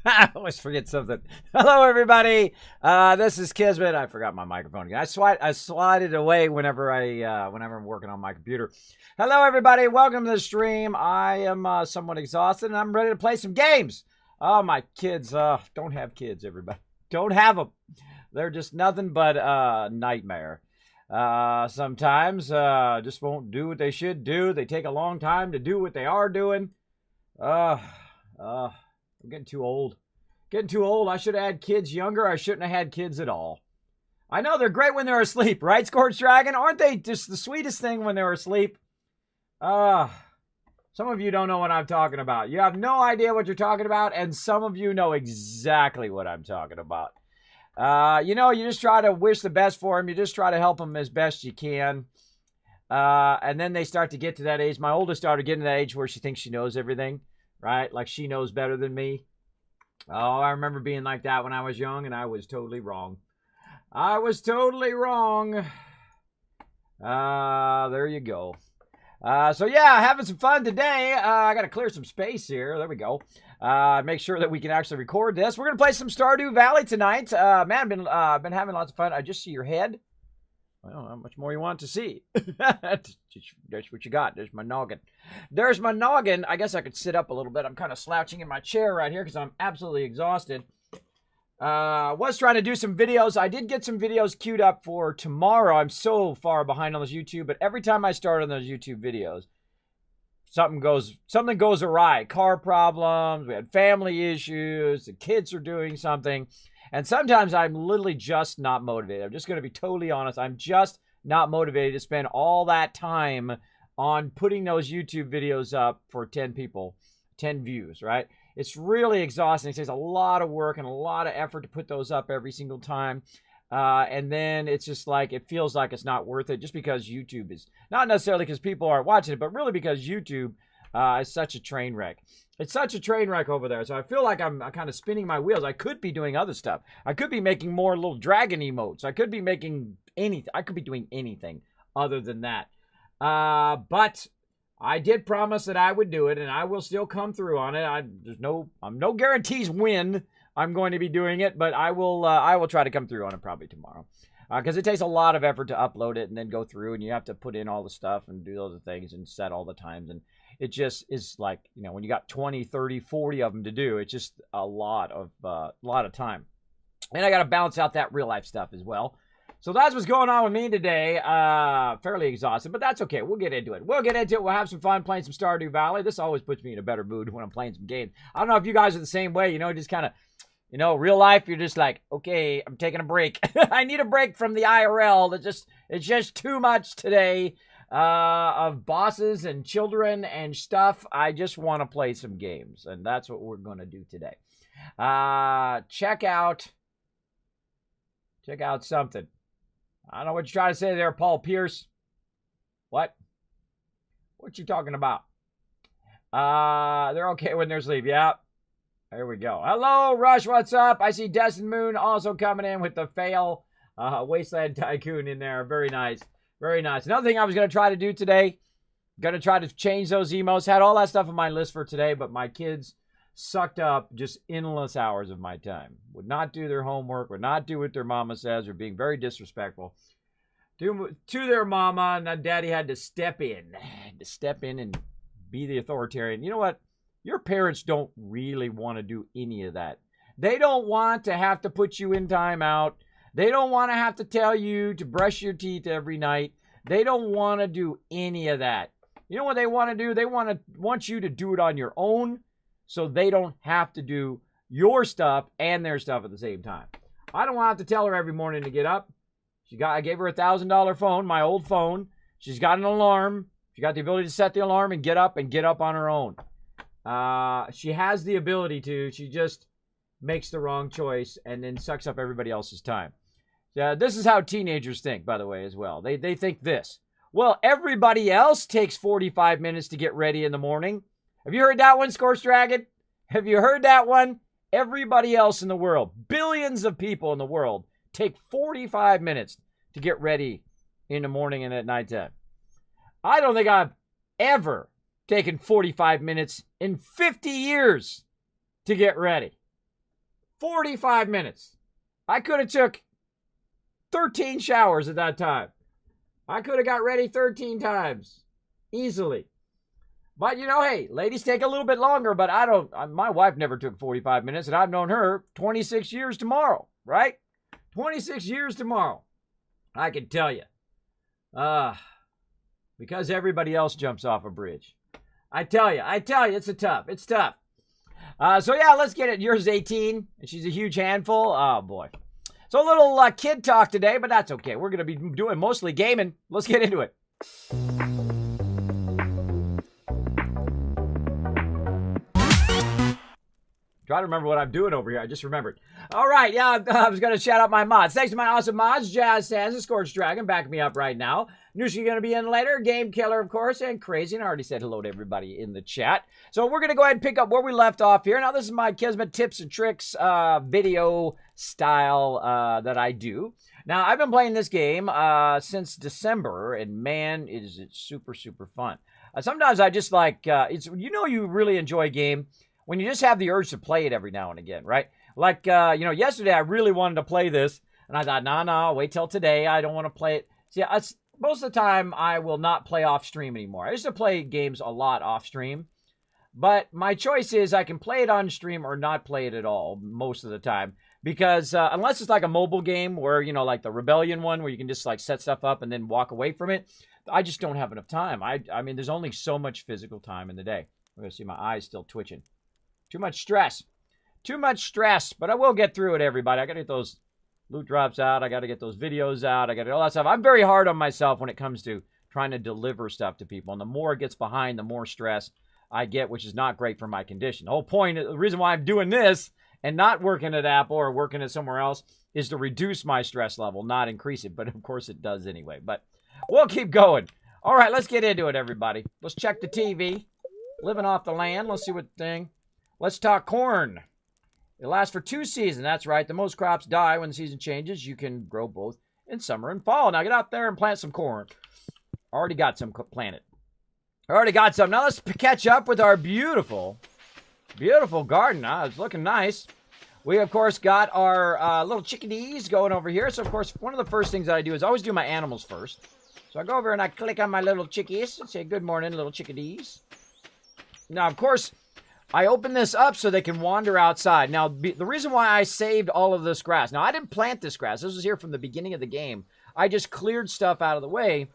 I always forget something. Hello, everybody. This is Kismet. I forgot my microphone again. I slide it away whenever I'm working on my computer. Hello, everybody. Welcome to the stream. I am somewhat exhausted, and I'm ready to play some games. Oh, my kids. Don't have kids, everybody. Don't have them. They're just nothing but nightmare. Sometimes just won't do what they should do. They take a long time to do what they are doing. I'm getting too old. Getting too old. I should have had kids younger. I shouldn't have had kids at all. I know they're great when they're asleep, right, Scorched Dragon? Aren't they just the sweetest thing when they're asleep? Some of you don't know what I'm talking about. You have no idea what you're talking about, and some of you know exactly what I'm talking about. You just try to wish the best for them. You just try to help them as best you can. And then they start to get to that age. My oldest started getting to that age where she thinks she knows everything, right? Like she knows better than me. Oh, I remember being like that when I was young, and I was totally wrong. I was totally wrong. There you go. So yeah, having some fun today. I got to clear some space here. There we go. Make sure that we can actually record this. We're going to play some Stardew Valley tonight. Man, been having lots of fun. I just see your head. I don't know how much more you want to see. That's what you got. There's my noggin. There's my noggin. I guess I could sit up a little bit. I'm kind of slouching in my chair right here because I'm absolutely exhausted. Was trying to do some videos. I did get some videos queued up for tomorrow. I'm so far behind on this YouTube, but every time I start on those YouTube videos, something goes awry. Car problems, we had family issues, the kids are doing something. And sometimes I'm literally just not motivated. I'm just going to be totally honest. I'm just not motivated to spend all that time on putting those YouTube videos up for 10 people, 10 views, right? It's really exhausting. It takes a lot of work and a lot of effort to put those up every single time. And then it's just like, it feels like it's not worth it just because YouTube is, not necessarily because people aren't watching it, but really because YouTube is such a train wreck. It's such a train wreck over there. So I feel like I'm kind of spinning my wheels. I could be doing other stuff. I could be making more little dragon emotes. I could be making anything. I could be doing anything other than that. But I did promise that I would do it, and I will still come through on it. I'm no guarantees when I'm going to be doing it, but I will try to come through on it probably tomorrow. Because it takes a lot of effort to upload it and then go through, and you have to put in all the stuff and do all the things and set all the times. And it just is like, when you got 20, 30, 40 of them to do, it's just a lot of time. And I got to balance out that real life stuff as well. So that's what's going on with me today. Fairly exhausted, but that's okay. We'll get into it. We'll have some fun playing some Stardew Valley. This always puts me in a better mood when I'm playing some games. I don't know if you guys are the same way, just kind of, real life, you're just like, okay, I'm taking a break. I need a break from the IRL. It's just too much today of bosses and children and stuff. I just want to play some games, and that's what we're going to do today. Check out something. I don't know what you're trying to say there, Paul Pierce. What you talking about? They're okay when they're asleep. Yeah. There we go. Hello, Rush. What's up? I see Destin Moon also coming in with the fail. Wasteland Tycoon in there. Very nice. Very nice. Another thing I was going to try to do today, going to try to change those emotes. Had all that stuff on my list for today, but my kids sucked up just endless hours of my time. Would not do their homework, would not do what their mama says, or being very disrespectful to their mama, and then daddy had to step in and be the authoritarian. You know what? Your parents don't really want to do any of that. They don't want to have to put you in timeout. They don't want to have to tell you to brush your teeth every night. They don't want to do any of that. You know what they want to do? They want you to do it on your own, so they don't have to do your stuff and their stuff at the same time. I don't want to have to tell her every morning to get up. I gave her a $1,000 phone, my old phone. She's got an alarm. She got the ability to set the alarm and get up on her own. She has the ability to. She just makes the wrong choice and then sucks up everybody else's time. This is how teenagers think, by the way, as well. They think this. Well, everybody else takes 45 minutes to get ready in the morning. Have you heard that one, Scorched Dragon? Have you heard that one? Everybody else in the world, billions of people in the world, take 45 minutes to get ready in the morning and at nighttime. I don't think I've ever taken 45 minutes in 50 years to get ready. 45 minutes. I could have took 13 showers at that time. I could have got ready 13 times. Easily. But, you know, hey, ladies take a little bit longer, but my wife never took 45 minutes, and I've known her 26 years tomorrow, right? 26 years tomorrow. I can tell you. Because everybody else jumps off a bridge. I tell you, it's tough. So yeah, let's get it. Yours 18, and she's a huge handful. Oh, boy. So a little kid talk today, but that's okay. We're going to be doing mostly gaming. Let's get into it. Try to remember what I'm doing over here. I just remembered. All right, yeah, I was going to shout out my mods. Thanks to my awesome mods, Jazz Sands and Scorched Dragon, back me up right now. Nooshie going to be in later. Game Killer, of course, and Crazy. And I already said hello to everybody in the chat. So we're going to go ahead and pick up where we left off here. Now, this is my Kismet Tips and Tricks video style that I do. Now, I've been playing this game since December, and man, is it super, super fun. Sometimes I just like, you really enjoy a game when you just have the urge to play it every now and again, right? Like, yesterday I really wanted to play this, and I thought, no, wait till today. I don't want to play it. See, most of the time I will not play off stream anymore. I used to play games a lot off stream, but my choice is I can play it on stream or not play it at all most of the time. Because unless it's like a mobile game where, like the Rebellion one where you can just like set stuff up and then walk away from it, I just don't have enough time. I mean, there's only so much physical time in the day. We're going to see my eyes still twitching. Too much stress. But I will get through it, everybody. I got to get those loot drops out. I got to get those videos out. I got to get all that stuff. I'm very hard on myself when it comes to trying to deliver stuff to people. And the more it gets behind, the more stress I get, which is not great for my condition. The whole point, the reason why I'm doing this and not working at Apple or working at somewhere else is to reduce my stress level, not increase it. But, of course, it does anyway. But we'll keep going. All right, let's get into it, everybody. Let's check the TV. Living off the land. Let's see what thing. Let's talk corn. It lasts for 2 seasons. That's right. The most crops die when the season changes. You can grow both in summer and fall. Now get out there and plant some corn. Already got some planted. Already got some. Now let's catch up with our beautiful garden. It's looking nice. We, of course, got our little chickadees going over here. So, of course, one of the first things that I do is always do my animals first. So I go over and I click on my little chickies and say, good morning, little chickadees. Now, of course, I open this up so they can wander outside. Now, the reason why I saved all of this grass. Now, I didn't plant this grass. This was here from the beginning of the game. I just cleared stuff out of the way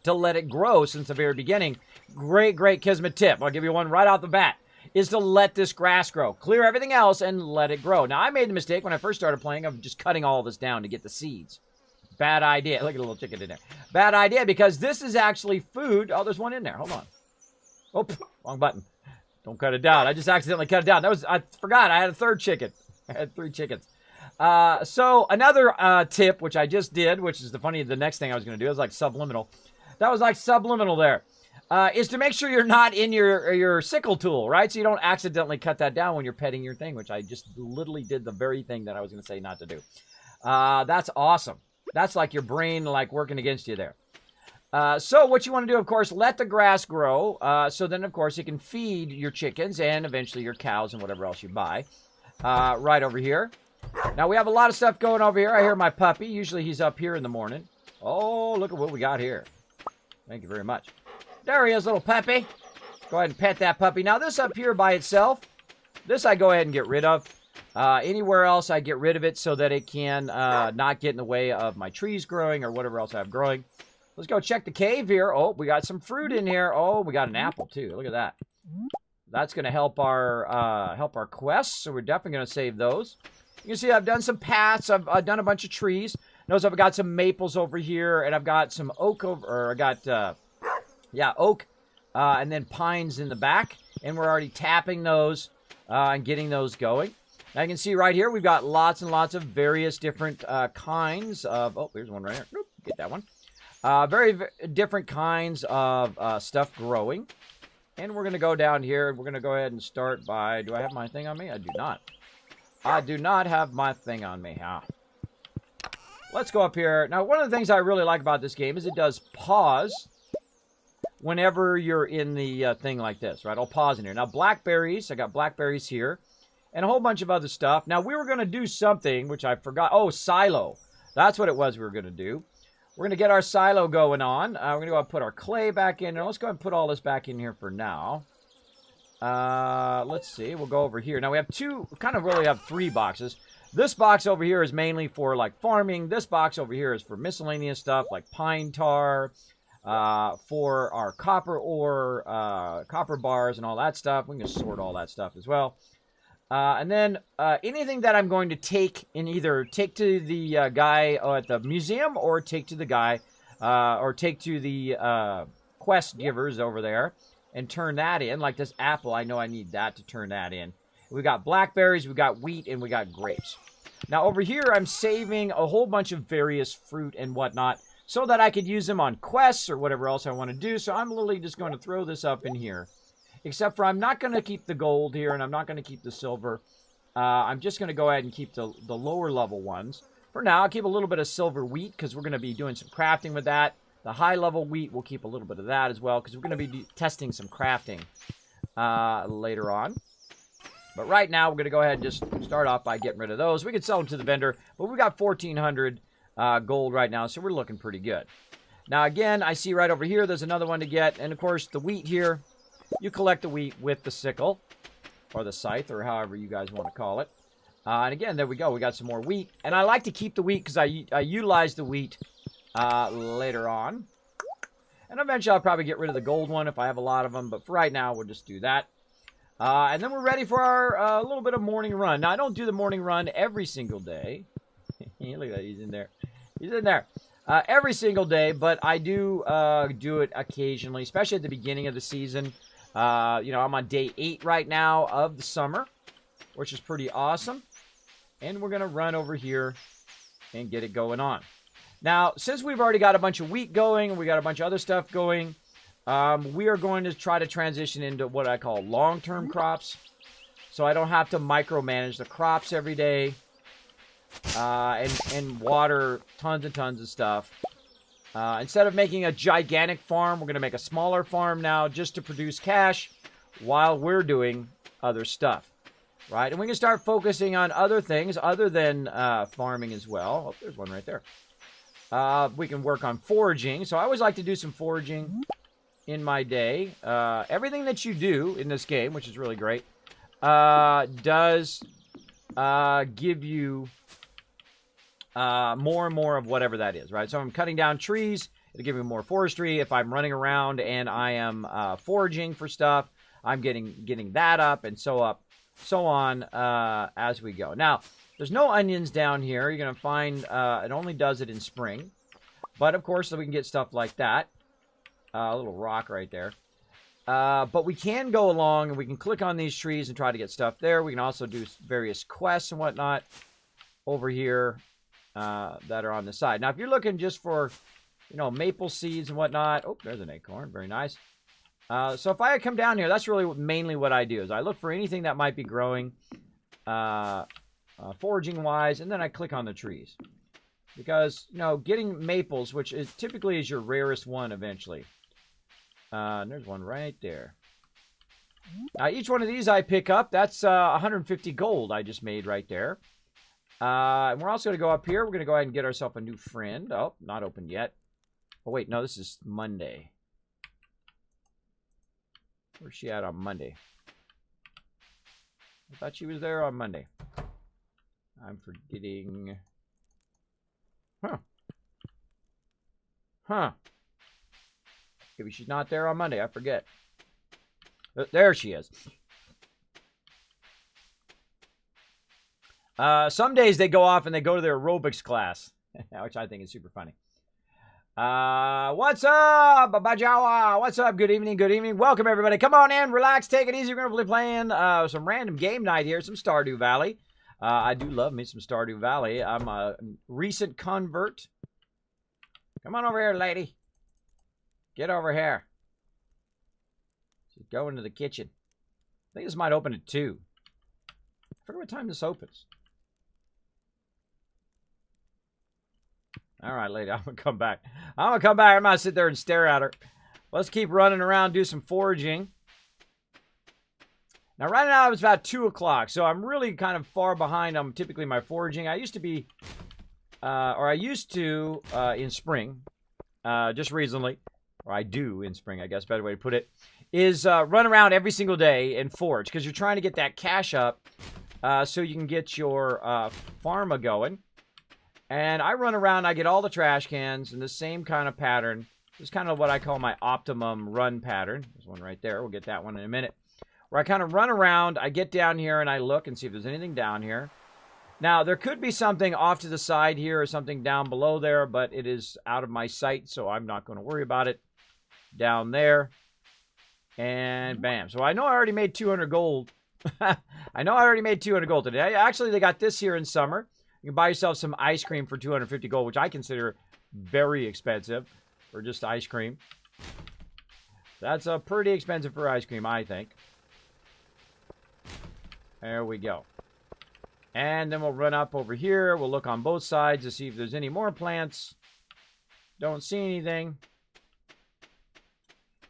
to let it grow since the very beginning. Great Kismet tip. I'll give you one right out the bat. Is to let this grass grow. Clear everything else and let it grow. Now, I made the mistake when I first started playing of just cutting all this down to get the seeds. Bad idea. Look at the little chicken in there. Bad idea because this is actually food. Oh, there's one in there. Hold on. Oh, wrong button. Don't cut it down. I just accidentally cut it down. I forgot. I had a third chicken. I had 3 chickens. So another tip, which I just did, which is the next thing I was going to do, is like subliminal. That was like subliminal there. Is to make sure you're not in your sickle tool, right? So you don't accidentally cut that down when you're petting your thing, which I just literally did the very thing that I was going to say not to do. That's awesome. That's like your brain like working against you there. So what you want to do, of course, let the grass grow. So then, of course, you can feed your chickens and eventually your cows and whatever else you buy. Right over here. Now, we have a lot of stuff going over here. I hear my puppy. Usually he's up here in the morning. Oh, look at what we got here. Thank you very much. There he is, little puppy. Go ahead and pet that puppy. Now, this up here by itself, this I go ahead and get rid of. Anywhere else, I get rid of it so that it can not get in the way of my trees growing or whatever else I have growing. Let's go check the cave here. Oh, we got some fruit in here. Oh, we got an apple too. Look at that. That's going to help our quests. So we're definitely going to save those. You can see I've done some paths. I've done a bunch of trees. Notice I've got some maples over here, and I've got some oak over. Or I got oak, and then pines in the back. And we're already tapping those and getting those going. Now you can see right here we've got lots and lots of various different kinds of. Oh, there's one right here. Oop, get that one. Very different kinds of stuff growing. And we're going to go down here. We're going to go ahead and start by... Do I have my thing on me? I do not. I do not have my thing on me. Let's go up here. Now, one of the things I really like about this game is it does pause whenever you're in the thing like this, right? I'll pause in here. Now, blackberries. I got blackberries here. and a whole bunch of other stuff. Now, we were going to do something, which I forgot. Oh, silo. That's what it was we were going to do. We're going to get our silo going on. We're going to go and put our clay back in there. Let's go ahead and put all this back in here for now. Let's see. We'll go over here. Now, we have kind of really have 3 boxes. This box over here is mainly for, like, farming. This box over here is for miscellaneous stuff, like pine tar, for our copper ore, copper bars, and all that stuff. We can just sort all that stuff as well. And then anything that I'm going to take either take to the guy at the museum, or take to the guy, or take to the quest givers over there and turn that in. Like this apple, I know I need that to turn that in. We got blackberries, we got wheat, and we got grapes. Now over here, I'm saving a whole bunch of various fruit and whatnot so that I could use them on quests or whatever else I want to do. So I'm literally just going to throw this up in here. Except for I'm not going to keep the gold here, and I'm not going to keep the silver. I'm just going to go ahead and keep the lower level ones. For now, I'll keep a little bit of silver wheat, because we're going to be doing some crafting with that. The high level wheat, we'll keep a little bit of that as well, because we're going to be testing some crafting later on. But right now, we're going to go ahead and just start off by getting rid of those. We can sell them to the vendor, but we got 1,400 gold right now, so we're looking pretty good. Now, again, I see right over here, there's another one to get. And, of course, the wheat here. You collect the wheat with the sickle, or the scythe, or however you guys want to call it. And again, there we go. We got some more wheat. And I like to keep the wheat because I utilize the wheat later on. And eventually I'll probably get rid of the gold one if I have a lot of them. But for right now, we'll just do that. And then we're ready for our little bit of morning run. Now, I don't do the morning run every single day. Look at that. He's in there. He's in there. Every single day. But I do do it occasionally, especially at the beginning of the season. You know, I'm on day 8 right now of the summer, which is pretty awesome. And we're going to run over here and get it going on. Now, since we've already got a bunch of wheat going, and we got a bunch of other stuff going, we are going to try to transition into what I call long-term crops. So I don't have to micromanage the crops every day, and water tons and tons of stuff. Instead of making a gigantic farm, we're going to make a smaller farm now just to produce cash while we're doing other stuff, right? And we can start focusing on other things other than farming as well. Oh, there's one right there. We can work on foraging. So I always like to do some foraging in my day. Everything that you do in this game, which is really great, does give you more and more of whatever that is, right? So I'm cutting down trees, it'll give me more forestry. If I'm running around and I am foraging for stuff, I'm getting that up, and so on as we go. Now, there's no onions down here. You're going to find it only does it in spring. But, of course, so we can get stuff like that. A little rock right there. But we can go along and we can click on these trees and try to get stuff there. We can also do various quests and whatnot over here. That are on the side. Now, if you're looking just for, you know, maple seeds and whatnot. Oh, there's an acorn. Very nice. So if I come down here, that's really mainly what I do. Is I look for anything that might be growing foraging-wise, and then I click on the trees. Because, you know, getting maples, which is typically is your rarest one eventually. And there's one right there. Now, each one of these I pick up. That's 150 gold I just made right there. And we're also going to go up here. We're going to go ahead and get ourselves a new friend. Oh, not opened yet. Oh, wait. No, this is Monday. Where's she at on Monday? I thought she was there on Monday. I'm forgetting. Huh. Maybe she's not there on Monday. I forget. There she is. Some days they go off and they go to their aerobics class, which I think is super funny. What's up, Bajawa? What's up? Good evening, good evening. Welcome, everybody. Come on in, relax, take it easy. We're going to be playing some random game night here, some Stardew Valley. I do love me some Stardew Valley. I'm a recent convert. Come on over here, lady. Get over here. She's going to the kitchen. I think this might open at 2. I forget what time this opens. All right, lady, I'm going to come back. I'm going to come back. I'm going to sit there and stare at her. Let's keep running around, do some foraging. Now, right now, it's about 2 o'clock, so I'm really kind of far behind on typically my foraging. I used to be, in spring, just recently, or I do in spring, I guess, better way to put it, is run around every single day and forage, because you're trying to get that cash up so you can get your pharma going. And I run around, I get all the trash cans in the same kind of pattern. This is kind of what I call my optimum run pattern. There's one right there. We'll get that one in a minute. Where I kind of run around, I get down here and I look and see if there's anything down here. Now, there could be something off to the side here or something down below there, but it is out of my sight, so I'm not going to worry about it. Down there. And bam. So I know I already made 200 gold. I know I already made 200 gold today. Actually, they got this here in summer. You can buy yourself some ice cream for 250 gold, which I consider very expensive for just ice cream. That's pretty expensive for ice cream, I think. There we go. And then we'll run up over here. We'll look on both sides to see if there's any more plants. Don't see anything.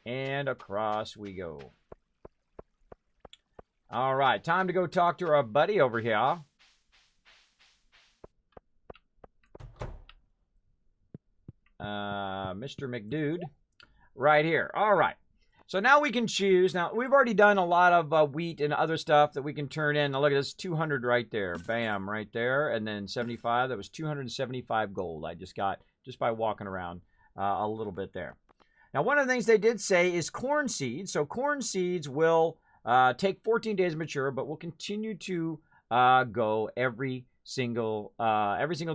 And across we go. All right, time to go talk to our buddy over here. Mr. McDude. Right here. All right. So now we can choose. Now, we've already done a lot of wheat and other stuff that we can turn in. Now, look at this, 200 right there. Bam, right there. And then 75. That was 275 gold I just got just by walking around a little bit there. Now, one of the things they did say is corn seeds. So corn seeds will take 14 days to mature, but will continue to go every single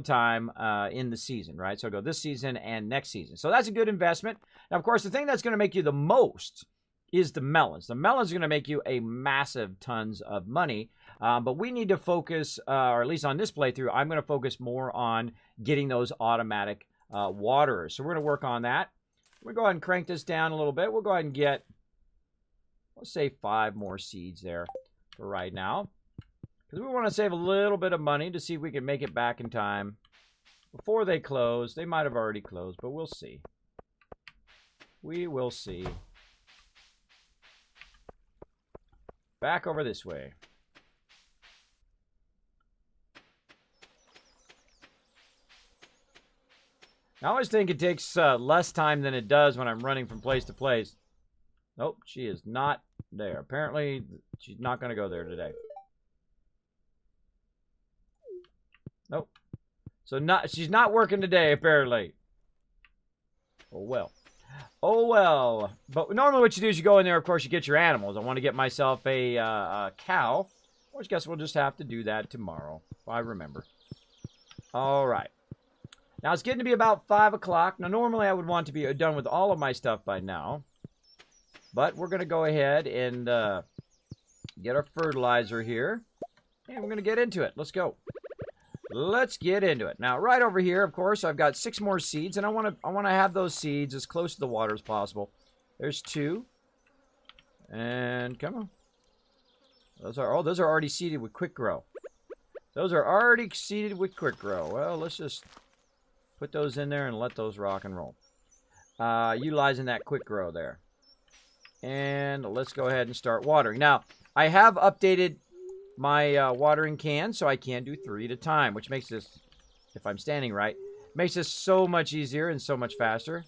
time in the season, right? So it'll go this season and next season. So that's a good investment. Now, of course, the thing that's going to make you the most is the melons. The melons are going to make you a massive tons of money, but we need to focus, or at least on this playthrough, I'm going to focus more on getting those automatic waterers. So we're going to work on that. We'll go ahead and crank this down a little bit. We'll go ahead and get, let's say 5 more seeds there for right now. Because we want to save a little bit of money to see if we can make it back in time before they close. They might have already closed, but we'll see. We will see. Back over this way. I always think it takes less time than it does when I'm running from place to place. Nope, she is not there. Apparently, she's not going to go there today. Nope. So she's not working today, apparently. Oh, well. Oh, well. But normally what you do is you go in there, of course, you get your animals. I want to get myself a cow. Which I guess we'll just have to do that tomorrow, if I remember. All right. Now, it's getting to be about 5 o'clock. Now, normally I would want to be done with all of my stuff by now. But we're going to go ahead and get our fertilizer here. And we're going to get into it. Let's go. Let's get into it. Now, right over here, of course, I've got 6 more seeds, and I want to have those seeds as close to the water as possible. There's 2. And come on. Those are already seeded with quick grow. Those are already seeded with quick grow. Well, let's just put those in there and let those rock and roll. Utilizing that quick grow there. And let's go ahead and start watering. Now, I have updated my watering can, so I can do 3 at a time, which makes this, if I'm standing right, makes this so much easier and so much faster.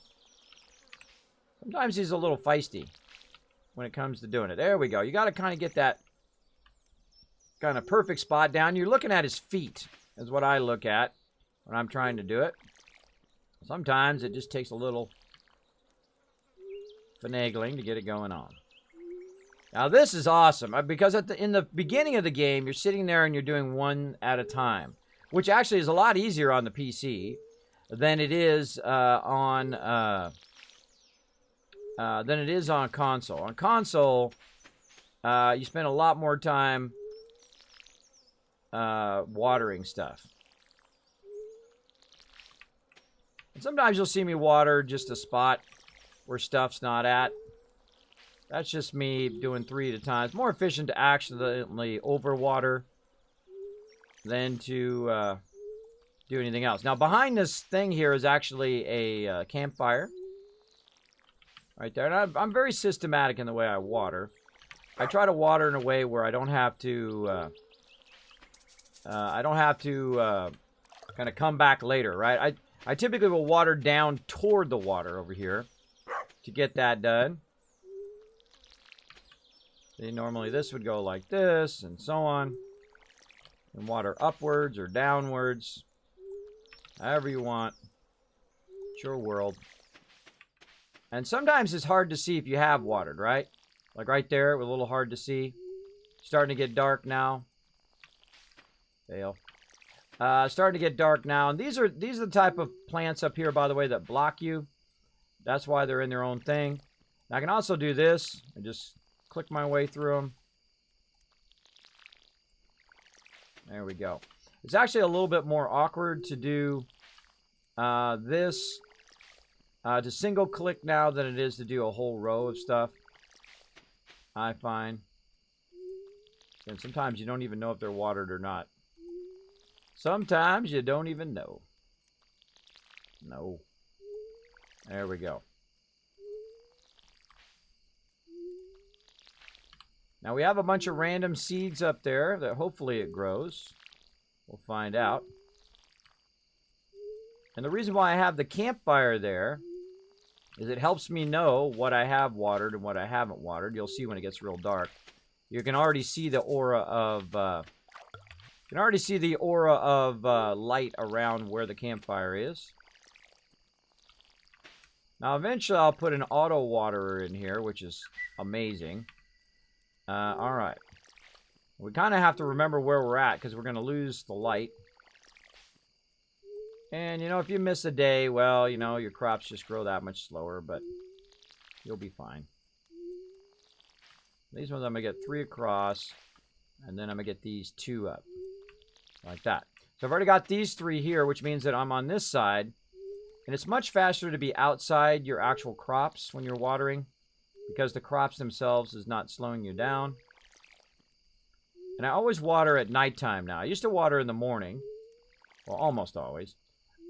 Sometimes he's a little feisty when it comes to doing it. There we go. You got to kind of get that kind of perfect spot down. You're looking at his feet, is what I look at when I'm trying to do it. Sometimes it just takes a little finagling to get it going on. Now, this is awesome, because in the beginning of the game, you're sitting there and you're doing 1 at a time, which actually is a lot easier on the PC than it is on console. On console, you spend a lot more time watering stuff. And sometimes you'll see me water just a spot where stuff's not at. That's just me doing 3 at a time. It's more efficient to accidentally overwater than to do anything else. Now, behind this thing here is actually a campfire. Right there. And I'm very systematic in the way I water. I try to water in a way where I don't have to kind of come back later, right? I typically will water down toward the water over here to get that done. See, normally this would go like this and so on. And water upwards or downwards. However you want. It's your world. And sometimes it's hard to see if you have watered, right? Like right there, it was a little hard to see. Starting to get dark now. Fail. Starting to get dark now. And these are the type of plants up here, by the way, that block you. That's why they're in their own thing. Now, I can also do this and just click my way through them. There we go. It's actually a little bit more awkward to do this to single click now than it is to do a whole row of stuff, I find. And sometimes you don't even know if they're watered or not. Sometimes you don't even know. No. There we go. Now we have a bunch of random seeds up there that hopefully it grows. We'll find out. And the reason why I have the campfire there is it helps me know what I have watered and what I haven't watered. You'll see when it gets real dark. You can already see the aura of light around where the campfire is. Now eventually I'll put an auto waterer in here, which is amazing. All right. We kind of have to remember where we're at because we're going to lose the light. And, you know, if you miss a day, well, you know, your crops just grow that much slower, but you'll be fine. These ones I'm going to get 3 across, and then I'm going to get these 2 up, like that. So I've already got these 3 here, which means that I'm on this side, and it's much faster to be outside your actual crops when you're watering, because the crops themselves is not slowing you down. And I always water at nighttime now. I used to water in the morning, well, almost always.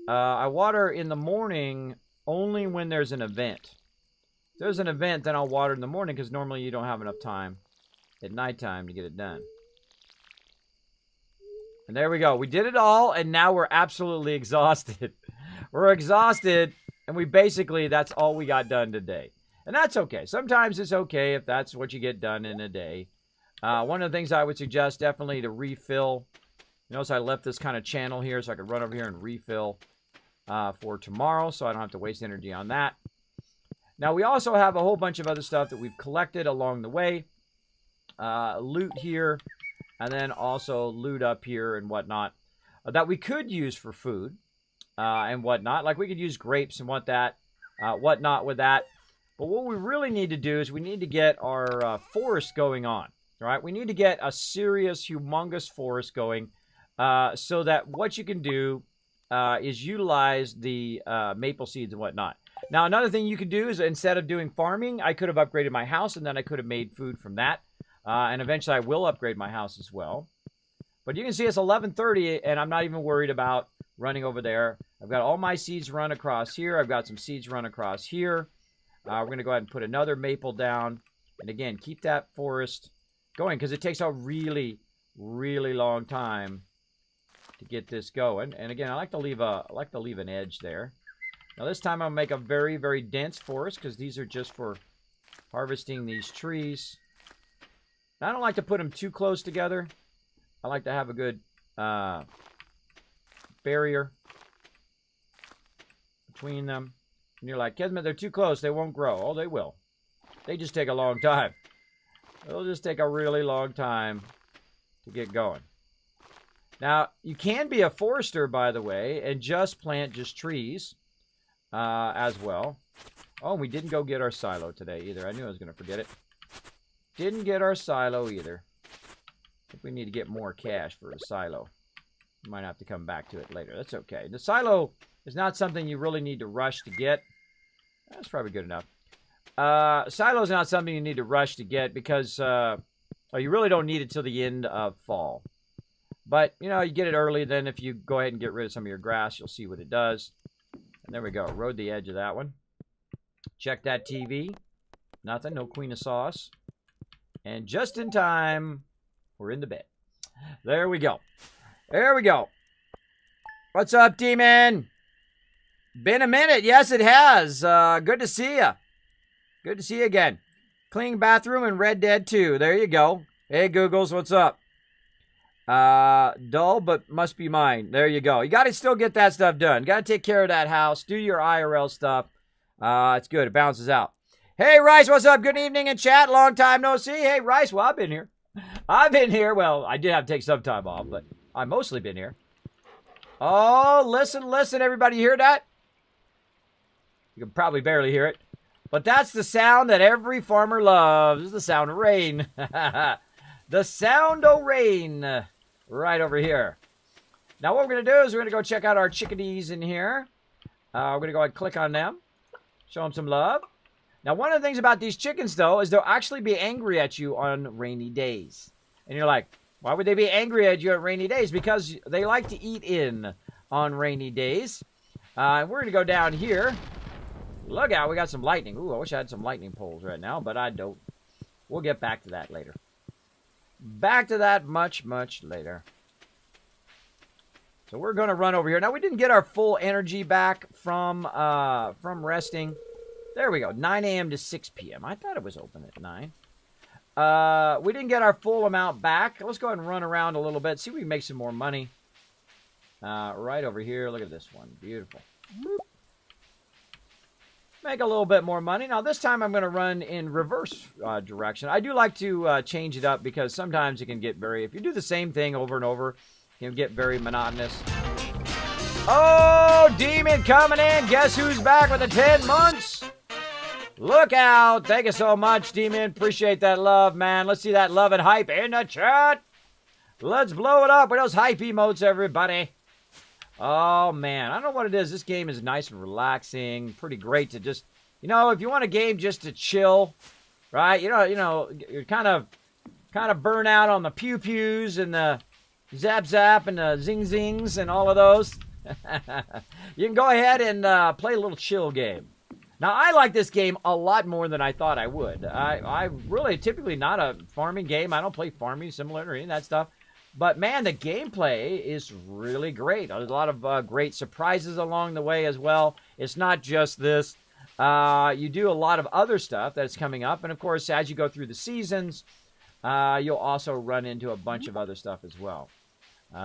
I water in the morning only when there's an event. If there's an event, then I'll water in the morning because normally you don't have enough time at nighttime to get it done. And there we go. We did it all, and now we're absolutely exhausted. We're exhausted, and we basically, that's all we got done today. And that's okay. Sometimes it's okay if that's what you get done in a day. One of the things I would suggest definitely to refill. You notice I left this kind of channel here so I could run over here and refill for tomorrow so I don't have to waste energy on that. Now, we also have a whole bunch of other stuff that we've collected along the way. Loot here, and then also loot up here and whatnot that we could use for food and whatnot. Like we could use grapes and whatnot with that. But what we really need to do is we need to get our forest going on. All right, we need to get a serious, humongous forest going so that what you can do is utilize the maple seeds and whatnot. Now, another thing you could do is instead of doing farming, I could have upgraded my house, and then I could have made food from that. And eventually, I will upgrade my house as well. But you can see it's 11:30, and I'm not even worried about running over there. I've got all my seeds run across here. I've got some seeds run across here. We're going to go ahead and put another maple down. And again, keep that forest going because it takes a really, really long time to get this going. And again, I like to leave an edge there. Now this time I'll make a very, very dense forest because these are just for harvesting these trees. Now, I don't like to put them too close together. I like to have a good barrier between them. And you're like, Kismet, they're too close. They won't grow. Oh, they will. They just take a long time. It'll just take a really long time to get going. Now, you can be a forester, by the way, and just plant just trees as well. Oh, we didn't go get our silo today either. I knew I was going to forget it. Didn't get our silo either. I think we need to get more cash for a silo. We might have to come back to it later. That's okay. The silo is not something you really need to rush to get. That's probably good enough. Silo is not something you need to rush to get because you really don't need it till the end of fall. But, you know, you get it early. Then if you go ahead and get rid of some of your grass, you'll see what it does. And there we go. Rode the edge of that one. Check that TV. Nothing. No Queen of Sauce. And just in time, we're in the bed. There we go. There we go. What's up, Demon? Been a minute. Yes, it has. Good to see you. Good to see you again. Clean bathroom and Red Dead 2. There you go. Hey, Googles, what's up? Dull, but must be mine. There you go. You got to still get that stuff done. Got to take care of that house. Do your IRL stuff. It's good. It bounces out. Hey, Rice, what's up? Good evening in chat. Long time no see. Hey, Rice, well, I've been here. I've been here. Well, I did have to take some time off, but I've mostly been here. Oh, listen, everybody hear that? You can probably barely hear it. But that's the sound that every farmer loves. It's the sound of rain. The sound of rain. Right over here. Now what we're going to do is we're going to go check out our chickadees in here. We're going to go ahead and click on them. Show them some love. Now one of the things about these chickens, though, is they'll actually be angry at you on rainy days. And you're like, why would they be angry at you on rainy days? Because they like to eat in on rainy days. We're going to go down here. Look out, we got some lightning. Ooh, I wish I had some lightning poles right now, but I don't. We'll get back to that later. Back to that much, much later. So we're going to run over here. Now, we didn't get our full energy back from resting. There we go, 9 a.m. to 6 p.m. I thought it was open at 9. We didn't get our full amount back. Let's go ahead and run around a little bit, see if we can make some more money. Right over here, look at this one. Beautiful. Boop. Make a little bit more money. Now, this time I'm going to run in reverse direction. I do like to change it up because sometimes it can get very... If you do the same thing over and over, it can get very monotonous. Oh, Demon coming in. Guess who's back with the 10 months? Look out. Thank you so much, Demon. Appreciate that love, man. Let's see that love and hype in the chat. Let's blow it up with those hype emotes, everybody. Oh, man. I don't know what it is. This game is nice and relaxing. Pretty great to just, you know, if you want a game just to chill, right? You know, you're kind of burn out on the pew-pews and the zap-zap and the zing-zings and all of those. You can go ahead and play a little chill game. Now, I like this game a lot more than I thought I would. I really typically not a farming game. I don't play Farming Simulator or any of that stuff. But, man, the gameplay is really great. There's a lot of great surprises along the way as well. It's not just this. You do a lot of other stuff that's coming up. And, of course, as you go through the seasons, you'll also run into a bunch of other stuff as well.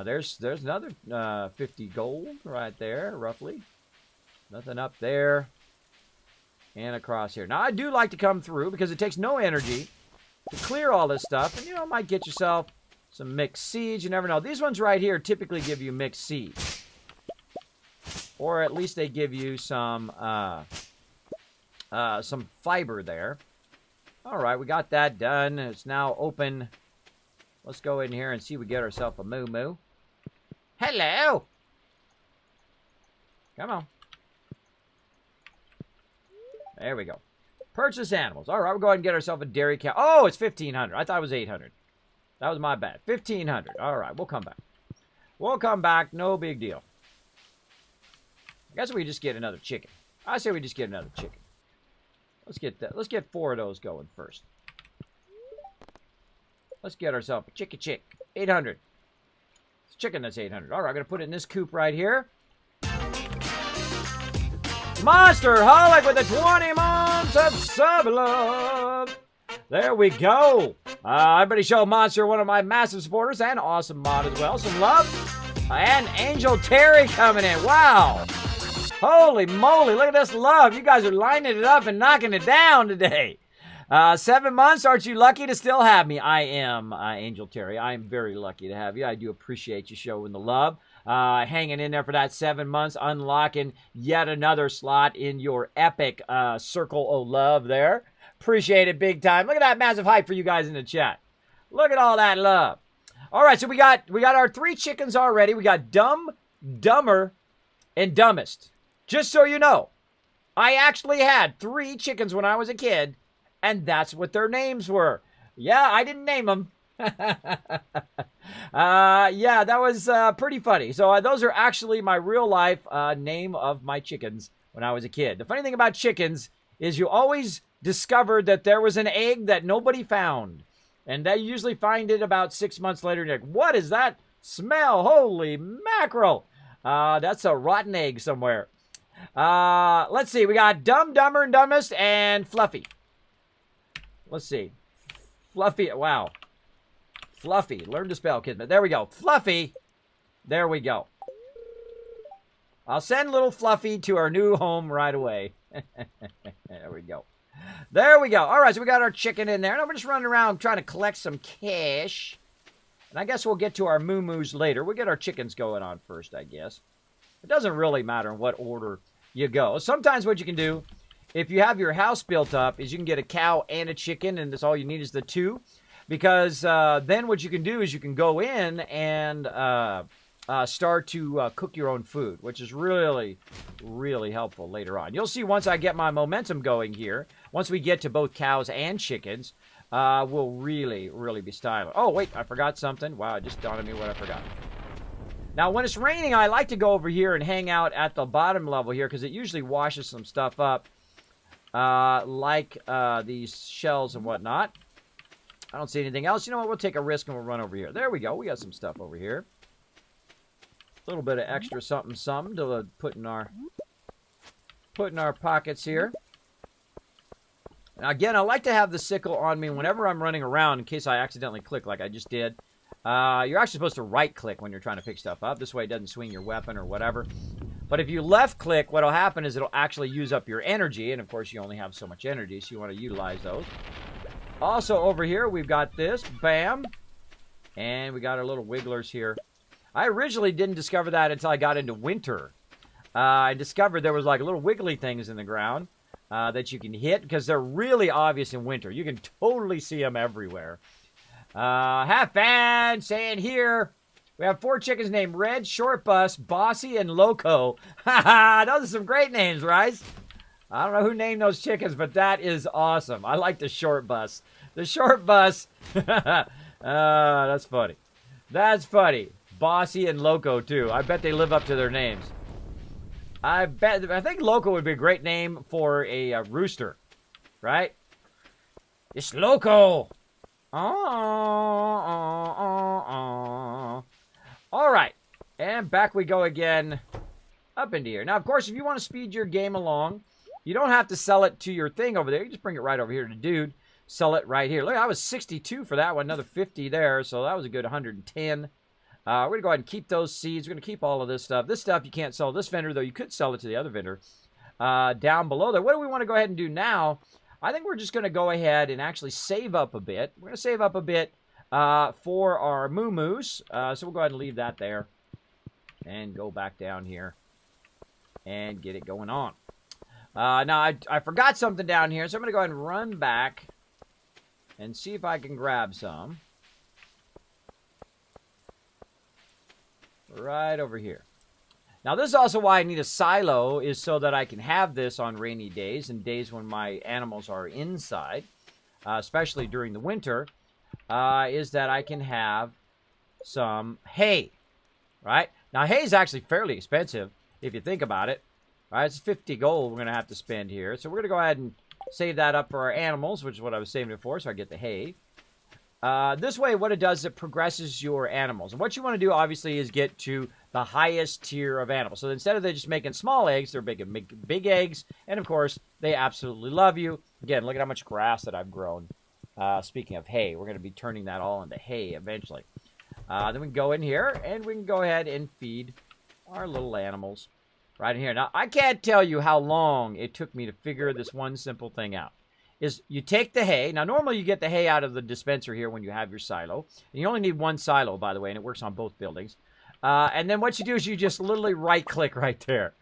There's another 50 gold right there, roughly. Nothing up there. And across here. Now, I do like to come through because it takes no energy to clear all this stuff. And, you know, might get yourself some mixed seeds. You never know. These ones right here typically give you mixed seeds. Or at least they give you some fiber there. All right, we got that done. It's now open. Let's go in here and see if we get ourselves a moo-moo. Hello! Come on. There we go. Purchase animals. All right, we'll go ahead and get ourselves a dairy cow. Oh, it's 1,500. I thought it was 800. That was my bad. 1,500. All right, we'll come back. We'll come back. No big deal. I guess we just get another chicken. I say we just get another chicken. Let's get that. Let's get 4 of those going first. Let's get ourselves a chick. 800. It's a chicken that's 800. All right, I'm going to put it in this coop right here. Monster Holic with the 20 months of sub love. There we go. Everybody show Monster one of my massive supporters and awesome mod as well. Some love. And Angel Terry coming in. Wow. Holy moly. Look at this love. You guys are lining it up and knocking it down today. 7 months. Aren't you lucky to still have me? I am, Angel Terry. I am very lucky to have you. I do appreciate you showing the love. Hanging in there for that 7 months. Unlocking yet another slot in your epic circle of love there. Appreciate it big time. Look at that massive hype for you guys in the chat. Look at all that love. All right, so we got our 3 chickens already. We got Dumb, Dumber, and Dumbest. Just so you know, I actually had 3 chickens when I was a kid, and that's what their names were. Yeah, I didn't name them. Yeah, that was pretty funny. So those are actually my real life name of my chickens when I was a kid. The funny thing about chickens is you always discovered that there was an egg that nobody found. And they usually find it about 6 months later. And you're like, what is that smell? Holy mackerel. That's a rotten egg somewhere. Let's see. We got Dumb, Dumber, and Dumbest, and Fluffy. Let's see. Fluffy. Wow. Fluffy. Learn to spell, Kismet. There we go. Fluffy. There we go. I'll send little Fluffy to our new home right away. There we go. There we go. All right, so we got our chicken in there. Now we're just running around trying to collect some cash. And I guess we'll get to our moo-moos later. We'll get our chickens going on first, I guess. It doesn't really matter in what order you go. Sometimes what you can do, if you have your house built up, is you can get a cow and a chicken, and that's all you need is the two. Because then what you can do is you can go in and start to cook your own food, which is really, really helpful later on. You'll see once I get my momentum going here, once we get to both cows and chickens, we'll really, really be styling. Oh, wait, I forgot something. Wow, it just dawned on me what I forgot. Now, when it's raining, I like to go over here and hang out at the bottom level here because it usually washes some stuff up, like these shells and whatnot. I don't see anything else. You know what? We'll take a risk and we'll run over here. There we go. We got some stuff over here. A little bit of extra something to put in our pockets here. Now, again, I like to have the sickle on me whenever I'm running around in case I accidentally click like I just did. You're actually supposed to right-click when you're trying to pick stuff up. This way it doesn't swing your weapon or whatever. But if you left-click, what'll happen is it'll actually use up your energy. And, of course, you only have so much energy, so you want to utilize those. Also, over here, we've got this. Bam. And we got our little wigglers here. I originally didn't discover that until I got into winter. I discovered there was like little wiggly things in the ground that you can hit because they're really obvious in winter. You can totally see them everywhere. Have fun saying here. We have 4 chickens named Red, Short Bus, Bossy, and Loco. Haha, those are some great names, right? I don't know who named those chickens, but that is awesome. I like the Short Bus. The Short Bus. That's funny. That's funny. Bossy and Loco, too. I bet they live up to their names. I think Loco would be a great name for a rooster. Right? It's Loco. All right. And back we go again. Up into here. Now, of course, if you want to speed your game along, you don't have to sell it to your thing over there. You just bring it right over here to dude. Sell it right here. Look, I was 62 for that one. Another 50 there. So that was a good 110. We're going to go ahead and keep those seeds. We're going to keep all of this stuff. This stuff you can't sell to this vendor, though you could sell it to the other vendor down below there. What do we want to go ahead and do now? I think we're just going to go ahead and actually save up a bit. We're going to save up a bit for our moo-moos. So we'll go ahead and leave that there and go back down here and get it going on. Now, I forgot something down here, so I'm going to go ahead and run back and see if I can grab some. Right over here. Now, this is also why I need a silo, is so that I can have this on rainy days and days when my animals are inside, especially during the winter, is that I can have some hay, right? Now, hay is actually fairly expensive if you think about it. All right, it's 50 gold we're going to have to spend here. So we're going to go ahead and save that up for our animals, which is what I was saving it for, so I get the hay. This way, what it does is it progresses your animals. And what you want to do, obviously, is get to the highest tier of animals. So instead of they just making small eggs, they're making big eggs. And, of course, they absolutely love you. Again, look at how much grass that I've grown. Speaking of hay, we're going to be turning that all into hay eventually. Then we can go in here, and we can go ahead and feed our little animals right in here. Now, I can't tell you how long it took me to figure this one simple thing out. Is you take the hay. Now, normally you get the hay out of the dispenser here when you have your silo. And you only need one silo, by the way, and it works on both buildings. And then what you do is you just literally right-click right there.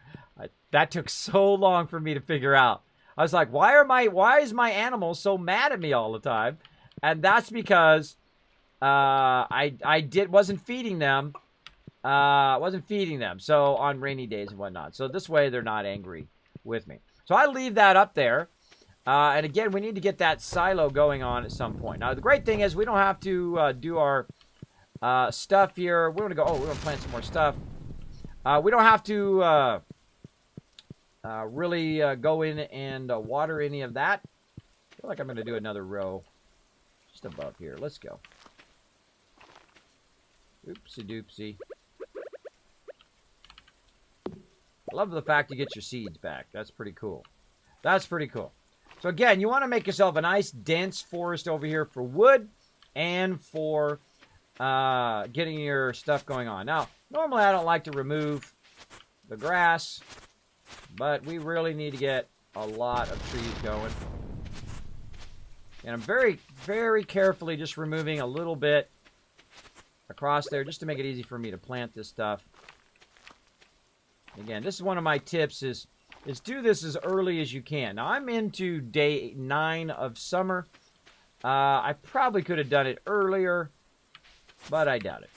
That took so long for me to figure out. I was like, why is my animal so mad at me all the time? And that's because I wasn't feeding them. So on rainy days and whatnot. So this way they're not angry with me. So I leave that up there. And again, we need to get that silo going on at some point. Now, the great thing is we don't have to do our stuff here. We're going to go, we're going to plant some more stuff. We don't have to really go in and water any of that. I feel like I'm going to do another row. Just above here. Let's go. Oopsie doopsie. I love the fact you get your seeds back. That's pretty cool. That's pretty cool. So again, you want to make yourself a nice dense forest over here for wood and for getting your stuff going on. Now, normally I don't like to remove the grass, but we really need to get a lot of trees going. And I'm very, very carefully just removing a little bit across there just to make it easy for me to plant this stuff. Again, this is one of my tips is do this as early as you can. Now, I'm into day 9 of summer. I probably could have done it earlier, but I doubt it.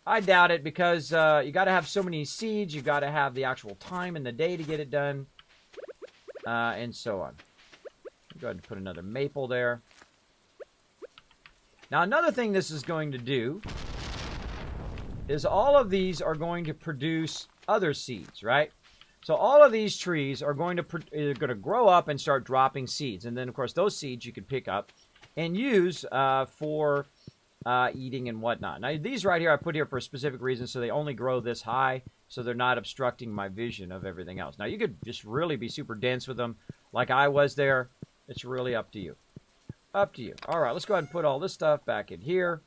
I doubt it because you got to have so many seeds. You got to have the actual time in the day to get it done, and so on. Go ahead and put another maple there. Now, another thing this is going to do is all of these are going to produce other seeds, right? So all of these trees are going to grow up and start dropping seeds. And then, of course, those seeds you can pick up and use for eating and whatnot. Now, these right here I put here for a specific reason, so they only grow this high, so they're not obstructing my vision of everything else. Now, you could just really be super dense with them like I was there. It's really up to you. Up to you. All right, let's go ahead and put all this stuff back in here.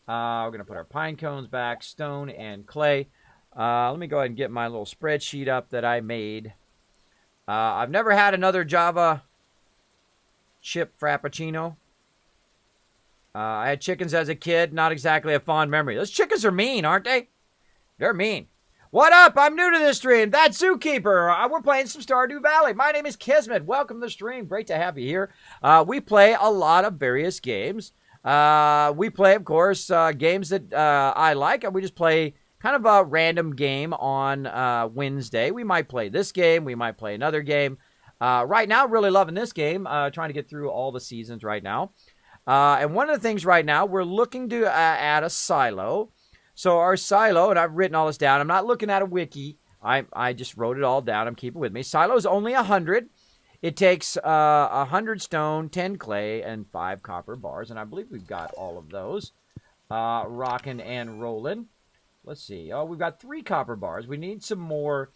We're going to put our pine cones back, stone and clay. Let me go ahead and get my little spreadsheet up that I made. I've never had another Java chip frappuccino. I had chickens as a kid. Not exactly a fond memory. Those chickens are mean, aren't they? They're mean. What up? I'm new to this stream. That's Zookeeper. We're playing some Stardew Valley. My name is Kismet. Welcome to the stream. Great to have you here. We play a lot of various games. We play, of course, games that I like. And we just play kind of a random game on Wednesday. We might play this game. We might play another game. Right now, really loving this game. Trying to get through all the seasons right now. And one of the things right now, we're looking to add a silo. So our silo, and I've written all this down. I'm not looking at a wiki. I just wrote it all down. I'm keeping it with me. Silo is only 100. It takes 100 stone, 10 clay, and 5 copper bars. And I believe we've got all of those. Rocking and rolling. Let's see. Oh, we've got 3 copper bars. We need some more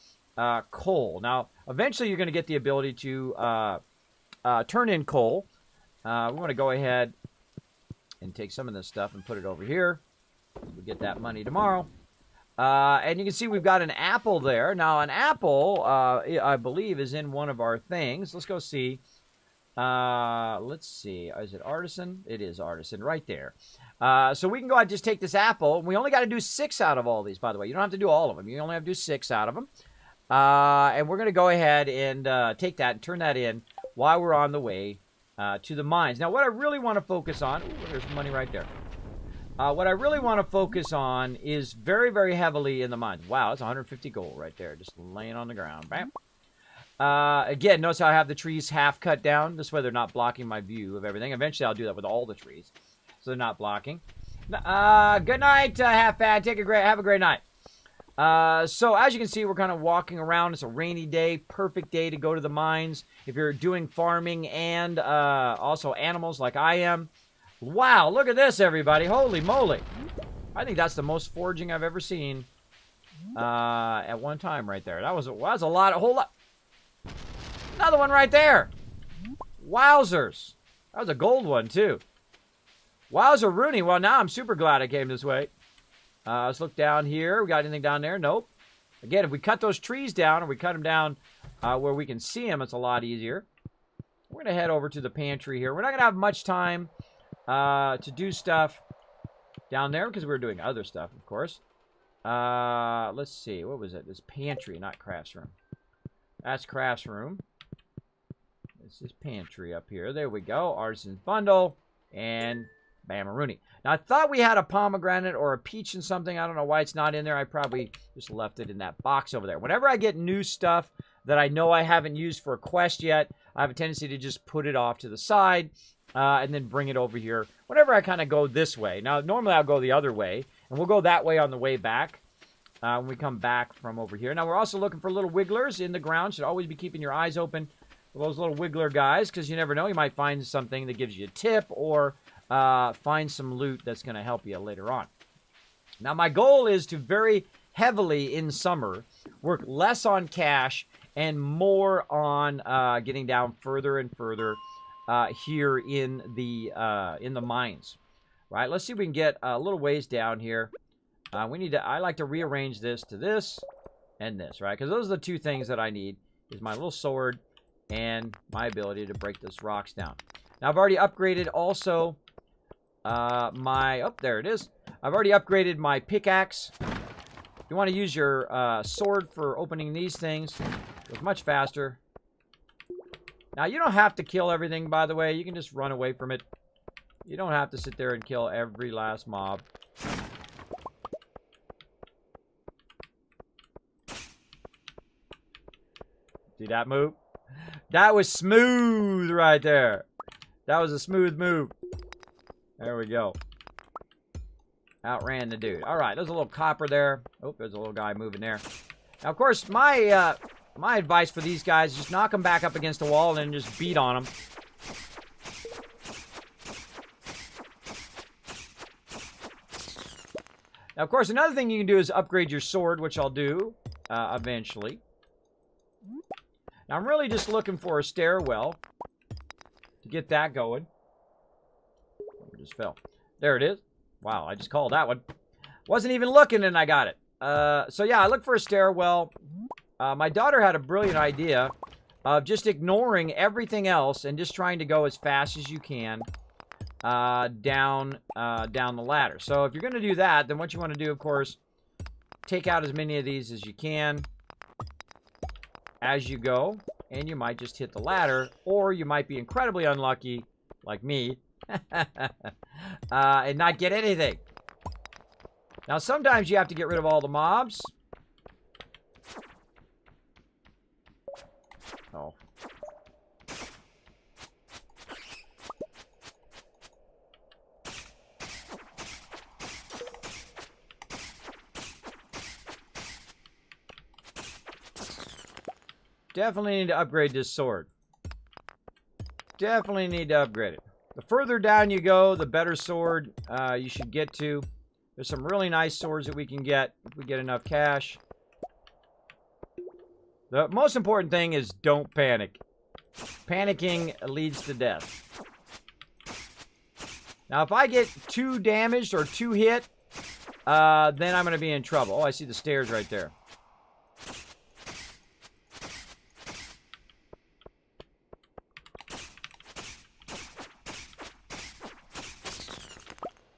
coal. Now, eventually you're going to get the ability to turn in coal. We want to go ahead and take some of this stuff and put it over here. We'll get that money tomorrow. And you can see we've got an apple there. Now, an apple, I believe, is in one of our things. Let's go see. Let's see. Is it artisan? It is artisan right there. So we can go ahead and just take this apple. We only got to do 6 out of all these, by the way. You don't have to do all of them. You only have to do 6 out of them. And we're going to go ahead and take that and turn that in while we're on the way to the mines. Now, what I really want to focus on... Ooh, there's money right there. What I really want to focus on is very, very heavily in the mines. Wow, that's 150 gold right there, just laying on the ground. Bam. Again, notice how I have the trees half cut down. This way they're not blocking my view of everything. Eventually, I'll do that with all the trees, so they're not blocking. Good night, Half Fat. Have a great night. So as you can see, we're kind of walking around. It's a rainy day, perfect day to go to the mines. If you're doing farming and also animals like I am. Wow, look at this, everybody. Holy moly. I think that's the most foraging I've ever seen at one time right there. That was a lot, a whole lot. Another one right there. Wowzers. That was a gold one, too. Wowzer Rooney. Well, now I'm super glad I came this way. Let's look down here. We got anything down there? Nope. Again, if we cut those trees down, or we cut them down where we can see them, it's a lot easier. We're going to head over to the pantry here. We're not going to have much time to do stuff down there because we're doing other stuff, of course. Let's see. What was it? This pantry, not crafts room. That's crafts room. This is pantry up here. There we go. Artisan's bundle. And Bamarooney. Now, I thought we had a pomegranate or a peach and something. I don't know why it's not in there. I probably just left it in that box over there. Whenever I get new stuff that I know I haven't used for a quest yet, I have a tendency to just put it off to the side and then bring it over here whenever I kind of go this way. Now, normally I'll go the other way, and we'll go that way on the way back when we come back from over here. Now, we're also looking for little wigglers in the ground. Should always be keeping your eyes open for those little wiggler guys because you never know. You might find something that gives you a tip or find some loot that's going to help you later on. Now, my goal is to very heavily in summer work less on cash and more on getting down further and further here in the mines. Right? Let's see if we can get a little ways down here. I like to rearrange this to this and this, right? Because those are the two things that I need, is my little sword and my ability to break those rocks down. Now, I've already upgraded also there it is. I've already upgraded my pickaxe. If you want to use your sword for opening these things, it goes much faster. Now, you don't have to kill everything, by the way. You can just run away from it. You don't have to sit there and kill every last mob. See that move? That was smooth right there. That was a smooth move. There we go. Outran the dude. All right, there's a little copper there. Oh, there's a little guy moving there. Now, of course, my advice for these guys is just knock them back up against the wall and then just beat on them. Now, of course, another thing you can do is upgrade your sword, which I'll do eventually. Now, I'm really just looking for a stairwell to get that going. It just fell. There it is. Wow, I just called that one. Wasn't even looking and I got it. So, yeah, I look for a stairwell. My daughter had a brilliant idea of just ignoring everything else and just trying to go as fast as you can down the ladder. So, if you're going to do that, then what you want to do, of course, take out as many of these as you can as you go, and you might just hit the ladder, or you might be incredibly unlucky, like me, and not get anything. Now, sometimes you have to get rid of all the mobs. Oh. Definitely need to upgrade this sword. Definitely need to upgrade it. The further down you go, the better sword you should get to. There's some really nice swords that we can get if we get enough cash. The most important thing is don't panic. Panicking leads to death. Now, if I get too damaged or too hit, then I'm going to be in trouble. Oh, I see the stairs right there.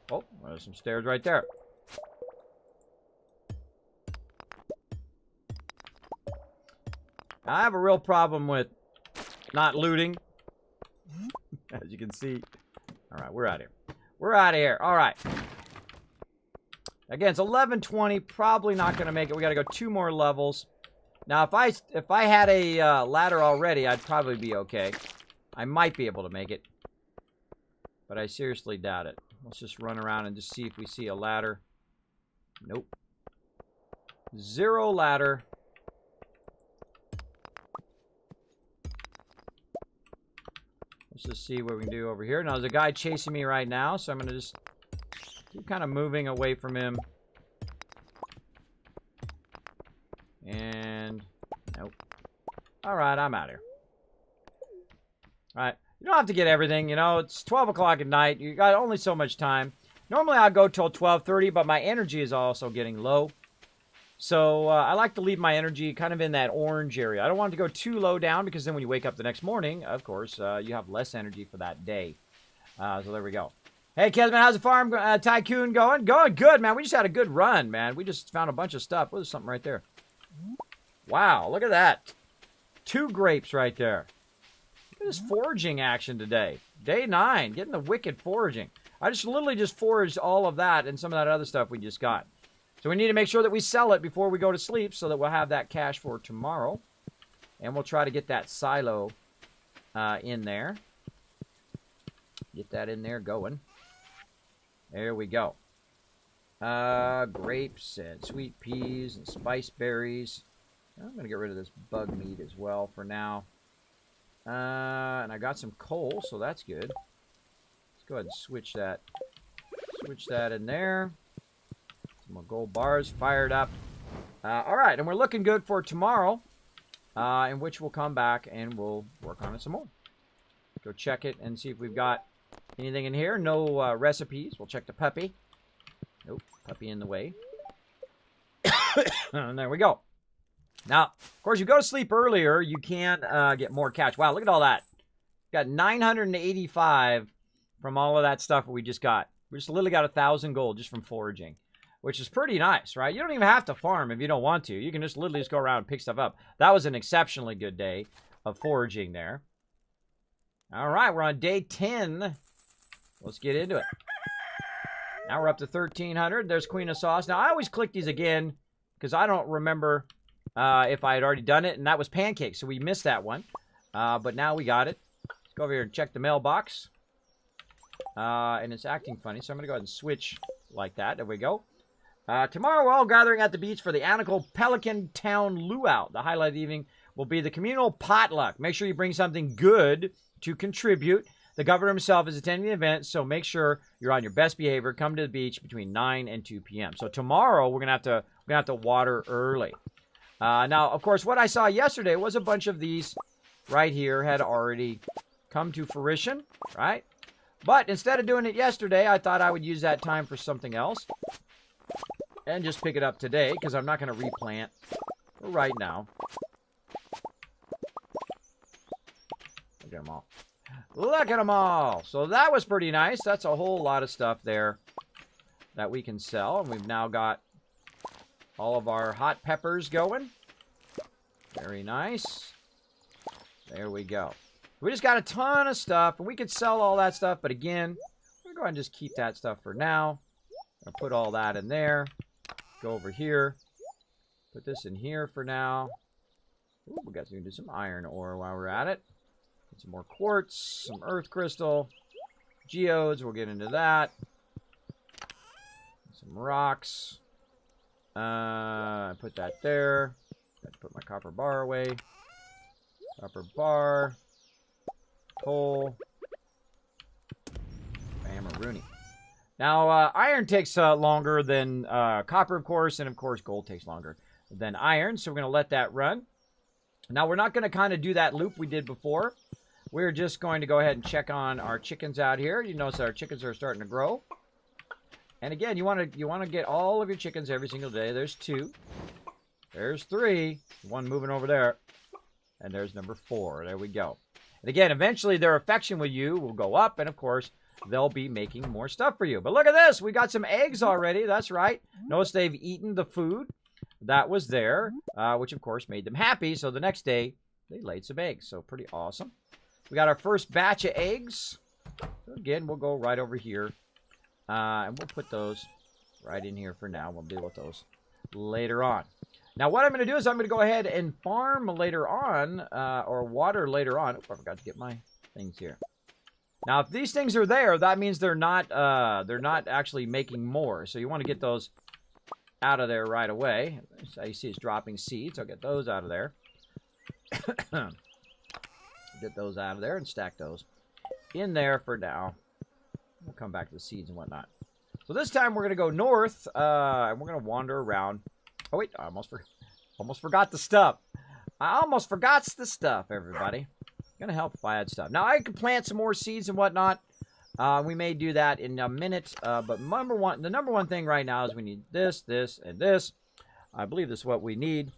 Oh, there's some stairs right there. I have a real problem with not looting, as you can see. All right, we're out of here. We're out of here. All right. Again, it's 11:20. Probably not going to make it. We got to go 2 more levels. Now, if I had a ladder already, I'd probably be okay. I might be able to make it, but I seriously doubt it. Let's just run around and just see if we see a ladder. Nope. 0 ladder. Let's just see what we can do over here. Now, there's a guy chasing me right now, so I'm going to just keep kind of moving away from him. And, nope. All right, I'm out of here. All right. You don't have to get everything, you know. It's 12 o'clock at night. You got only so much time. Normally, I'll go till 12:30, but my energy is also getting low. So, I like to leave my energy kind of in that orange area. I don't want it to go too low down, because then when you wake up the next morning, of course, you have less energy for that day. So, there we go. Hey, Kismet, how's the farm tycoon going? Going good, man. We just had a good run, man. We just found a bunch of stuff. Oh, there's something right there. Wow, look at that. 2 grapes right there. Look at this foraging action today. Day 9, getting the wicked foraging. I just literally just foraged all of that and some of that other stuff we just got. So we need to make sure that we sell it before we go to sleep so that we'll have that cash for tomorrow. And we'll try to get that silo in there. Get that in there going. There we go. Grapes and sweet peas and spice berries. I'm going to get rid of this bug meat as well for now. And I got some coal, so that's good. Let's go ahead and switch that. Switch that in there. Some more gold bars fired up. All right, and we're looking good for tomorrow, in which we'll come back and we'll work on it some more. Go check it and see if we've got anything in here. No recipes. We'll check the puppy. Nope, puppy in the way. And there we go. Now, of course, you go to sleep earlier, you can get more catch. Wow, look at all that. Got 985 from all of that stuff we just got. We just literally got 1,000 gold just from foraging, which is pretty nice, right? You don't even have to farm if you don't want to. You can just literally just go around and pick stuff up. That was an exceptionally good day of foraging there. All right, we're on day 10. Let's get into it. Now we're up to 1,300. There's Queen of Sauce. Now, I always click these again because I don't remember if I had already done it, and that was pancakes, so we missed that one. But now we got it. Let's go over here and check the mailbox. And it's acting funny, so I'm going to go ahead and switch like that. There we go. Tomorrow, we're all gathering at the beach for the Anical Pelican Town Luau. The highlight of the evening will be the communal potluck. Make sure you bring something good to contribute. The governor himself is attending the event, so make sure you're on your best behavior. Come to the beach between 9 and 2 p.m. So tomorrow, we're going to have to water early. Now, of course, what I saw yesterday was a bunch of these right here had already come to fruition, right? But instead of doing it yesterday, I thought I would use that time for something else and just pick it up today because I'm not going to replant right now. Look at them all. Look at them all. So that was pretty nice. That's a whole lot of stuff there that we can sell. And we've now got all of our hot peppers going. Very nice. There we go. We just got a ton of stuff, and we could sell all that stuff, but again, we're going to go ahead and just keep that stuff for now. I'll put all that in there. Go over here. Put this in here for now. Ooh, we got to do some iron ore while we're at it. Get some more quartz, some earth crystal, geodes, we'll get into that. Some rocks. Put that there. Got to put my copper bar away. Copper bar. Coal. Bam-a-rooney. Now, iron takes longer than copper, of course, and of course, gold takes longer than iron, so we're going to let that run. Now, we're not going to kind of do that loop we did before. We're just going to go ahead and check on our chickens out here. You notice our chickens are starting to grow. And again, you want to get all of your chickens every single day. There's 2. There's 3. 1 moving over there. And there's number 4. There we go. And again, eventually their affection with you will go up, and of course, they'll be making more stuff for you. But look at this. We got some eggs already. That's right. Notice they've eaten the food that was there, which of course made them happy. So the next day, they laid some eggs. So pretty awesome. We got our first batch of eggs. So again, we'll go right over here. And we'll put those right in here for now. We'll deal with those later on. Now, what I'm going to do is I'm going to go ahead and farm later on, or water later on. Oh, I forgot to get my things here. Now, if these things are there, that means they're not actually making more. So you want to get those out of there right away. So you see it's dropping seeds. I'll get those out of there. Get those out of there and stack those in there for now. We'll come back to the seeds and whatnot. So this time we're going to go north, and we're going to wander around. Oh, wait, I almost forgot the stuff. I almost forgot the stuff, everybody. Going to help if I add stuff. Now, I can plant some more seeds and whatnot. We may do that in a minute. But the number one thing right now is we need this, this, and this. I believe this is what we need.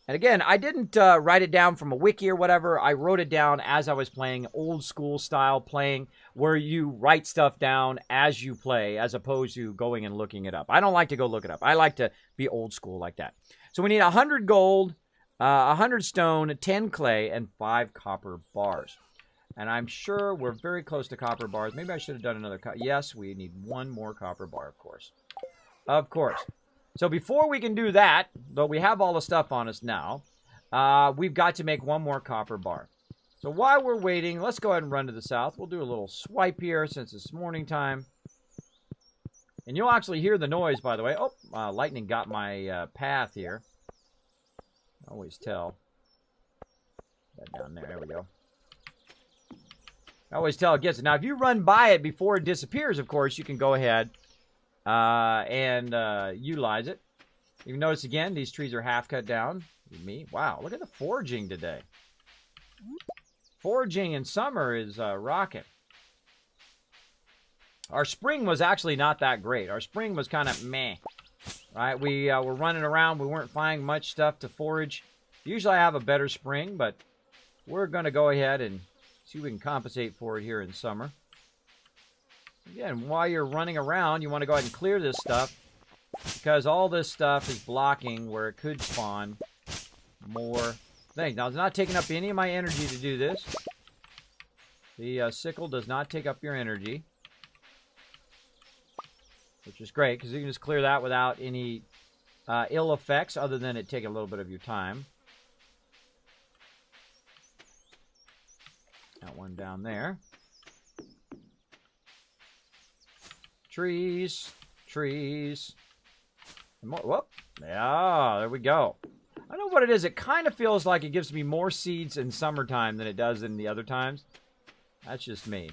And again, I didn't write it down from a wiki or whatever. I wrote it down as I was playing, old school style playing, where you write stuff down as you play, as opposed to going and looking it up. I don't like to go look it up. I like to be old school like that. So we need 100 gold, 100 stone, 10 clay, and 5 copper bars. And I'm sure we're very close to copper bars. Maybe I should have done another. Yes, we need 1 more copper bar, of course. Of course. So before we can do that, though we have all the stuff on us now, we've got to make 1 more copper bar. So while we're waiting, let's go ahead and run to the south. We'll do a little swipe here since it's morning time. And you'll actually hear the noise, by the way. Oh, lightning got my path here. Always tell. That down there. There we go. I always tell it gets it. Now, if you run by it before it disappears, of course, you can go ahead and utilize it. You can notice, again, these trees are half cut down. Me. Wow, look at the foraging today. Foraging in summer is rocking. Our spring was actually not that great. Our spring was kind of meh. Right? We were running around. We weren't finding much stuff to forage. Usually I have a better spring, but we're going to go ahead and see if we can compensate for it here in summer. Again, while you're running around, you want to go ahead and clear this stuff because all this stuff is blocking where it could spawn more things. Now, it's not taking up any of my energy to do this. The sickle does not take up your energy, which is great because you can just clear that without any ill effects other than it taking a little bit of your time. Got one down there. Trees, trees. More, whoop. Yeah, there we go. I don't know what it is. It kind of feels like it gives me more seeds in summertime than it does in the other times. That's just me.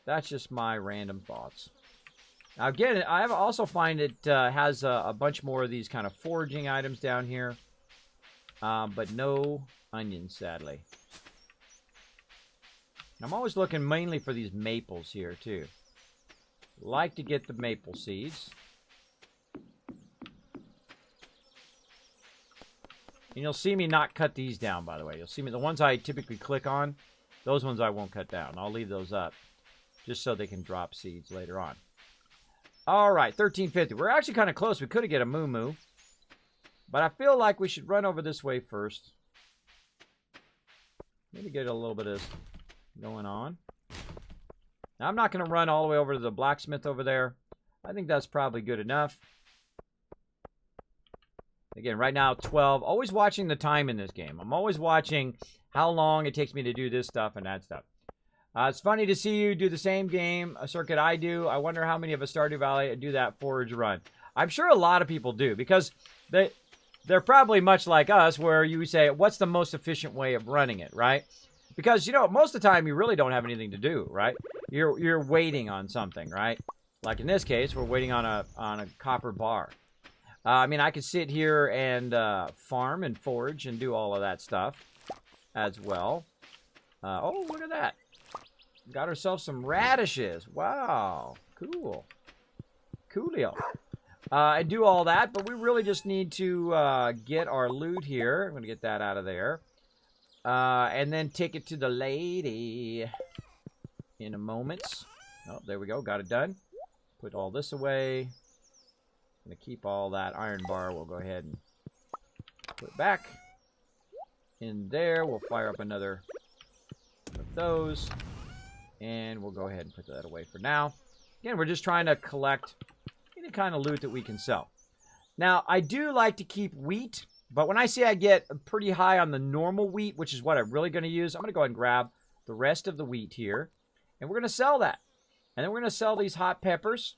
That's just my random thoughts. Now, again, I also find it has a bunch more of these kind of foraging items down here. But no onions, sadly. I'm always looking mainly for these maples here, too. Like to get the maple seeds. And you'll see me not cut these down, by the way. You'll see me, the ones I typically click on, those ones I won't cut down. I'll leave those up just so they can drop seeds later on. All right, 1350. We're actually kind of close. We could have get a moo-moo. But I feel like we should run over this way first. Maybe get a little bit of going on. Now, I'm not going to run all the way over to the blacksmith over there. I think that's probably good enough. Again, right now, 12. Always watching the time in this game. I'm always watching how long it takes me to do this stuff and that stuff. It's funny to see you do the same game, a circuit I do. I wonder how many of us Stardew Valley do that forage run. I'm sure a lot of people do because they're probably much like us where you say, what's the most efficient way of running it, right? Because, you know, most of the time you really don't have anything to do, right? You're waiting on something, right? Like in this case, we're waiting on a copper bar. I mean, I could sit here and farm and forage and do all of that stuff as well. Oh, look at that. Got ourselves some radishes. Wow. Cool. Coolio. And do all that, but we really just need to get our loot here. I'm going to get that out of there. And then take it to the lady in a moment. Oh, there we go. Got it done. Put all this away. I'm going to keep all that iron bar. We'll go ahead and put it back in there. We'll fire up another of those. And we'll go ahead and put that away for now. Again, we're just trying to collect any kind of loot that we can sell. Now, I do like to keep wheat. But when I say I get pretty high on the normal wheat, which is what I'm really going to use, I'm going to go ahead and grab the rest of the wheat here. And we're going to sell that. And then we're going to sell these hot peppers.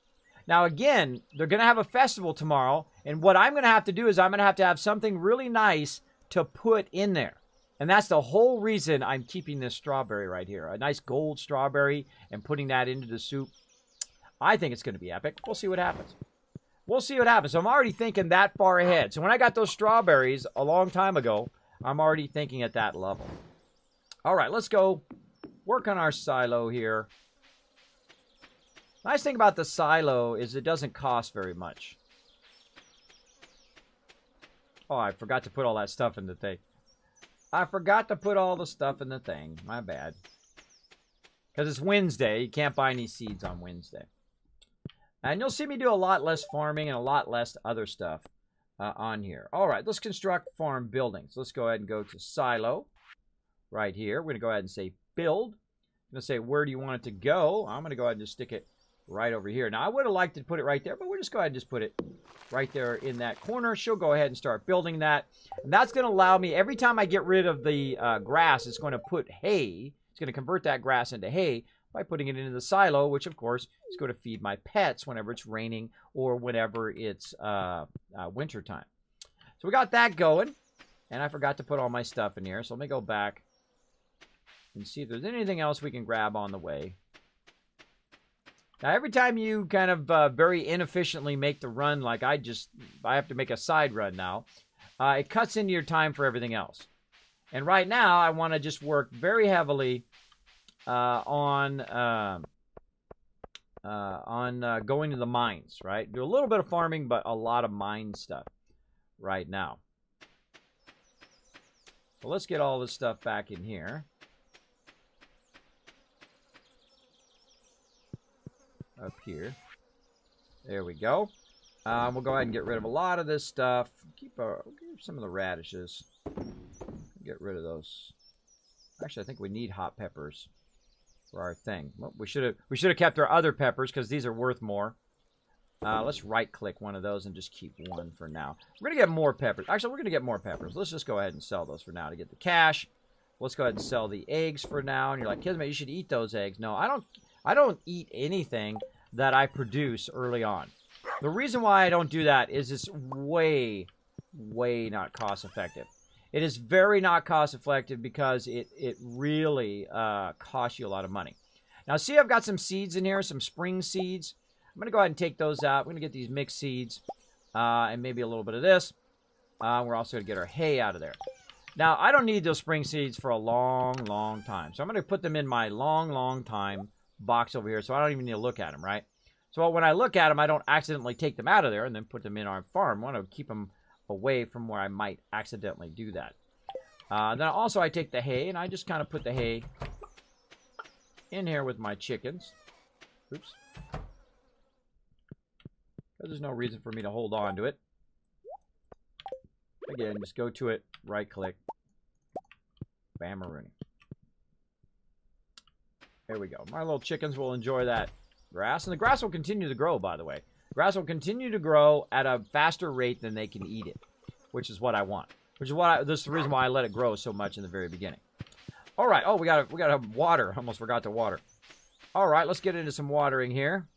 Now, again, they're going to have a festival tomorrow. And what I'm going to have to do is I'm going to have something really nice to put in there. And that's the whole reason I'm keeping this strawberry right here. A nice gold strawberry and putting that into the soup. I think it's going to be epic. We'll see what happens. We'll see what happens. So I'm already thinking that far ahead. So when I got those strawberries a long time ago, I'm already thinking at that level. All right, let's go work on our silo here. Nice thing about the silo is it doesn't cost very much. Oh, I forgot to put all that stuff in the thing. I forgot to put all the stuff in the thing. My bad. Because it's Wednesday. You can't buy any seeds on Wednesday. And you'll see me do a lot less farming and a lot less other stuff on here. All right, let's construct farm buildings. Let's go ahead and go to silo right here. We're going to go ahead and say build. I'm going to say, where do you want it to go? I'm going to go ahead and just stick it right over here. Now, I would have liked to put it right there, but we'll just go ahead and just put it right there in that corner. She'll go ahead and start building that. And that's going to allow me, every time I get rid of the grass, it's going to put hay. It's going to convert that grass into hay by putting it into the silo, which, of course, is going to feed my pets whenever it's raining or whenever it's winter time. So we got that going. And I forgot to put all my stuff in here. So let me go back and see if there's anything else we can grab on the way. Now, every time you kind of very inefficiently make the run, like I have to make a side run now, it cuts into your time for everything else. And right now, I want to just work very heavily on going to the mines, right? Do a little bit of farming, but a lot of mine stuff right now. So let's get all this stuff back in here. Up here. There we go. We'll go ahead and get rid of a lot of this stuff. Keep some of the radishes. Get rid of those. Actually, I think we need hot peppers for our thing. Well, we should have kept our other peppers because these are worth more. Let's right-click one of those and just keep one for now. We're going to get more peppers. Actually, we're going to get more peppers. Let's just go ahead and sell those for now to get the cash. Let's go ahead and sell the eggs for now. And you're like, Kismet, you should eat those eggs. No, I don't eat anything that I produce early on. The reason why I don't do that is it's way, way not cost-effective. It is very not cost-effective because it really costs you a lot of money. Now, see, I've got some seeds in here, some spring seeds. I'm going to go ahead and take those out. We're going to get these mixed seeds and maybe a little bit of this. We're also going to get our hay out of there. Now, I don't need those spring seeds for a long, long time. So I'm going to put them in my long, long time box over here so I don't even need to look at them, right? So when I look at them, I don't accidentally take them out of there and then put them in our farm. I want to keep them away from where I might accidentally do that. Then also I take the hay and I just kind of put the hay in here with my chickens. Oops. There's no reason for me to hold on to it. Again, just go to it, right click, bam-a-rooney. There we go. My little chickens will enjoy that grass. And the grass will continue to grow, by the way. Grass will continue to grow at a faster rate than they can eat it, which is what I want. This is the reason why I let it grow so much in the very beginning. All right. Oh, we got to water. Almost forgot to water. All right. Let's get into some watering here.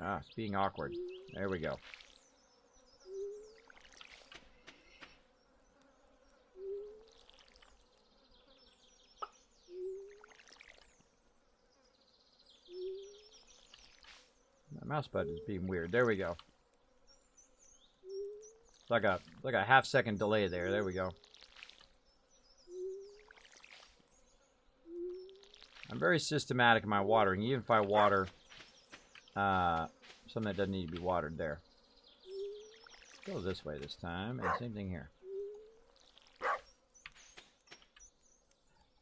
Ah, it's being awkward. There we go. My mouse button is being weird. There we go. It's like a half-second delay there. There we go. I'm very systematic in my watering, even if I water something that doesn't need to be watered there. Go this way this time, and same thing here.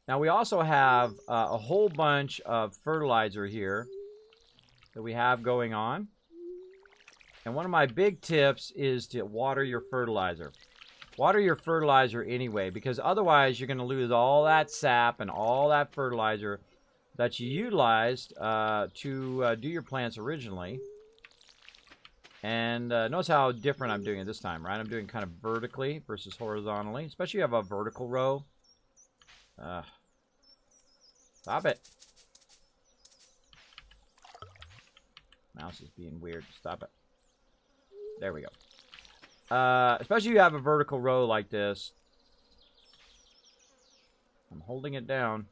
Now we also have a whole bunch of fertilizer here that we have going on. And one of my big tips is to water your fertilizer. Water your fertilizer anyway, because otherwise you're going to lose all that sap and all that fertilizer that you utilized to do your plants originally. And notice how different I'm doing it this time, right? I'm doing kind of vertically versus horizontally, especially if you have a vertical row. Stop it. Mouse is being weird. Stop it. There we go. Especially if you have a vertical row like this. I'm holding it down.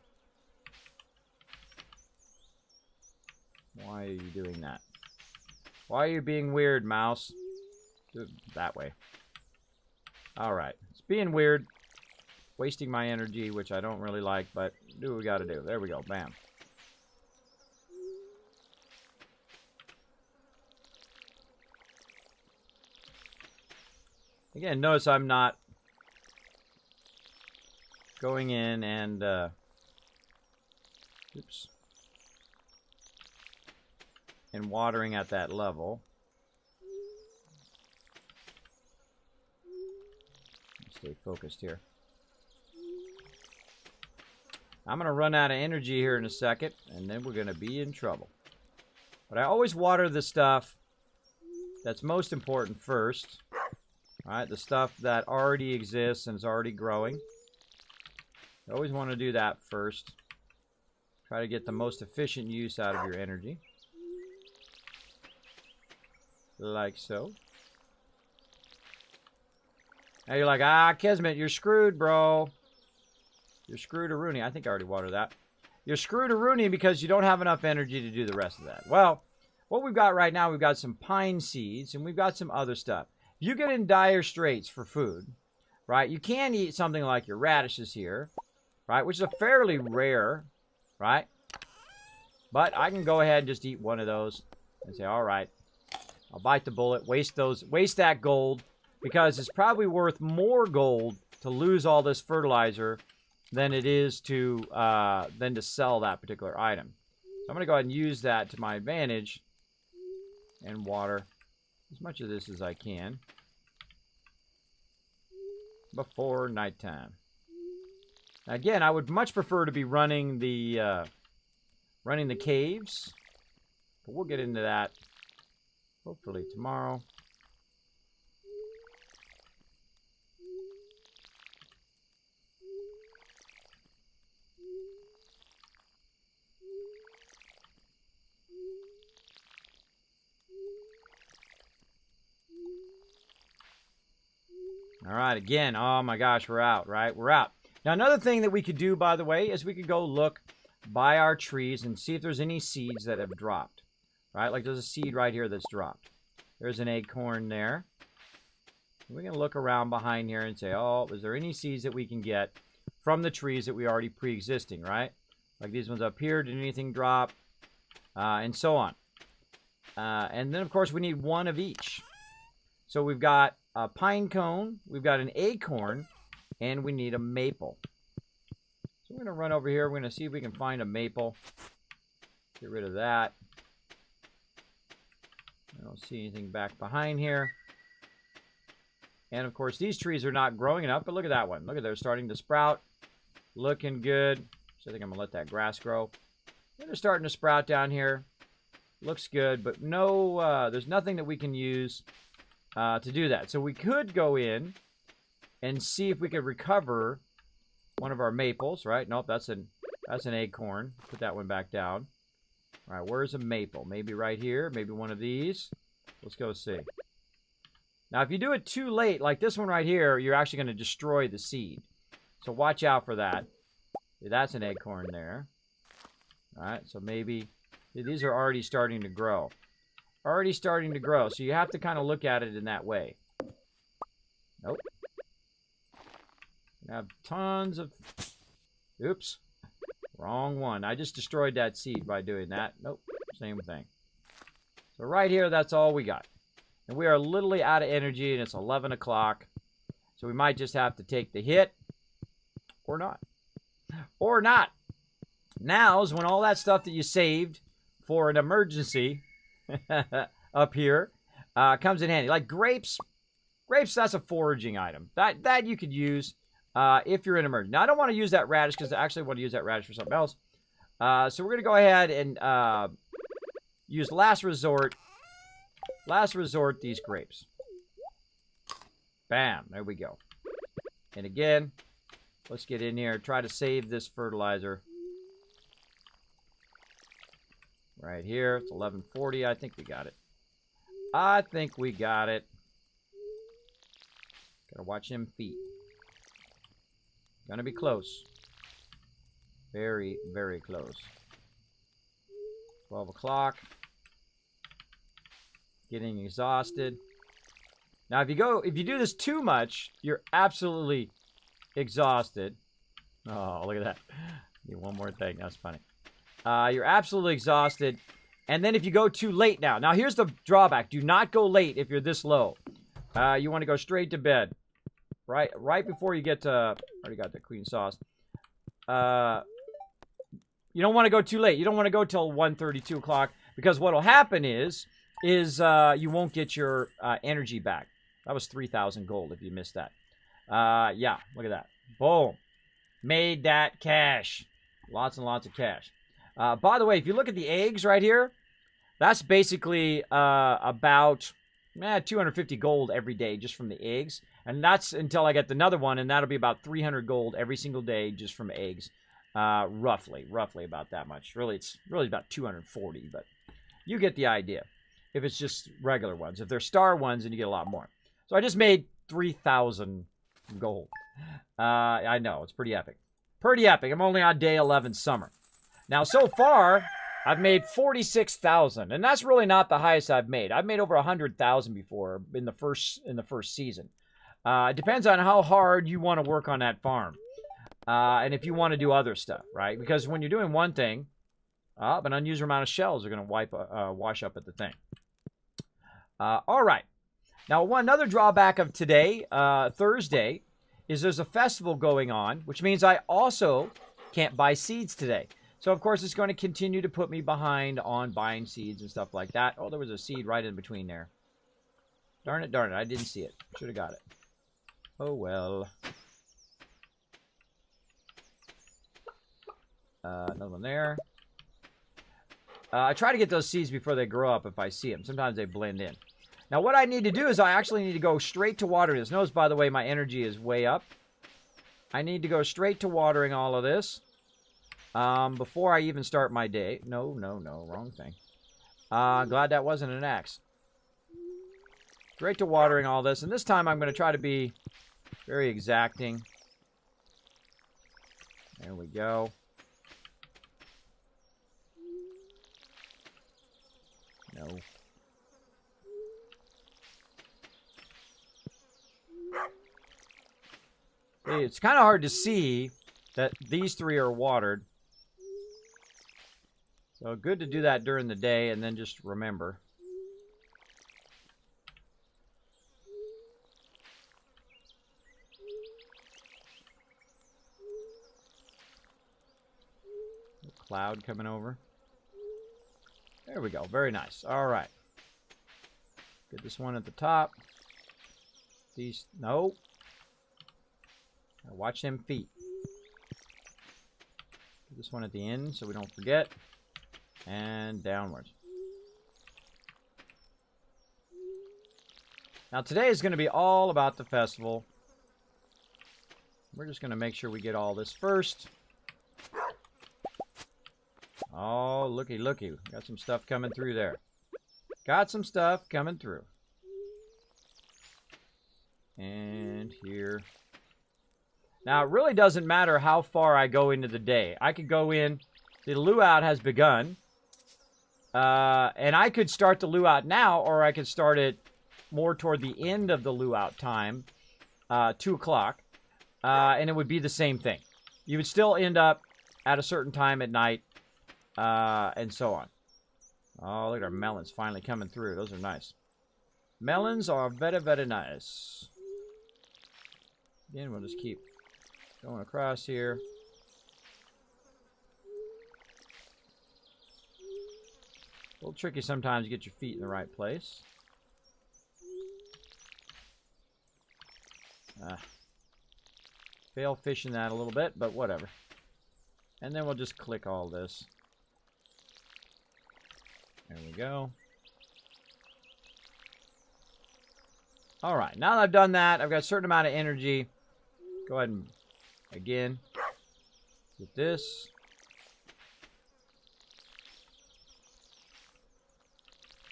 Why are you doing that? Why are you being weird, mouse? Do it that way. Alright. It's being weird. Wasting my energy, which I don't really like, but do what we gotta do. There we go. Bam. Again, notice I'm not going in and, oops, and watering at that level. Stay focused here. I'm going to run out of energy here in a second, and then we're going to be in trouble. But I always water the stuff that's most important first. All right, the stuff that already exists and is already growing. You always want to do that first. Try to get the most efficient use out of your energy. Like so. Now you're like, ah, Kismet, you're screwed, bro. You're screwed or Rooney. I think I already watered that. You're screwed or Rooney because you don't have enough energy to do the rest of that. Well, what we've got right now, we've got some pine seeds, and we've got some other stuff. If you get in dire straits for food, right, you can eat something like your radishes here, right, which is a fairly rare, right? But I can go ahead and just eat one of those and say, all right, I'll bite the bullet, waste that gold, because it's probably worth more gold to lose all this fertilizer than it is to sell that particular item. So I'm going to go ahead and use that to my advantage and water as much of this as I can before nighttime. Now, again, I would much prefer to be running the caves, but we'll get into that hopefully tomorrow. All right, again, oh my gosh, we're out, right? We're out. Now, another thing that we could do, by the way, is we could go look by our trees and see if there's any seeds that have dropped, right? Like there's a seed right here that's dropped. There's an acorn there. We can look around behind here and say, oh, is there any seeds that we can get from the trees that we already pre-existing, right? Like these ones up here, did anything drop? And so on. And then, of course, we need one of each. So we've got a pine cone, we've got an acorn, and we need a maple. So we're going to run over here. We're going to see if we can find a maple. Get rid of that. I don't see anything back behind here. And, of course, these trees are not growing enough, but look at that one. Look at they're starting to sprout. Looking good. So I think I'm going to let that grass grow. They're starting to sprout down here. Looks good, but no, there's nothing that we can use to do that. So we could go in and see if we could recover one of our maples, right? Nope, that's an acorn. Put that one back down. All right, where's a maple? Maybe right here, maybe one of these. Let's go see. Now, if you do it too late, like this one right here, you're actually going to destroy the seed. So watch out for that. That's an acorn there. All right, so maybe these are already starting to grow. Already starting to grow, so you have to kind of look at it in that way. Nope. I have tons of... Oops. Wrong one. I just destroyed that seed by doing that. Nope. Same thing. So right here, that's all we got. And we are literally out of energy, and it's 11 o'clock. So we might just have to take the hit. Or not. Or not. Now is when all that stuff that you saved for an emergency up here comes in handy. Like grapes. Grapes, that's a foraging item. That you could use if you're in an emergency. Now, I don't want to use that radish because I actually want to use that radish for something else. So we're going to go ahead and use last resort these grapes. Bam. There we go. And again, let's get in here. Try to save this fertilizer. Right here. It's 1140. I think we got it. I think we got it. Gotta watch them feet. Gonna be close. Very, very close. 12 o'clock. Getting exhausted. Now, if you do this too much, you're absolutely exhausted. Oh, look at that. Need one more thing. That's funny. You're absolutely exhausted. And then if you go too late now. Here's the drawback. Do not go late if you're this low. You want to go straight to bed. Right before you get to... already got the queen sauce. You don't want to go too late. You don't want to go till 1:30, 2 o'clock. Because what will happen is you won't get your energy back. That was 3,000 gold if you missed that. Yeah, look at that. Boom. Made that cash. Lots and lots of cash. By the way, if you look at the eggs right here, that's basically about 250 gold every day just from the eggs. And that's until I get another one, and that'll be about 300 gold every single day just from eggs. Roughly about that much. Really, it's really about 240, but you get the idea. if it's just regular ones. If they're star ones, then you get a lot more. So I just made 3,000 gold. I know, it's pretty epic. Pretty epic. I'm only on day 11 summer. Now, so far, I've made 46,000, and that's really not the highest I've made. I've made over 100,000 before in the first season. It depends on how hard you want to work on that farm, and if you want to do other stuff, right? Because when you're doing one thing, an unusual amount of shells are going to wash up at the thing. All right. Now, another drawback of today, Thursday, is there's a festival going on, which means I also can't buy seeds today. So, of course, it's going to continue to put me behind on buying seeds and stuff like that. Oh, there was a seed right in between there. Darn it, I didn't see it. Should have got it. Oh, well. Another one there. I try to get those seeds before they grow up if I see them. Sometimes they blend in. Now, what I need to do is I actually need to go straight to watering this. Notice, by the way, my energy is way up. I need to go straight to watering all of this before I even start my day. No, wrong thing. Glad that wasn't an axe. Straight to watering all this. And this time I'm going to try to be very exacting. There we go. No. It's kind of hard to see that these three are watered. So good to do that during the day and then just remember. Cloud coming over. There we go. Very nice. All right. Get this one at the top. These, no. Watch them feet. Get this one at the end so we don't forget. And downwards. Now today is going to be all about the festival. We're just going to make sure we get all this first. Oh, looky. Got some stuff coming through there. Got some stuff coming through. And here. Now, it really doesn't matter how far I go into the day. I could go in. The luau has begun. And I could start the luau now, or I could start it more toward the end of the luau time, 2 o'clock. And it would be the same thing. You would still end up at a certain time at night. And so on. Oh, look at our melons finally coming through. Those are nice. Melons are very, very nice. Again, we'll just keep going across here. A little tricky sometimes to get your feet in the right place. Fail fishing that a little bit, but whatever. And then we'll just click all this. There we go. Alright, now that I've done that, I've got a certain amount of energy. Go ahead and, again, get this.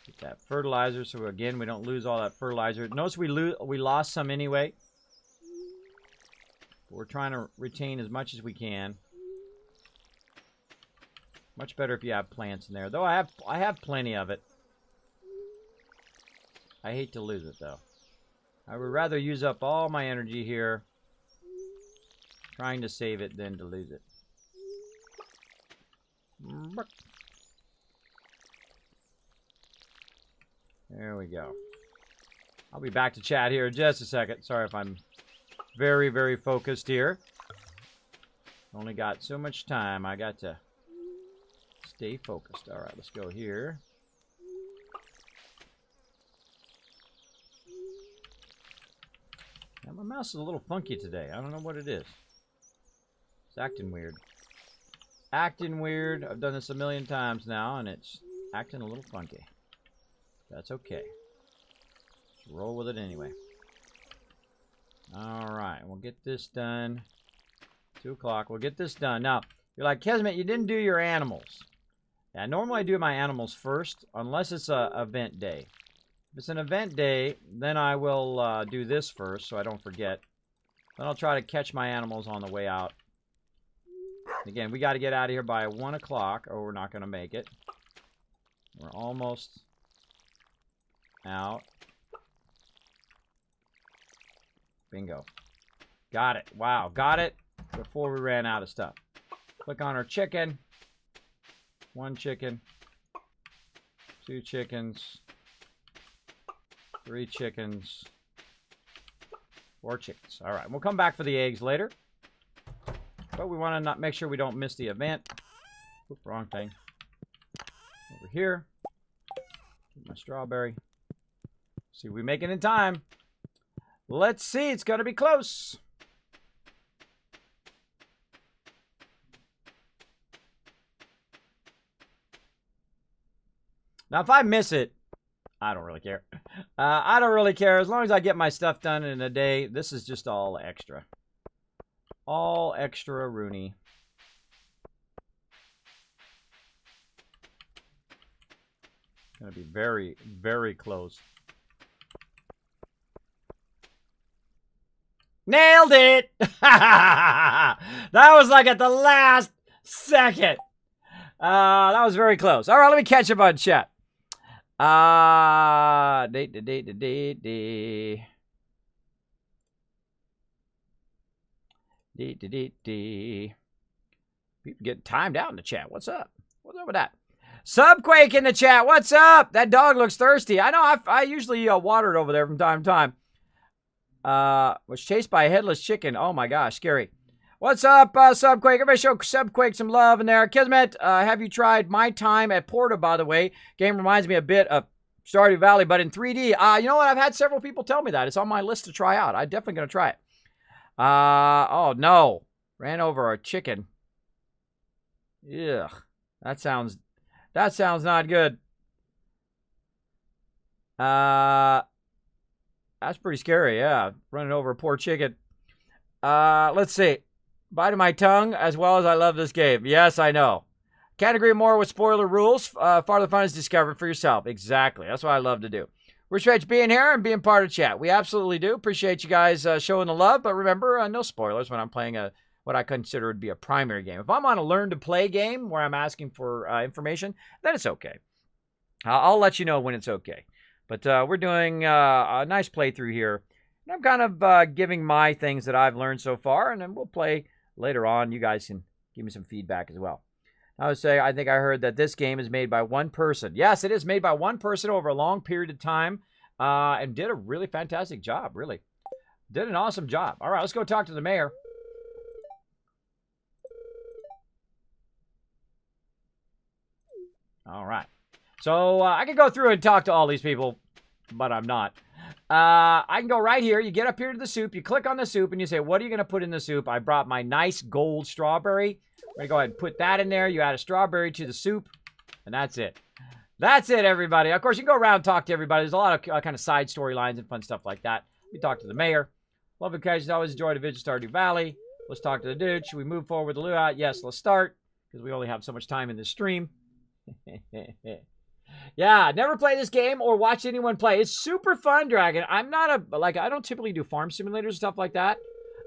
Get that fertilizer, so again, we don't lose all that fertilizer. Notice we lost some anyway. But we're trying to retain as much as we can. Much better if you have plants in there. Though I have plenty of it. I hate to lose it, though. I would rather use up all my energy here trying to save it than to lose it. There we go. I'll be back to chat here in just a second. Sorry if I'm very, very focused here. Only got so much time. I got to stay focused. All right, let's go here. Now, my mouse is a little funky today. I don't know what it is. It's acting weird. Acting weird. I've done this a million times now, and it's acting a little funky. That's okay. Let's roll with it anyway. All right, we'll get this done. 2 o'clock. We'll get this done. Now, you're like, Kismet, you didn't do your animals. Yeah, normally I do my animals first, unless it's a event day. If it's an event day, then I will do this first so I don't forget. Then I'll try to catch my animals on the way out. Again, we got to get out of here by 1 o'clock or we're not going to make it. We're almost out. Bingo. Got it. Wow, got it before we ran out of stuff. Click on our chicken. 1 chicken. 2 chickens. 3 chickens. 4 chickens. All right, we'll come back for the eggs later. But we want to not make sure we don't miss the event. Oop, wrong thing. Over here. Get my strawberry. See if we make it in time. Let's see. It's going to be close. Now, if I miss it, I don't really care. I don't really care. As long as I get my stuff done in a day, this is just all extra. All extra Rooney. Going to be very, very close. Nailed it! That was like at the last second. That was very close. All right, let me catch up on chat. People getting timed out in the chat. What's up? What's up with that? Subquake in the chat. What's up? That dog looks thirsty. I know. I usually water it over there from time to time. Was chased by a headless chicken. Oh my gosh, scary. What's up, Subquake? Everybody show Subquake some love in there. Kismet, have you tried My Time at Porta, by the way? Game reminds me a bit of Stardew Valley, but in 3D. You know what? I've had several people tell me that. It's on my list to try out. I'm definitely going to try it. Oh, no. Ran over a chicken. Ugh. That sounds not good. That's pretty scary, yeah. Running over a poor chicken. Let's see. Biting my tongue as well as I love this game. Yes, I know. Can't agree more with spoiler rules. Farther fun is discovered for yourself. Exactly. That's what I love to do. We're straight to being here and being part of chat. We absolutely do. Appreciate you guys showing the love. But remember, no spoilers when I'm playing what I consider would be a primary game. If I'm on a learn-to-play game where I'm asking for information, then it's okay. I'll let you know when it's okay. But we're doing a nice playthrough here. And I'm kind of giving my things that I've learned so far, and then we'll play later on. You guys can give me some feedback as well. I would say I think I heard that this game is made by one person. Yes, it is made by one person over a long period of time, and did a really fantastic job, really. Did an awesome job. All right, let's go talk to the mayor. All right. So I can go through and talk to all these people, but I'm not. I can go right here. You get up here to the soup. You click on the soup, and you say, what are you going to put in the soup? I brought my nice gold strawberry. I'm going to go ahead and put that in there. You add a strawberry to the soup, and that's it. That's it, everybody. Of course, you can go around and talk to everybody. There's a lot of kind of side storylines and fun stuff like that. We talk to the mayor. Love and occasions. Always enjoy to visit Stardew Valley. Let's talk to the dude. Should we move forward with the luau? Yes, let's start, because we only have so much time in this stream. Yeah, never play this game or watch anyone play. It's super fun, Dragon. I'm not I don't typically do farm simulators and stuff like that.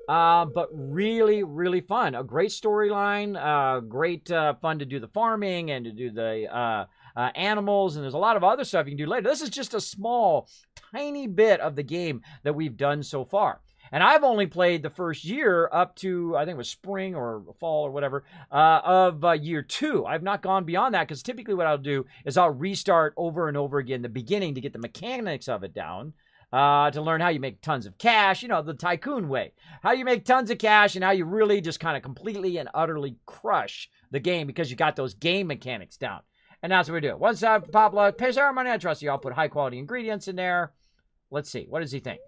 But really, really fun. A great storyline, great fun to do the farming and to do the animals, and there's a lot of other stuff you can do later. This is just a small, tiny bit of the game that we've done so far. And I've only played the first year up to, I think it was spring or fall or whatever, of year 2. I've not gone beyond that, because typically what I'll do is I'll restart over and over again the beginning to get the mechanics of it down, to learn how you make tons of cash, you know, the tycoon way. How you make tons of cash and how you really just kind of completely and utterly crush the game because you got those game mechanics down. And that's what we do. Once Pablo pays our money, I trust you. I'll put high quality ingredients in there. Let's see. What does he think?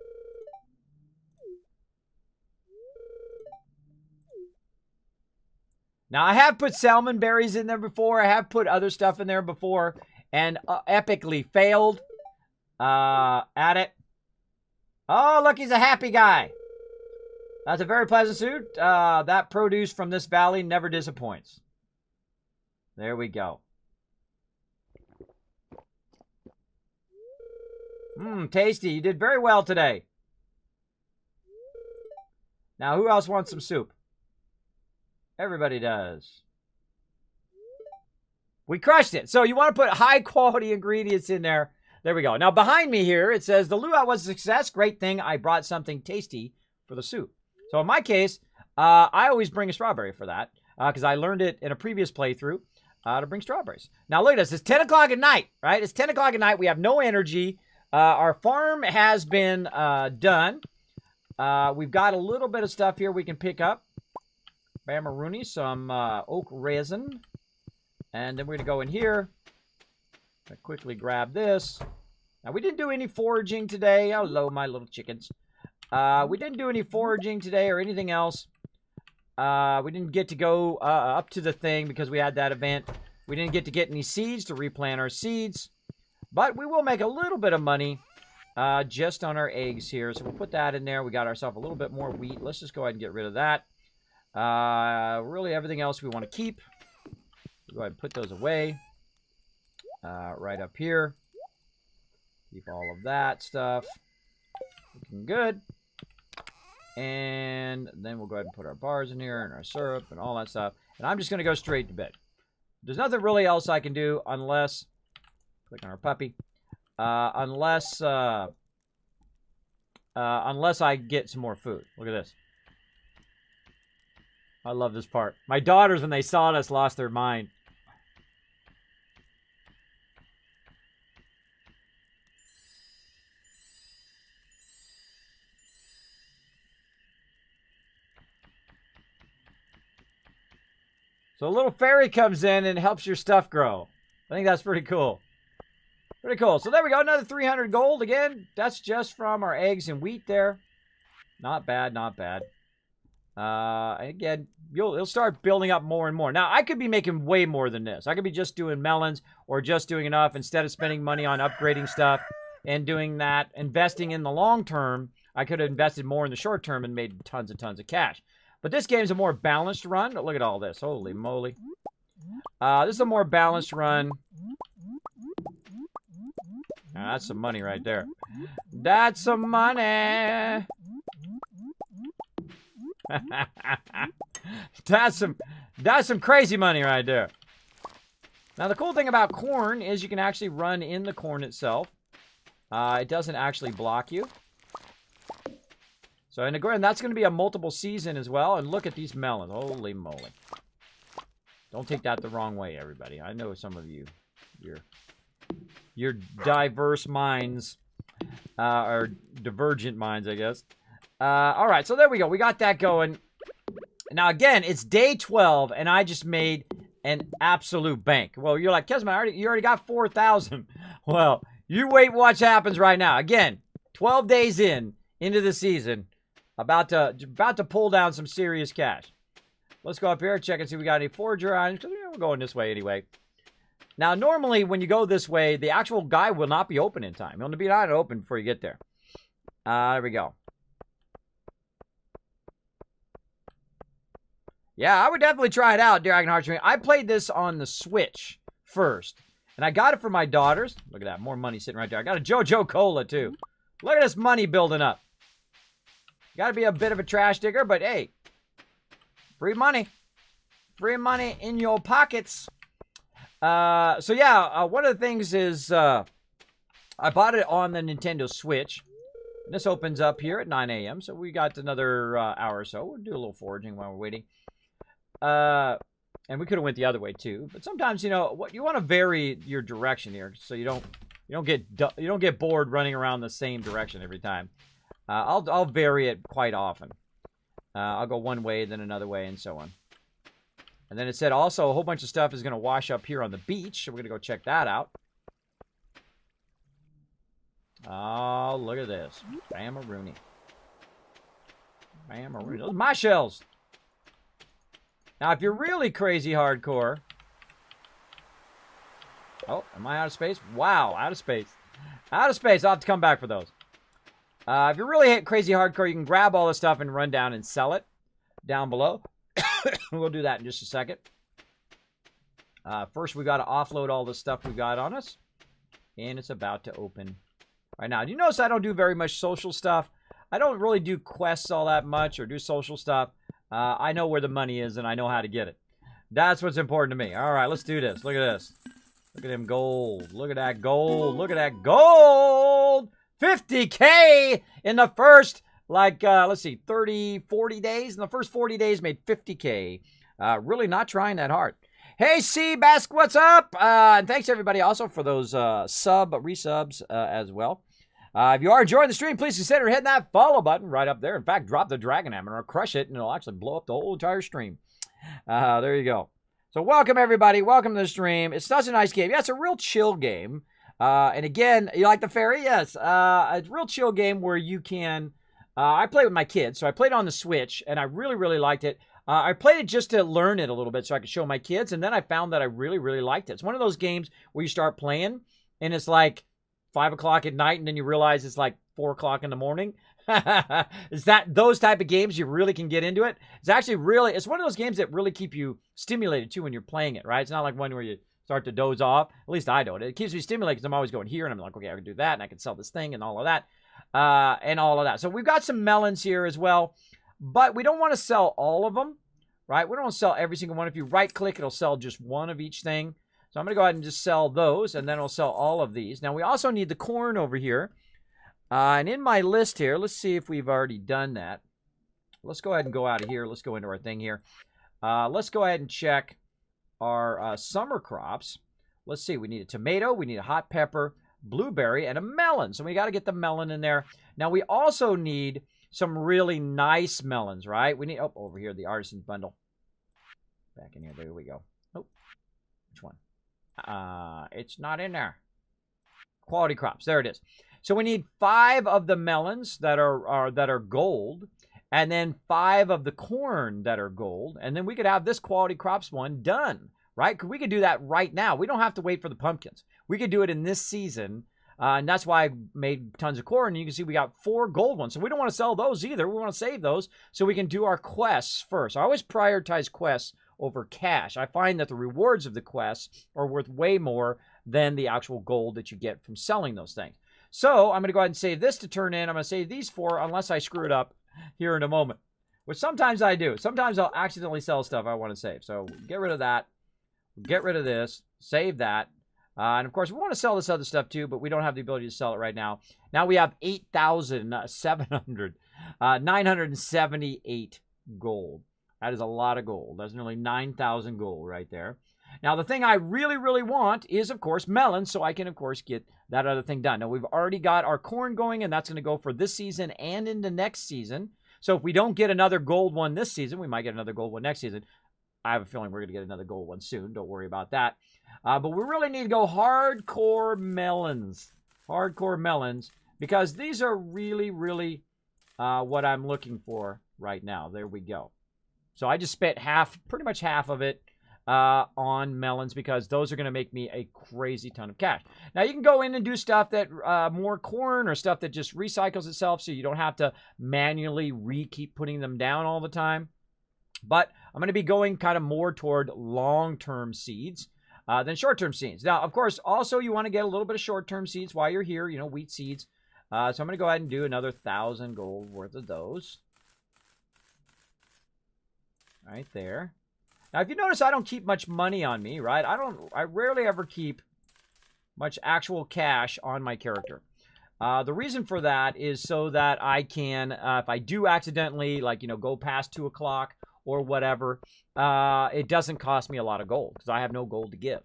Now, I have put salmon berries in there before. I have put other stuff in there before and epically failed at it. Oh, look, he's a happy guy. That's a very pleasant suit. That produce from this valley never disappoints. There we go. Tasty. You did very well today. Now, who else wants some soup? Everybody does. We crushed it. So you want to put high-quality ingredients in there. There we go. Now, behind me here, it says, the luau was a success. Great thing. I brought something tasty for the soup. So in my case, I always bring a strawberry for that because I learned it in a previous playthrough to bring strawberries. Now, look at this. It's 10 o'clock at night, right? It's 10 o'clock at night. We have no energy. Our farm has been done. We've got a little bit of stuff here we can pick up. Bamarooney, some oak resin. And then we're going to go in here. I quickly grab this. Now, we didn't do any foraging today. Hello, my little chickens. We didn't do any foraging today or anything else. We didn't get to go up to the thing because we had that event. We didn't get to get any seeds to replant our seeds. But we will make a little bit of money just on our eggs here. So we'll put that in there. We got ourselves a little bit more wheat. Let's just go ahead and get rid of that. Really, everything else we want to keep. We'll go ahead and put those away. Right up here. Keep all of that stuff. Looking good. And then we'll go ahead and put our bars in here and our syrup and all that stuff. And I'm just going to go straight to bed. There's nothing really else I can do unless... Click on our puppy. Unless I get some more food. Look at this. I love this part. My daughters, when they saw this, lost their mind. So a little fairy comes in and helps your stuff grow. I think that's pretty cool. Pretty cool. So there we go. Another 300 gold. Again, that's just from our eggs and wheat there. Not bad, not bad. Again, you'll start building up more and more. Now, I could be making way more than this. I could be just doing melons or just doing enough instead of spending money on upgrading stuff and doing that. Investing in the long term, I could have invested more in the short term and made tons and tons of cash. But this game's a more balanced run. Look at all this. Holy moly. This is a more balanced run. Now, that's some money right there. That's some money. That's some crazy money right there. Now, the cool thing about corn is you can actually run in the corn itself. It doesn't actually block you. So, and again, that's going to be a multiple season as well. And look at these melons. Holy moly. Don't take that the wrong way, everybody. I know some of you, your diverse minds, or divergent minds, I guess. All right, so there we go. We got that going. Now, again, it's day 12, and I just made an absolute bank. Well, you're like, Kismet, you already got 4,000. Well, you wait, watch happens right now. Again, 12 days into the season, about to pull down some serious cash. Let's go up here, check and see if we got any forager items, because we're going this way anyway. Now, normally, when you go this way, the actual guy will not be open in time. He'll be not open before you get there. There we go. Yeah, I would definitely try it out, Dragon Heart Stream. I played this on the Switch first, and I got it for my daughters. Look at that, more money sitting right there. I got a JoJo Cola, too. Look at this money building up. Got to be a bit of a trash digger, but hey, free money. Free money in your pockets. So yeah, one of the things is I bought it on the Nintendo Switch. And this opens up here at 9 a.m., so we got another hour or so. We'll do a little foraging while we're waiting. And we could have went the other way too, but sometimes you want to vary your direction here, so you don't get bored running around the same direction every time. I'll vary it quite often. I'll go one way, then another way, and so on. And then it said also a whole bunch of stuff is going to wash up here on the beach, so we're going to go check that out. Oh, look at this. Bamarooney. Bamarooney. Those are my shells. Now, if you're really crazy hardcore... Oh, am I out of space? Wow, out of space. Out of space. I'll have to come back for those. If you're really crazy hardcore, you can grab all this stuff and run down and sell it down below. We'll do that in just a second. First, we got to offload all the stuff we got on us. And it's about to open right now. Do you notice I don't do very much social stuff? I don't really do quests all that much or do social stuff. I know where the money is and I know how to get it. That's what's important to me. All right, let's do this. Look at this. Look at him gold. Look at that gold. Look at that gold. 50K in the first, like, let's see, 30, 40 days. In the first 40 days, made 50K. Really not trying that hard. Hey, Seabask, what's up? And thanks, everybody, also for those resubs as well. If you are enjoying the stream, please consider hitting that follow button right up there. In fact, drop the dragon hammer or crush it, and it'll actually blow up the whole entire stream. There you go. So welcome, everybody. Welcome to the stream. It's such a nice game. Yeah, it's a real chill game. And again, you like the fairy? Yes. It's a real chill game where you can... I play with my kids, so I played on the Switch, and I really, really liked it. I played it just to learn it a little bit so I could show my kids, and then I found that I really, really liked it. It's one of those games where you start playing, and it's like 5 o'clock at night, and then you realize it's like 4 o'clock in the morning. Is that those type of games you really can get into it? It's actually really, it's one of those games that really keep you stimulated too when you're playing it, right? It's not like one where you start to doze off. At least I don't. It keeps me stimulated because I'm always going here and I'm like, okay, I can do that and I can sell this thing and all of that. So we've got some melons here as well, but we don't want to sell all of them, right? We don't want to sell every single one. If you right click, it'll sell just one of each thing. So I'm going to go ahead and just sell those, and then I'll sell all of these. Now, we also need the corn over here. And in my list here, let's see if we've already done that. Let's go ahead and go out of here. Let's go into our thing here. Let's go ahead and check our summer crops. Let's see. We need a tomato. We need a hot pepper, blueberry, and a melon. So we got to get the melon in there. Now, we also need some really nice melons, right? We need, oh, over here, the artisan's bundle. Back in here. There we go. Oh, which one? It's not in there. Quality crops. There it is. So we need 5 of the melons that are gold, and then 5 of the corn that are gold, and then we could have this quality crops one done, right? We could do that right now. We don't have to wait for the pumpkins. We could do it in this season, and that's why I made tons of corn. And you can see we got 4 gold ones, so we don't want to sell those either. We want to save those so we can do our quests first. I always prioritize quests over cash. I find that the rewards of the quests are worth way more than the actual gold that you get from selling those things. So I'm going to go ahead and save this to turn in. I'm going to save these 4 unless I screw it up here in a moment, which sometimes I do. Sometimes I'll accidentally sell stuff I want to save. So get rid of that. Get rid of this. Save that. And of course, we want to sell this other stuff too, but we don't have the ability to sell it right now. Now we have 978 gold. That is a lot of gold. That's nearly 9,000 gold right there. Now, the thing I really, really want is, of course, melons, so I can, of course, get that other thing done. Now, we've already got our corn going, and that's going to go for this season and into next season. So if we don't get another gold one this season, we might get another gold one next season. I have a feeling we're going to get another gold one soon. Don't worry about that. But we really need to go hardcore melons. Hardcore melons, because these are really, really what I'm looking for right now. There we go. So I just spent pretty much half of it on melons because those are going to make me a crazy ton of cash. Now, you can go in and do stuff that more corn or stuff that just recycles itself so you don't have to manually keep putting them down all the time. But I'm going to be going kind of more toward long-term seeds than short-term seeds. Now, of course, also you want to get a little bit of short-term seeds while you're here, wheat seeds. So I'm going to go ahead and do another 1,000 gold worth of those. Right there. Now, if you notice, I don't keep much money on me, right? I rarely ever keep much actual cash on my character. The reason for that is so that I can, if I do accidentally, go past 2 o'clock or whatever, it doesn't cost me a lot of gold because I have no gold to give,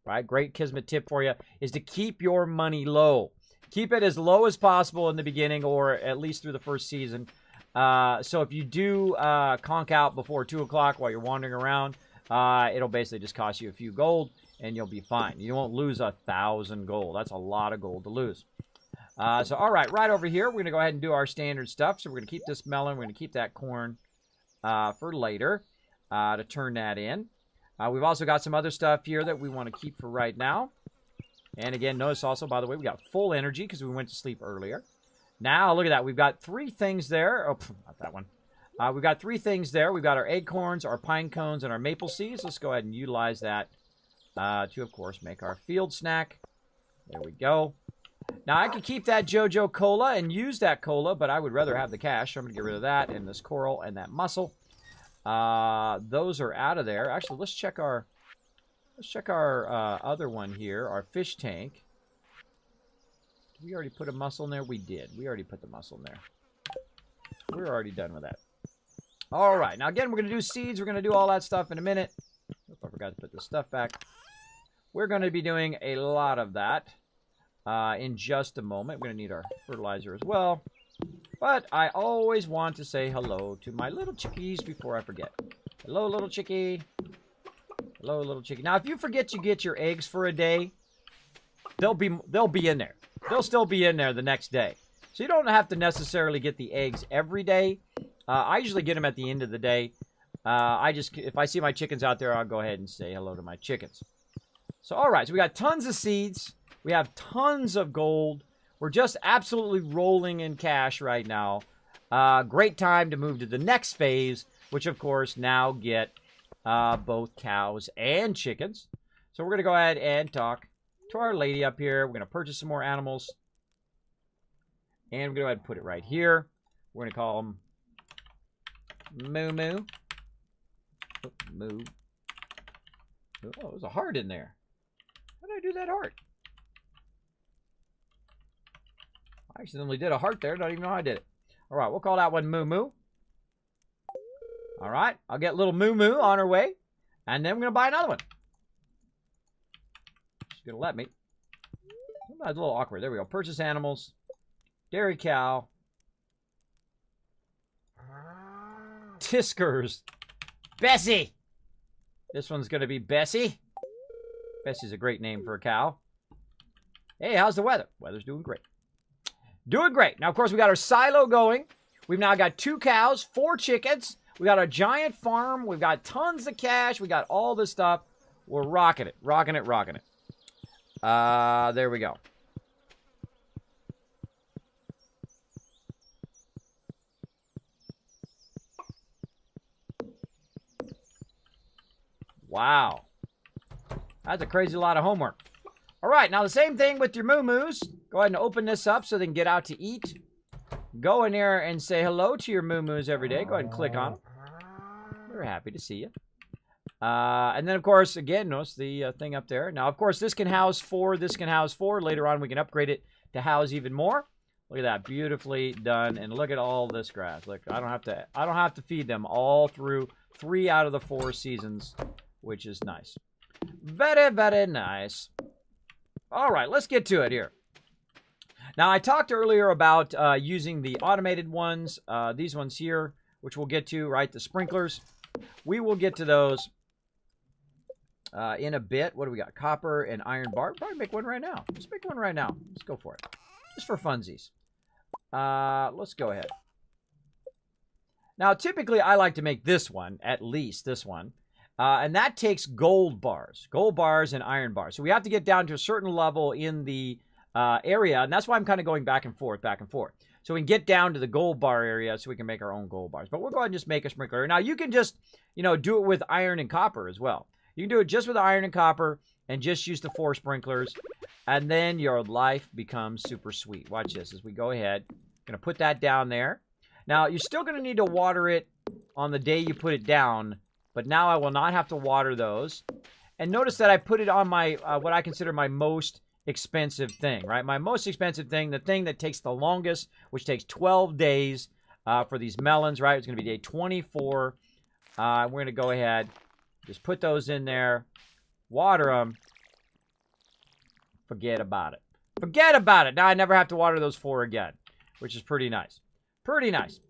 right? Great Kismet tip for you is to keep your money low. Keep it as low as possible in the beginning or at least through the first season. So if you do conk out before 2 o'clock while you're wandering around, it'll basically just cost you a few gold, and you'll be fine. You won't lose 1,000 gold. That's a lot of gold to lose. So, all right, right over here, we're going to go ahead and do our standard stuff. So we're going to keep this melon. We're going to keep that corn for later to turn that in. We've also got some other stuff here that we want to keep for right now. And again, notice also, by the way, we got full energy because we went to sleep earlier. Now, look at that. We've got 3 things there. Oh, not that one. We've got 3 things there. We've got our acorns, our pine cones, and our maple seeds. Let's go ahead and utilize that to, of course, make our field snack. There we go. Now, I could keep that JoJo Cola and use that Cola, but I would rather have the cash. So I'm going to get rid of that and this coral and that mussel. Those are out of there. Actually, let's check our other one here, our fish tank. Did we already put a mussel in there? We did. We already put the mussel in there. We're already done with that. All right. Now, again, we're going to do seeds. We're going to do all that stuff in a minute. Oop, I forgot to put this stuff back. We're going to be doing a lot of that in just a moment. We're going to need our fertilizer as well. But I always want to say hello to my little chickies before I forget. Hello, little chickie. Hello, little chickie. Now, if you forget you get your eggs for a day, they'll be in there. They'll still be in there the next day. So you don't have to necessarily get the eggs every day. I usually get them at the end of the day. If I see my chickens out there, I'll go ahead and say hello to my chickens. So, all right. So we got tons of seeds. We have tons of gold. We're just absolutely rolling in cash right now. Great time to move to the next phase, which, of course, now get both cows and chickens. So we're going to go ahead and talk to our lady up here. We're going to purchase some more animals. And we're going to go ahead and put it right here. We're going to call them Moo Moo. Oh, Moo. Oh, there's a heart in there. How did I do that heart? I accidentally did a heart there. Don't even know how I did it. All right, we'll call that one Moo Moo. All right, I'll get little Moo Moo on her way. And then we're going to buy another one. She's going to let me. That's a little awkward. There we go. Purchase animals. Dairy cow. Tiskers. Bessie. This one's going to be Bessie. Bessie's a great name for a cow. Hey, how's the weather? Weather's doing great. Doing great. Now, of course, we got our silo going. We've now got 2 cows, 4 chickens. We got a giant farm. We've got tons of cash. We got all this stuff. We're rocking it. Rocking it. Rocking it. There we go. Wow. That's a crazy lot of homework. All right, now the same thing with your moo-moos. Go ahead and open this up so they can get out to eat. Go in there and say hello to your moo-moos every day. Go ahead and click on them. We're happy to see you. And then, of course, again, notice the thing up there. Now, of course, this can house 4. This can house 4. Later on, we can upgrade it to house even more. Look at that, beautifully done. And look at all this grass. Look, I don't have to feed them all through 3 out of the 4 seasons, which is nice. Very, very nice. All right, let's get to it here. Now, I talked earlier about using the automated ones, these ones here, which we'll get to, right, the sprinklers. We will get to those in a bit. What do we got? Copper and iron bar. We'll probably make one right now. Let's make one right now. Let's go for it. Just for funsies. Let's go ahead. Now, typically, I like to make this one, at least this one. And that takes gold bars and iron bars. So we have to get down to a certain level in the area, and that's why I'm kind of going back and forth. So we can get down to the gold bar area so we can make our own gold bars. But we'll go ahead and just make a sprinkler. Now, you can just, do it with iron and copper as well. You can do it just with iron and copper and just use the 4 sprinklers, and then your life becomes super sweet. Watch this as we go ahead. I'm going to put that down there. Now, you're still going to need to water it on the day you put it down, but now I will not have to water those. And notice that I put it on my, what I consider my most expensive thing, right? My most expensive thing, the thing that takes the longest, which takes 12 days for these melons, right? It's going to be day 24. We're going to go ahead, just put those in there, water them. Forget about it. Forget about it. Now I never have to water those 4 again, which is pretty nice. Pretty nice.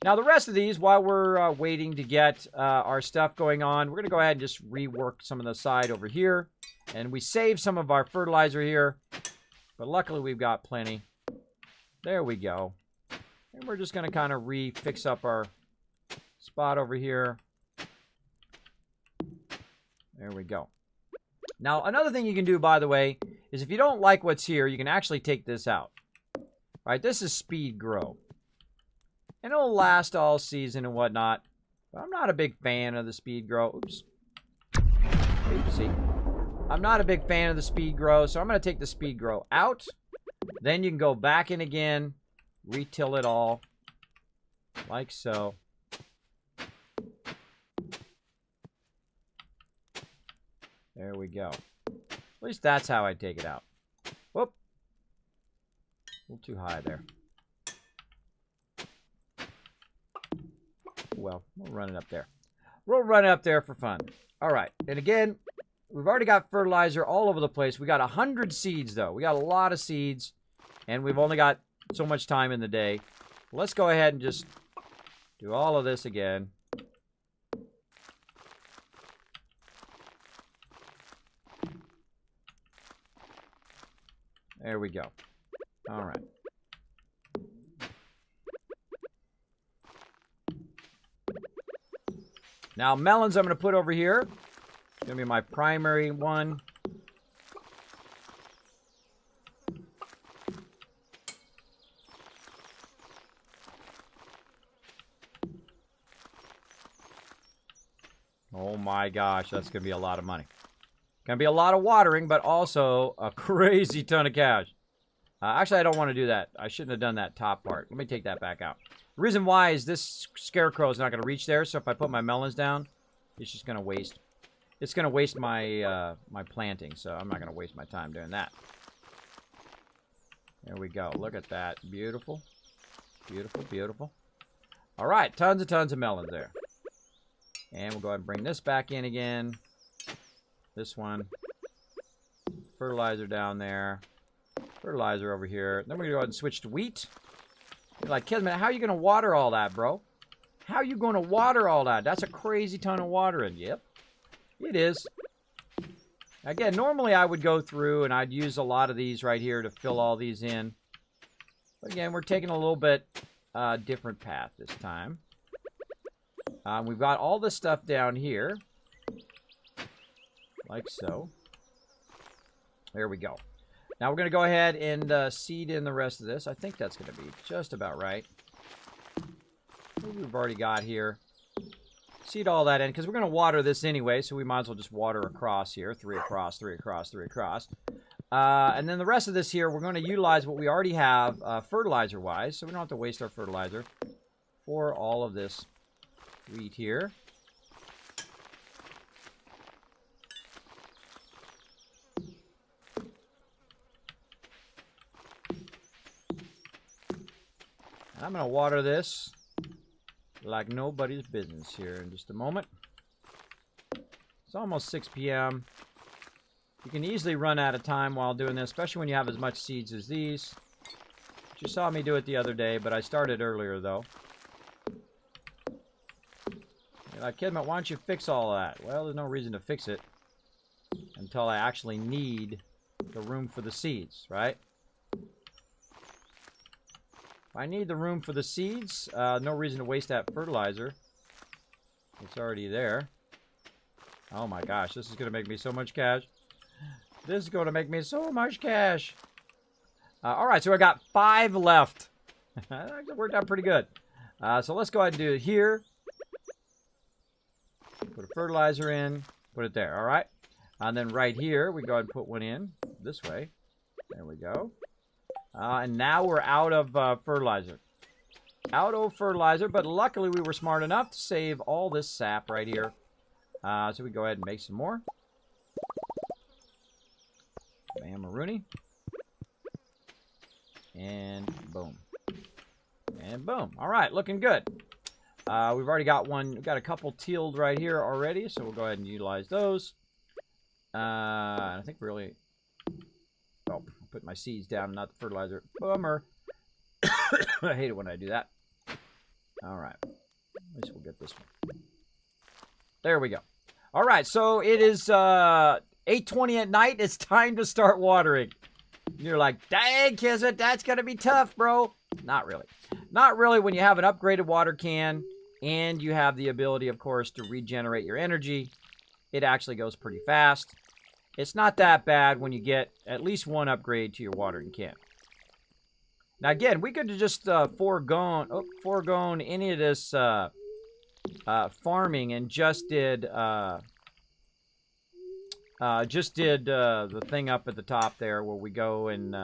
Now, the rest of these, while we're waiting to get our stuff going on, we're going to go ahead and just rework some of the side over here. And we save some of our fertilizer here. But luckily, we've got plenty. There we go. And we're just going to kind of fix up our spot over here. There we go. Now, another thing you can do, by the way, is if you don't like what's here, you can actually take this out. Right? This is speed grow. And it'll last all season and whatnot. But I'm not a big fan of the speed grow. Oops. Oopsie. I'm not a big fan of the speed grow, so I'm going to take the speed grow out. Then you can go back in again, retill it all, like so. There we go. At least that's how I take it out. Whoop. A little too high there. Well, we'll run it up there. We'll run it up there for fun. All right. And again, we've already got fertilizer all over the place. We got 100 seeds, though. We got a lot of seeds, and we've only got so much time in the day. Let's go ahead and just do all of this again. There we go. All right. Now, melons I'm going to put over here. It's going to be my primary one. Oh my gosh, that's going to be a lot of money. Going to be a lot of watering, but also a crazy ton of cash. Actually, I don't want to do that. I shouldn't have done that top part. Let me take that back out. The reason why is this scarecrow is not going to reach there, so if I put my melons down, it's just going to waste. It's going to waste my my planting, so I'm not going to waste my time doing that. There we go. Look at that. Beautiful. Beautiful, beautiful. All right, tons of melons there. And we'll go ahead and bring this back in again. This one. Fertilizer down there. Fertilizer over here. Then we're going to go ahead and switch to wheat. You're like, Kismet, how are you going to water all that, bro? How are you going to water all that? That's a crazy ton of watering. Yep, it is. Again, normally I would go through and I'd use a lot of these right here to fill all these in. But again, we're taking a little bit different path this time. We've got all this stuff down here. Like so. There we go. Now we're going to go ahead and seed in the rest of this. I think that's going to be just about right. What we've already got here. Seed all that in, because we're going to water this anyway, so we might as well just water across here. 3 across, 3 across, 3 across. And then the rest of this here, we're going to utilize what we already have fertilizer-wise, so we don't have to waste our fertilizer for all of this wheat here. And I'm going to water this like nobody's business here in just a moment. It's almost 6 p.m. You can easily run out of time while doing this, especially when you have as much seeds as these. You saw me do it the other day, but I started earlier, though. You're like, Kismet, why don't you fix all that? Well, there's no reason to fix it until I actually need the room for the seeds, right? I need the room for the seeds. No reason to waste that fertilizer. It's already there. Oh my gosh, this is going to make me so much cash. This is going to make me so much cash. Alright, so I got 5 left. That worked out pretty good. So let's go ahead and do it here. Put a fertilizer in. Put it there, alright? And then right here, we go ahead and put one in. This way. There we go. And now we're out of fertilizer. Out of fertilizer, but luckily we were smart enough to save all this sap right here. So we go ahead and make some more. Bam, Rooney. And boom. And boom. All right, looking good. We've already got one. We've got a couple tealed right here already, so we'll go ahead and utilize those. I think really... Oh, I'll put my seeds down, not the fertilizer. Bummer. I hate it when I do that. All right. At least we'll get this one. There we go. All right, so it is 8:20 at night. It's time to start watering. You're like, dang, Kismet, that's going to be tough, bro. Not really. Not really when you have an upgraded water can and you have the ability, of course, to regenerate your energy. It actually goes pretty fast. It's not that bad when you get at least one upgrade to your watering can. Now, again, we could have just foregone any of this farming and just did the thing up at the top there where we go and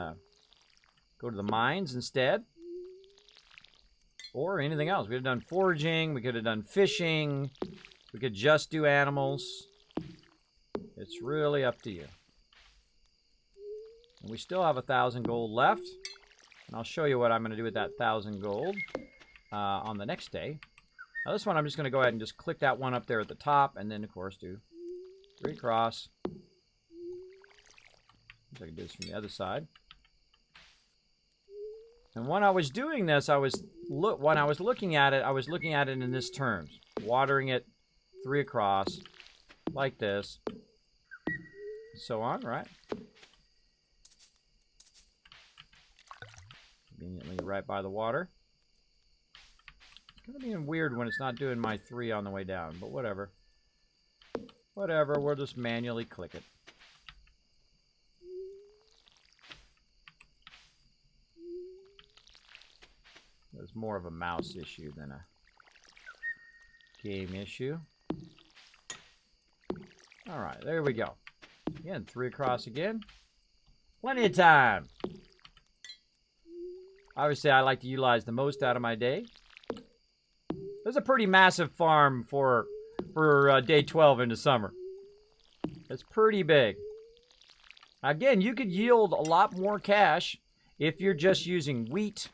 go to the mines instead. Or anything else. We could have done foraging. We could have done fishing. We could just do animals. It's really up to you. And we still have 1,000 gold left. And I'll show you what I'm going to do with that 1,000 gold on the next day. Now this one I'm just going to go ahead and just click that one up there at the top. And then, of course, do 3 across. I can do this from the other side. And when I was doing this, when I was looking at it, I was looking at it in this terms. Watering it 3 across, like this. So on, right? Conveniently right by the water. It's kind of being weird when it's not doing my 3 on the way down, but whatever. Whatever, we'll just manually click it. It's more of a mouse issue than a game issue. Alright, there we go. Again, 3 across again. Plenty of time. Obviously, I like to utilize the most out of my day. There's a pretty massive farm for day 12 into summer. It's pretty big. Again, you could yield a lot more cash if you're just using wheat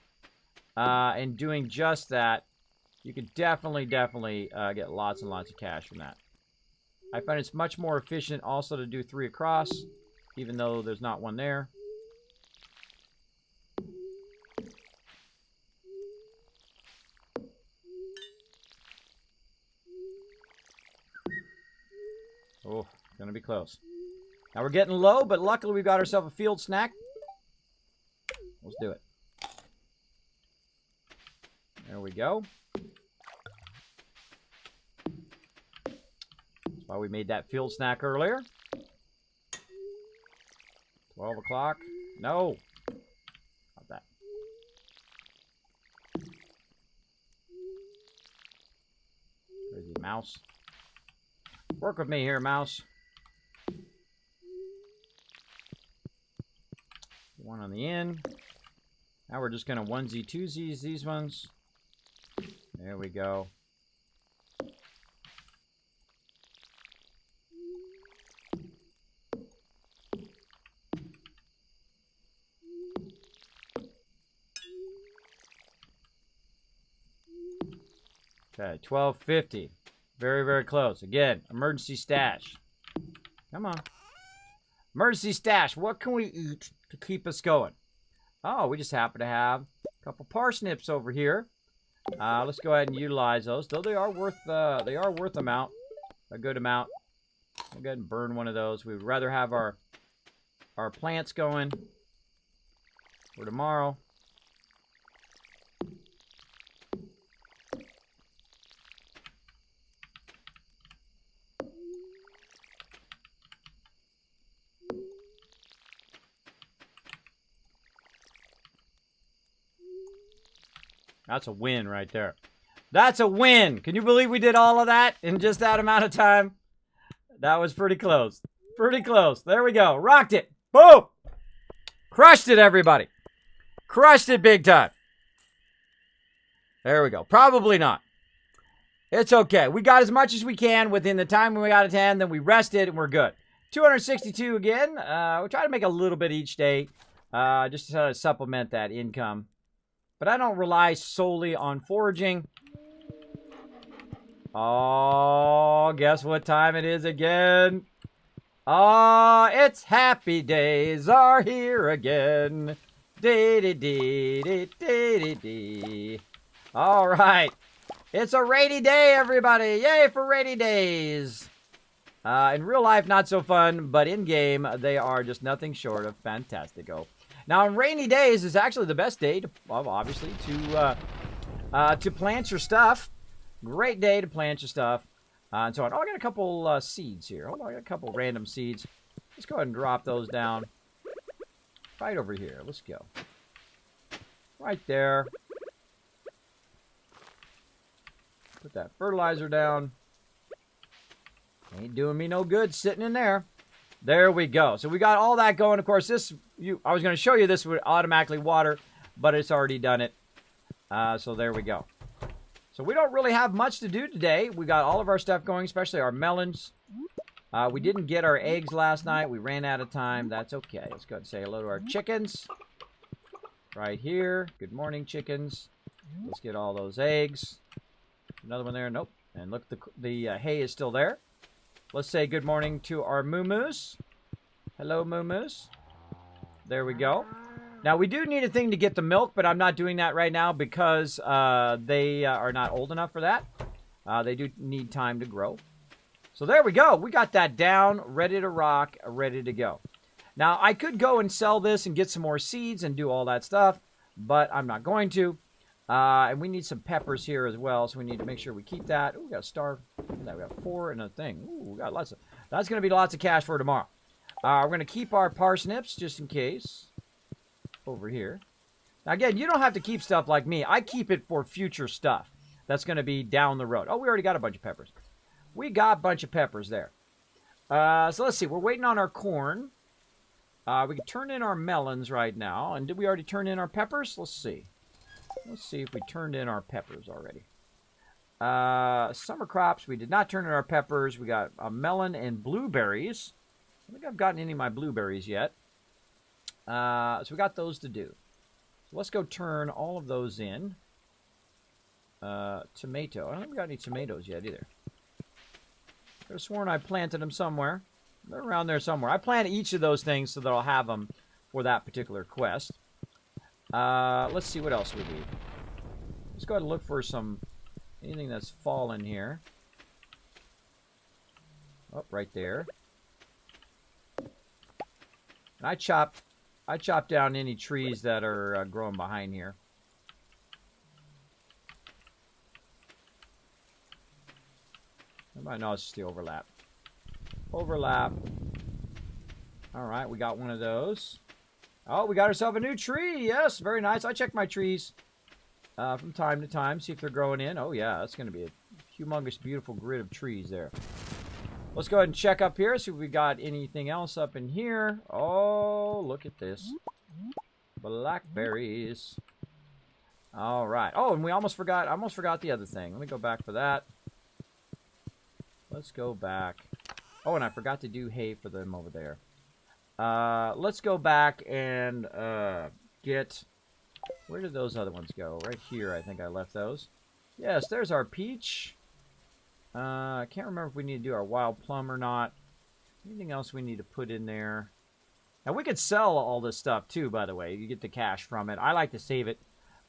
and doing just that. You could definitely get lots and lots of cash from that. I find it's much more efficient also to do 3 across, even though there's not one there. Oh, gonna be close. Now we're getting low, but luckily we got ourselves a field snack. Let's do it. There we go. That's why we made that field snack earlier. 12 o'clock. No. Not that. Crazy mouse. Work with me here, mouse. One on the end. Now we're just going to onesie twosies these ones. There we go. Okay, 1250. Very, very close. Again, emergency stash. Come on. Emergency stash. What can we eat to keep us going? Oh, we just happen to have a couple parsnips over here. Let's go ahead and utilize those. Though they are worth a good amount. We'll go ahead and burn one of those. We would rather have our plants going for tomorrow. That's a win right there. That's a win. Can you believe we did all of that in just that amount of time? That was pretty close. Pretty close. There we go. Rocked it. Boom. Crushed it, everybody. Crushed it big time. There we go. Probably not. It's okay. We got as much as we can within the time we got to 10. Then we rested and we're good. 262 again. We'll try to make a little bit each day. Just to try to supplement that income. But I don't rely solely on foraging. Oh, guess what time it is again? Oh, it's happy days are here again. Dee-dee-dee-dee-dee-dee-dee. All right. It's a rainy day, everybody. Yay for rainy days. In real life, not so fun, but in game, they are just nothing short of fantastico. Now, on rainy days is actually the best day, obviously, to plant your stuff. Great day to plant your stuff. And so on. Oh, I got a couple seeds here. Hold on, I got a couple random seeds. Let's go ahead and drop those down. Right over here. Let's go. Right there. Put that fertilizer down. Ain't doing me no good sitting in there. There we go. So we got all that going. Of course, this I was going to show you this would automatically water, but it's already done it. So there we go. So we don't really have much to do today. We got all of our stuff going, especially our melons. We didn't get our eggs last night. We ran out of time. That's okay. Let's go ahead and say hello to our chickens. Right here. Good morning, chickens. Let's get all those eggs. Another one there. Nope. And look, the hay is still there. Let's say good morning to our moo-moos. Hello, moo-moos. There we go. Now, we do need a thing to get the milk, but I'm not doing that right now because they are not old enough for that. They do need time to grow. So there we go. We got that down, ready to rock, ready to go. Now, I could go and sell this and get some more seeds and do all that stuff, but I'm not going to. And we need some peppers here as well, so we need to make sure we keep that. Ooh, we got a star. Look at that. We got 4 and a thing. Ooh, we got lots of... That's going to be lots of cash for tomorrow. We're going to keep our parsnips just in case. Over here. Now, again, you don't have to keep stuff like me. I keep it for future stuff. That's going to be down the road. Oh, we already got a bunch of peppers. We got a bunch of peppers there. So let's see. We're waiting on our corn. We can turn in our melons right now. And did we already turn in our peppers? Let's see. Let's see if we turned in our peppers already. Summer crops. We did not turn in our peppers. We got a melon and blueberries. I don't think I've gotten any of my blueberries yet. So we got those to do. So let's go turn all of those in. Tomato. I don't think we got any tomatoes yet either. I could have sworn I planted them somewhere. They're around there somewhere. I plant each of those things so that I'll have them for that particular quest. Let's see what else we need. Let's go ahead and look for anything that's fallen here. Oh, right there. And I chopped down any trees that are growing behind here. Everybody knows it's the overlap. Overlap. All right, we got one of those. Oh, we got ourselves a new tree. Yes, very nice. I check my trees from time to time, see if they're growing in. Oh, yeah, that's going to be a humongous, beautiful grid of trees there. Let's go ahead and check up here, see if we got anything else up in here. Oh, look at this. Blackberries. All right. Oh, and I almost forgot the other thing. Let me go back for that. Let's go back. Oh, and I forgot to do hay for them over there. Let's go back and get... Where did those other ones go? Right here, I think I left those. Yes, there's our peach. I can't remember if we need to do our wild plum or not. Anything else we need to put in there? Now, we could sell all this stuff, too, by the way. You get the cash from it. I like to save it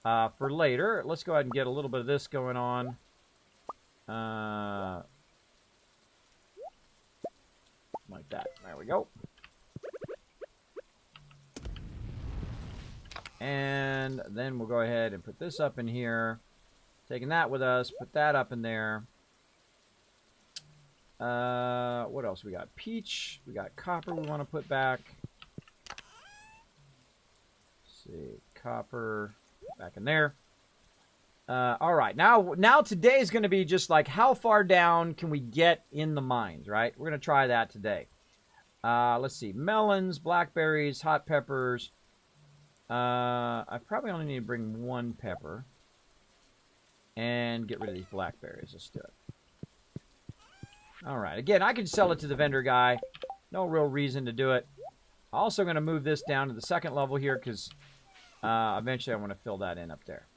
for later. Let's go ahead and get a little bit of this going on. Like that. There we go. And then we'll go ahead and put this up in here. Taking that with us. Put that up in there. What else we got? Peach. We got copper we want to put back. Let's see. Copper. Back in there. All right. Now today is going to be just like how far down can we get in the mines, right? We're going to try that today. Let's see. Melons, blackberries, hot peppers. I probably only need to bring 1 pepper. And get rid of these blackberries. Let's do it. All right. Again, I can sell it to the vendor guy. No real reason to do it. Also going to move this down to the 2nd level here because eventually I want to fill that in up there.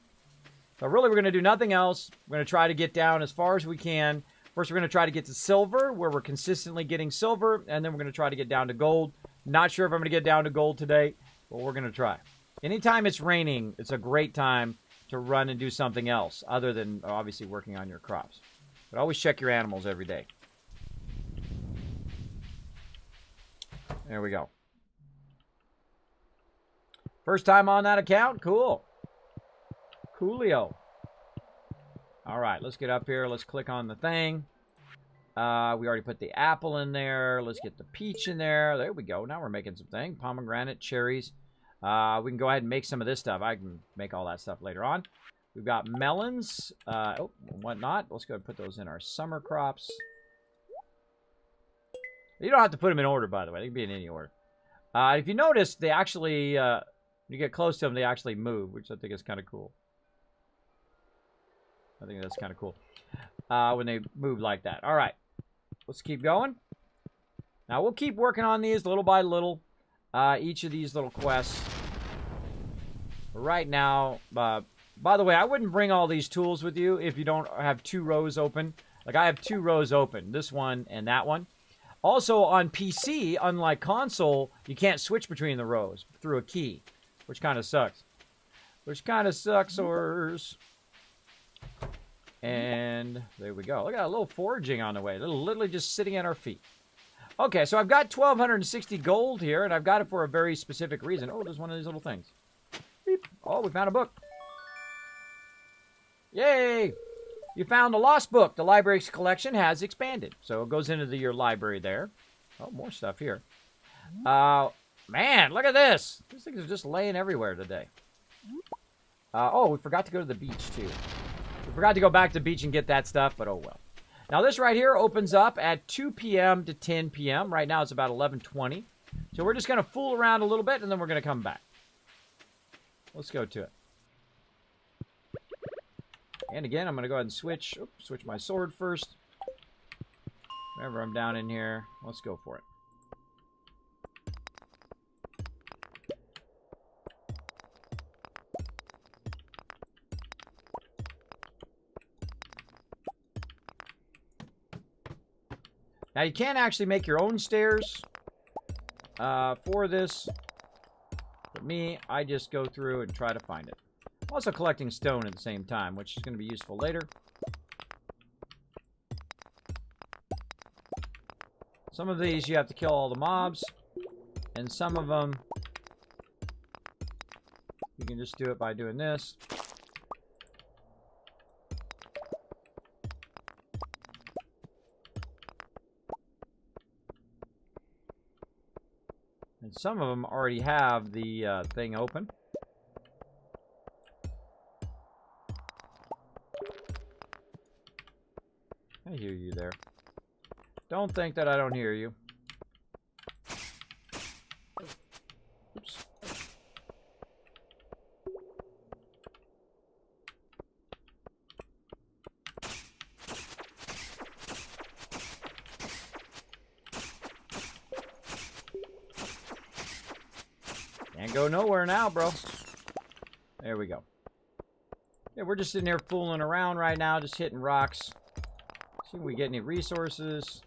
So really we're going to do nothing else. We're going to try to get down as far as we can. First we're going to try to get to silver where we're consistently getting silver. And then we're going to try to get down to gold. Not sure if I'm going to get down to gold today. But we're going to try. Anytime it's raining, it's a great time to run and do something else other than obviously working on your crops. But always check your animals every day. There we go. First time on that account? Cool. Coolio. All right, let's get up here. Let's click on the thing. We already put the apple in there. Let's get the peach in there. There we go. Now we're making some things. Pomegranate, cherries. We can go ahead and make some of this stuff. I can make all that stuff later on. We've got melons. Oh, and whatnot. Let's go ahead and put those in our summer crops. You don't have to put them in order, by the way. They can be in any order. If you notice, they actually, when you get close to them, they actually move, which I think is kind of cool. I think that's kind of cool when they move like that. All right, let's keep going. Now, we'll keep working on these little by little, each of these little quests. Right now, by the way, I wouldn't bring all these tools with you if you don't have 2 rows open. Like, I have 2 rows open, this one and that one. Also, on PC, unlike console, you can't switch between the rows through a key, which kind of sucks. And there we go. Look at that little foraging on the way. Literally just sitting at our feet. Okay, so I've got 1,260 gold here, and I've got it for a very specific reason. Oh, there's one of these little things. Beep. Oh, we found a book. Yay! You found a lost book. The library's collection has expanded. So it goes into your library there. Oh, more stuff here. Man, look at this. These things are just laying everywhere today. Oh, we forgot to go to the beach, too. We forgot to go back to the beach and get that stuff, but oh well. Now, this right here opens up at 2 p.m. to 10 p.m. Right now, it's about 11:20. So we're just going to fool around a little bit, and then we're going to come back. Let's go to it. And again, I'm going to go ahead and switch my sword first. Whenever I'm down in here, let's go for it. Now, you can actually make your own stairs for this. But me, I just go through and try to find it. I'm also collecting stone at the same time, which is going to be useful later. Some of these, you have to kill all the mobs. And some of them, you can just do it by doing this. And some of them already have the thing open. I hear you there. Don't think that I don't hear you. Oops. Can't go nowhere now, bro. There we go. Yeah, we're just sitting here fooling around right now, just hitting rocks. See if we get any resources.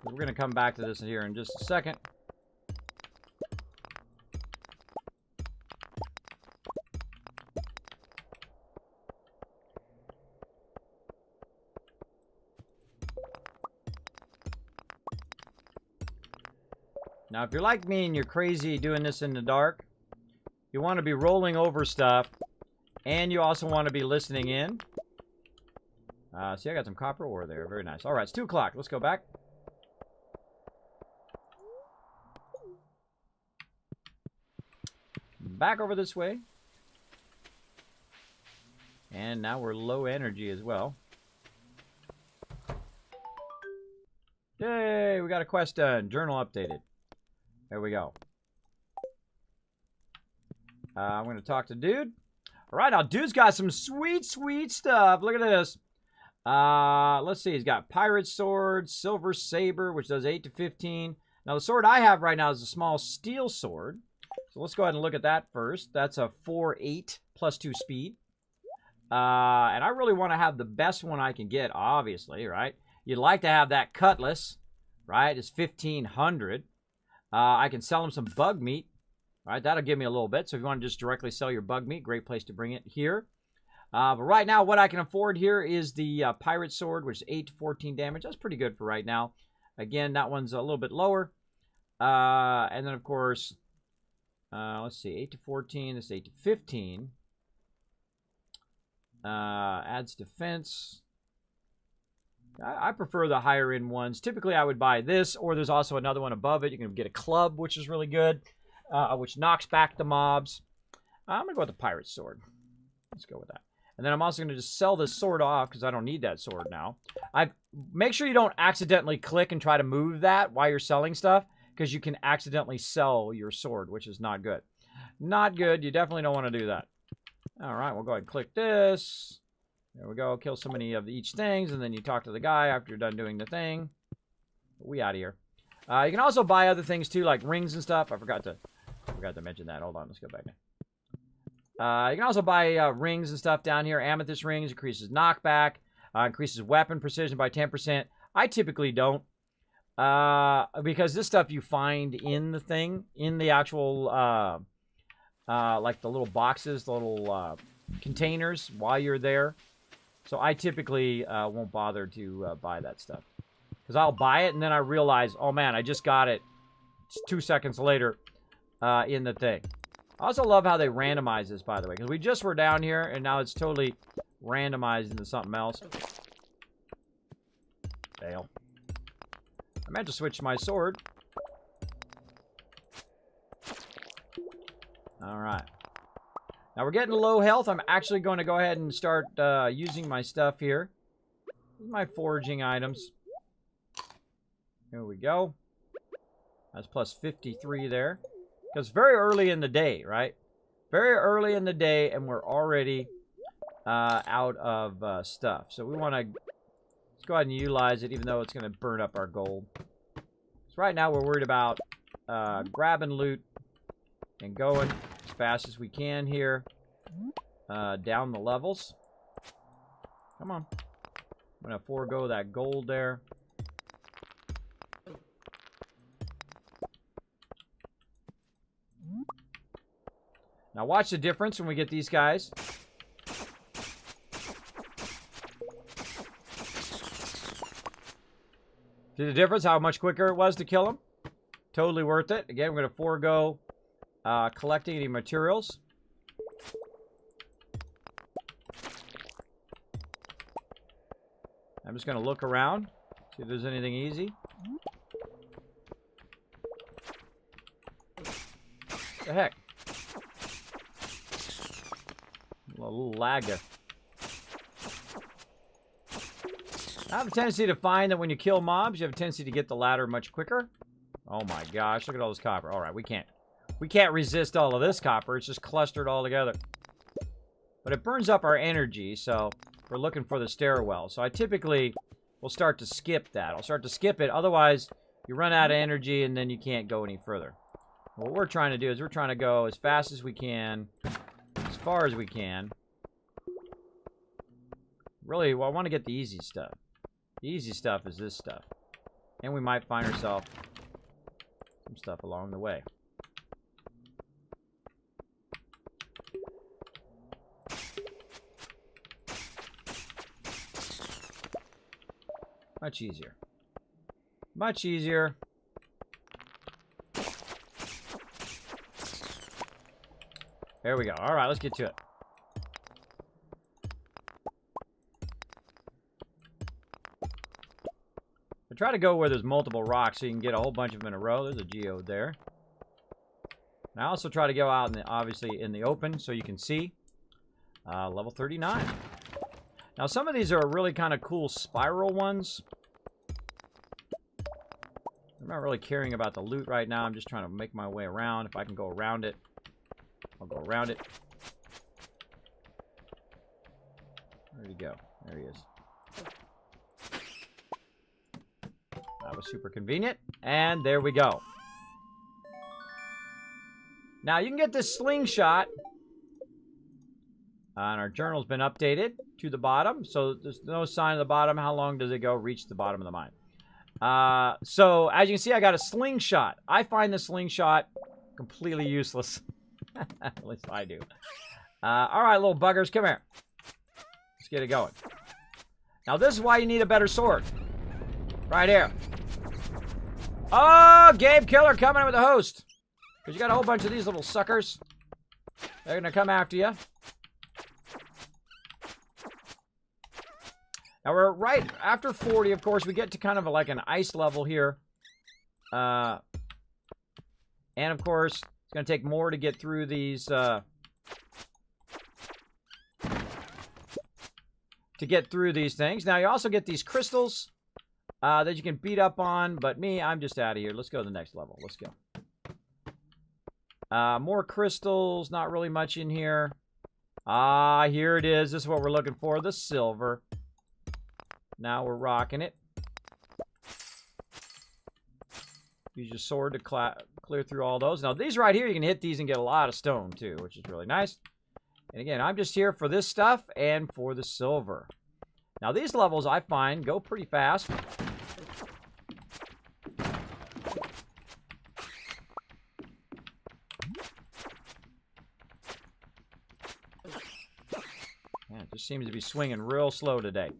We're going to come back to this here in just a second. Now, if you're like me and you're crazy doing this in the dark, you want to be rolling over stuff, and you also want to be listening in. See, I got some copper ore there. Very nice. All right, it's 2 o'clock. Let's go back. Back over this way. And now we're low energy as well. Yay, we got a quest done. Journal updated. There we go. I'm going to talk to Dude. All right, now Dude's got some sweet, sweet stuff. Look at this. Let's see. He's got Pirate Sword, Silver Saber, which does 8 to 15. Now, the sword I have right now is a small steel sword. So let's go ahead and look at that first. That's a 4-8 plus 2 speed. And I really want to have the best one I can get, obviously, right? You'd like to have that cutlass, right? It's 1,500. I can sell him some bug meat. All right, that'll give me a little bit. So if you want to just directly sell your bug meat, great place to bring it here. But right now, what I can afford here is the Pirate Sword, which is 8 to 14 damage. That's pretty good for right now. Again, that one's a little bit lower. And then, of course, let's see, 8 to 14. This is 8 to 15. Adds defense. I prefer the higher end ones. Typically, I would buy this, or there's also another one above it. You can get a club, which is really good, which knocks back the mobs. I'm going to go with the Pirate Sword. Let's go with that. And then I'm also going to just sell this sword off because I don't need that sword now. Make sure you don't accidentally click and try to move that while you're selling stuff, because you can accidentally sell your sword, which is not good. Not good. You definitely don't want to do that. All right, we'll go ahead and click this. There we go. Kill so many of each things, and then you talk to the guy after you're done doing the thing. We out of here. You can also buy other things too, like rings and stuff. I forgot to mention that. Hold on, let's go back. You can also buy rings and stuff down here. Amethyst rings increases knockback, increases weapon precision by 10%. I typically don't, because this stuff you find in the thing, in the actual, like the little boxes, the little containers while you're there. So I typically won't bother to buy that stuff. Because I'll buy it and then I realize, oh man, I just got it 2 seconds later in the thing. I also love how they randomize this, by the way. Because we just were down here and now it's totally randomized into something else. Fail. I meant to switch my sword. Alright. Now we're getting low health. I'm actually going to go ahead and start using my stuff here. My foraging items. Here we go. That's plus 53 there. Because very early in the day, right? Very early in the day, and we're already out of stuff. So we want to let's go ahead and utilize it, even though it's going to burn up our gold. So right now we're worried about grabbing loot and going as fast as we can here down the levels. Come on. I'm going to forego that gold there. Now watch the difference when we get these guys. See the difference? How much quicker it was to kill them? Totally worth it. Again, we're going to forego collecting any materials. I'm just going to look around, see if there's anything easy. What the heck? A little lagger. I have a tendency to find that when you kill mobs, you have a tendency to get the ladder much quicker. Oh my gosh, look at all this copper. All right, we can't resist all of this copper. It's just clustered all together. But it burns up our energy, so we're looking for the stairwell. So I typically will start to skip that. I'll start to skip it. Otherwise, you run out of energy and then you can't go any further. What we're trying to do is we're trying to go as fast as we can, as far as we can. Really, well, I want to get the easy stuff. The easy stuff is this stuff. And we might find ourselves some stuff along the way. Much easier. Much easier. There we go. All right, let's get to it. I try to go where there's multiple rocks so you can get a whole bunch of them in a row. There's a geode there. And I also try to go out, obviously, in the open so you can see. Level 39. Now, some of these are really kind of cool spiral ones. I'm not really caring about the loot right now. I'm just trying to make my way around. If I can go around it, I'll go around it. Where'd he go? There he is. That was super convenient. And there we go. Now, you can get this slingshot. And our journal's been updated to the bottom. So, there's no sign of the bottom. How long does it go? Reach the bottom of the mine. So, as you can see, I got a slingshot. I find the slingshot completely useless. At least I do. Alright, little buggers, come here. Let's get it going. Now, this is why you need a better sword. Right here. Oh, Game Killer coming in with a host. Because you got a whole bunch of these little suckers. They're going to come after you. Now, we're right after 40, of course. We get to kind of like an ice level here. And, of course, it's going to take more to get through these... to get through these things. Now, you also get these crystals. that you can beat up on. But me, I'm just out of here. Let's go to the next level. Let's go. More crystals. Not really much in here. Here it is. This is what we're looking for. The silver. Now we're rocking it. Use your sword to clear through all those. Now, these right here, you can hit these and get a lot of stone, too, which is really nice. And again, I'm just here for this stuff and for the silver. Now, these levels, I find, go pretty fast. Man, it just seems to be swinging real slow today.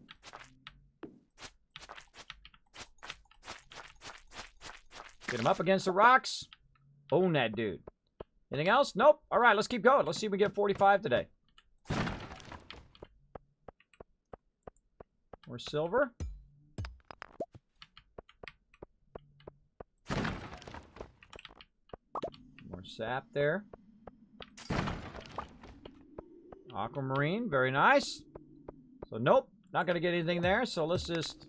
Get him up against the rocks. Own that dude. Anything else? Nope. All right, let's keep going. Let's see if we get 45 today. More silver. More sap there. Aquamarine. Very nice. So, nope. Not going to get anything there. So, let's just...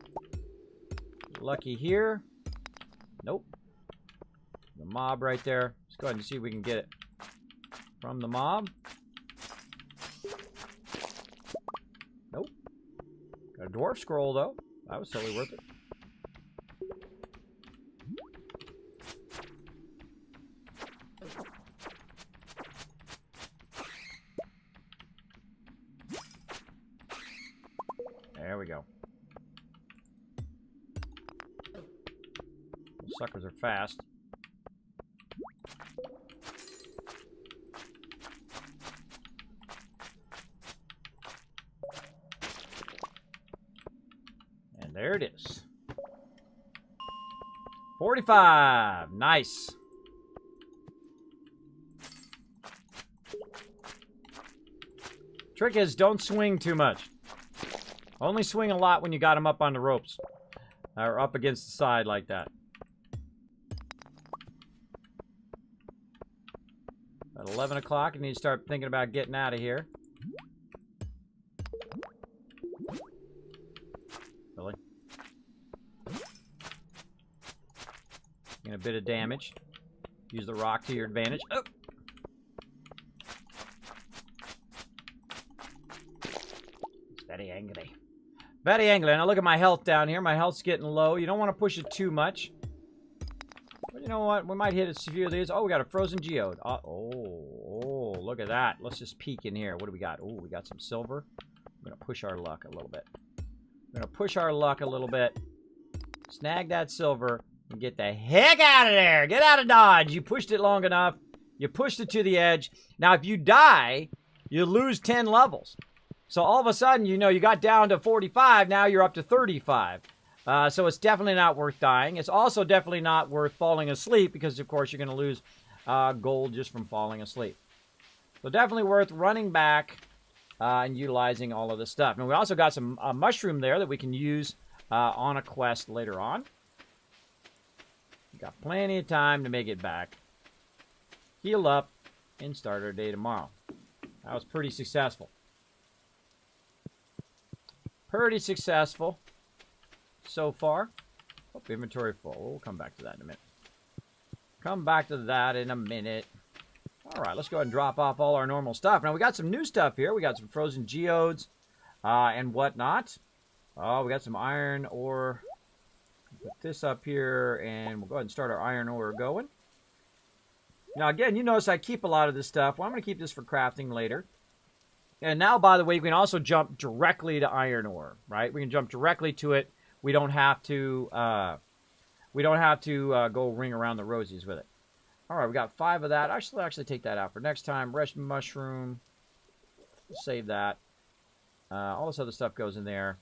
Lucky here. Nope. The mob right there. Let's go ahead and see if we can get it from the mob. Nope. Got a dwarf scroll, though. That was totally worth it. There we go. Those suckers are fast. There it is. 45. Nice. Trick is, don't swing too much. Only swing a lot when you got them up on the ropes. Or up against the side like that. At 11 o'clock, you need to start thinking about getting out of here. Really? Getting a bit of damage. Use the rock to your advantage. Oh! It's very angry. Very angry. Now look at my health down here. My health's getting low. You don't want to push it too much. But you know what? We might hit a few of these. Oh, we got a frozen geode. Oh, look at that. Let's just peek in here. What do we got? Oh, we got some silver. I'm going to push our luck a little bit. We're going to push our luck a little bit. Snag that silver and get the heck out of there. Get out of Dodge. You pushed it long enough. You pushed it to the edge. Now, if you die, you lose 10 levels. So all of a sudden, you know, you got down to 45. Now you're up to 35. So it's definitely not worth dying. It's also definitely not worth falling asleep because, of course, you're going to lose gold just from falling asleep. So definitely worth running back and utilizing all of this stuff. And we also got some mushroom there that we can use on a quest later on. We got plenty of time to make it back. Heal up and start our day tomorrow. That was pretty successful. Pretty successful so far. Oh, inventory full. We'll come back to that in a minute. Come back to that in a minute. All right, let's go ahead and drop off all our normal stuff. Now, we got some new stuff here. We got some frozen geodes and whatnot. Oh, we got some iron ore. Put this up here, and we'll go ahead and start our iron ore going. Now, again, you notice I keep a lot of this stuff. Well, I'm going to keep this for crafting later. And now, by the way, you can also jump directly to iron ore, right? We can jump directly to it. We don't have to. Go ring around the rosies with it. All right, we got 5 of that. I should actually take that out for next time. Rest mushroom. Save that. All this other stuff goes in there.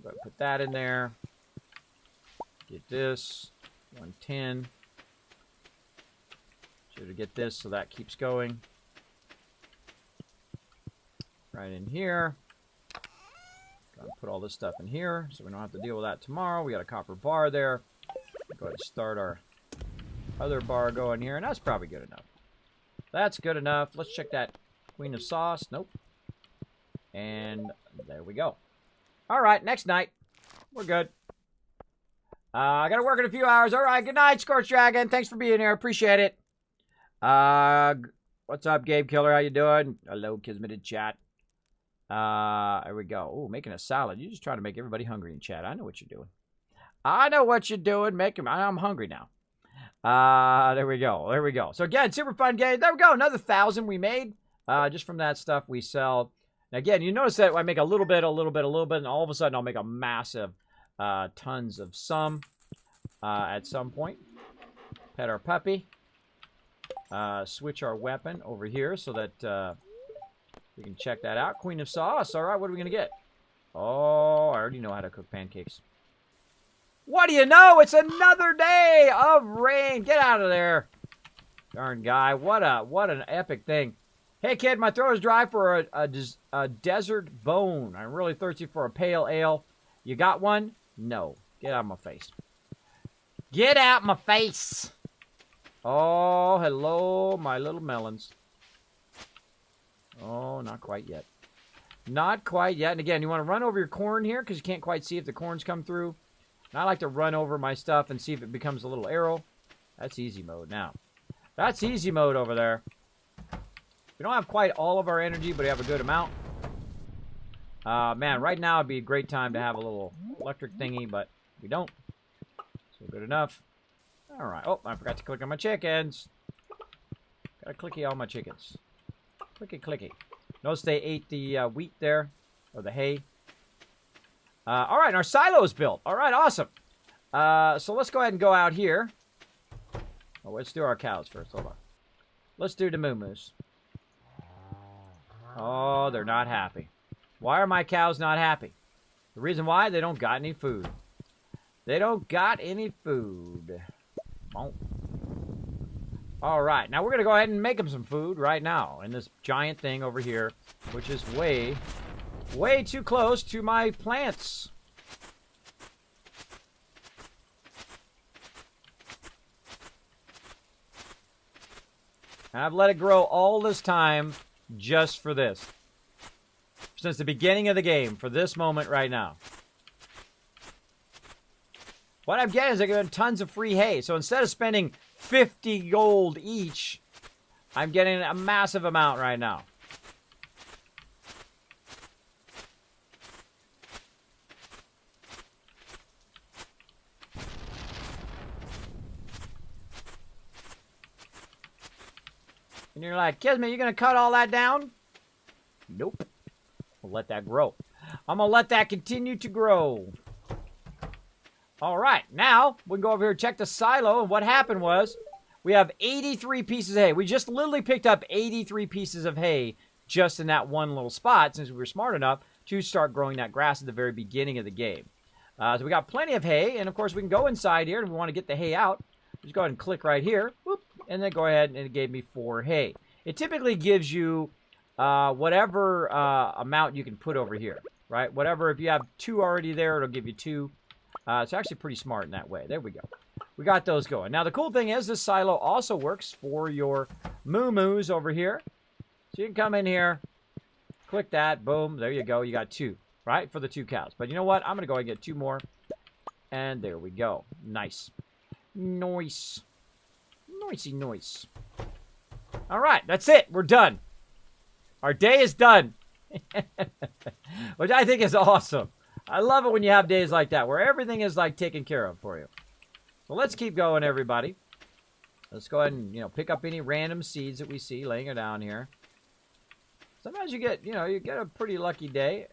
Go ahead and put that in there. Get this. 110. Should get this so that keeps going. Right in here. Gotta put all this stuff in here so we don't have to deal with that tomorrow. We got a copper bar there. Go ahead and start our other bar going here, and that's probably good enough. That's good enough. Let's check that Queen of Sauce. Nope. And there we go. All right, next night. We're good. I got to work in a few hours. All right, good night, Scorch Dragon. Thanks for being here. Appreciate it. What's up, Gabe Killer? How you doing? Hello, Kismet in chat. There we go. Oh, making a salad. You're just trying to make everybody hungry in chat. I know what you're doing. I know what you're doing. I'm hungry now. There we go. There we go. So again, super fun game. There we go. Another 1,000 we made. Just from that stuff we sell. Now, again, you notice that I make a little bit, and all of a sudden I'll make a massive, tons of some, at some point. Pet our puppy. Switch our weapon over here so that, we can check that out. Queen of Sauce. All right, what are we going to get? Oh, I already know how to cook pancakes. What do you know? It's another day of rain. Get out of there. Darn guy. What an epic thing. Hey, kid, my throat is dry for a desert bone. I'm really thirsty for a pale ale. You got one? No. Get out of my face. Get out my face. Oh, hello, my little melons. Oh, not quite yet. Not quite yet. And again, you want to run over your corn here because you can't quite see if the corn's come through. And I like to run over my stuff and see if it becomes a little arrow. That's easy mode now. That's easy mode over there. We don't have quite all of our energy, but we have a good amount. Man, right now would be a great time to have a little electric thingy, but we don't. So good enough. All right. Oh, I forgot to click on my chickens. Gotta clicky all my chickens. Clicky, clicky. Notice they ate the wheat there, or the hay. All right, our silo is built. All right, awesome. So let's go ahead and go out here. Oh, let's do our cows first. Hold on. Let's do the moo-moos. Oh, they're not happy. Why are my cows not happy? The reason why, they don't got any food. They don't got any food. Oh. All right, now we're going to go ahead and make them some food right now in this giant thing over here, which is way too close to my plants. And I've let it grow all this time just for this. Since the beginning of the game, for this moment right now. What I'm getting is I get tons of free hay. So instead of spending 50 gold each, I'm getting a massive amount right now. And you're like, Kismet, you're going to cut all that down? Nope. I'll let that grow. I'm going to let that continue to grow. All right, now we can go over here and check the silo. And what happened was we have 83 pieces of hay. We just literally picked up 83 pieces of hay just in that one little spot since we were smart enough to start growing that grass at the very beginning of the game. So we got plenty of hay. And, of course, we can go inside here and we want to get the hay out. Just go ahead and click right here. Whoop, and then go ahead and it gave me 4 hay. It typically gives you whatever amount you can put over here, right? Whatever, if you have 2 already there, it'll give you 2. It's actually pretty smart in that way. There we go. We got those going. Now, the cool thing is this silo also works for your moo-moos over here. So you can come in here, click that, boom, there you go. You got 2, right, for the 2 cows. But you know what? I'm going to go ahead and get 2 more. And there we go. Nice. Nice. Noisy noise. All right, that's it. We're done. Our day is done. Which I think is awesome. I love it when you have days like that, where everything is, like, taken care of for you. So let's keep going, everybody. Let's go ahead and, pick up any random seeds that we see laying down here. Sometimes you get, you get a pretty lucky day.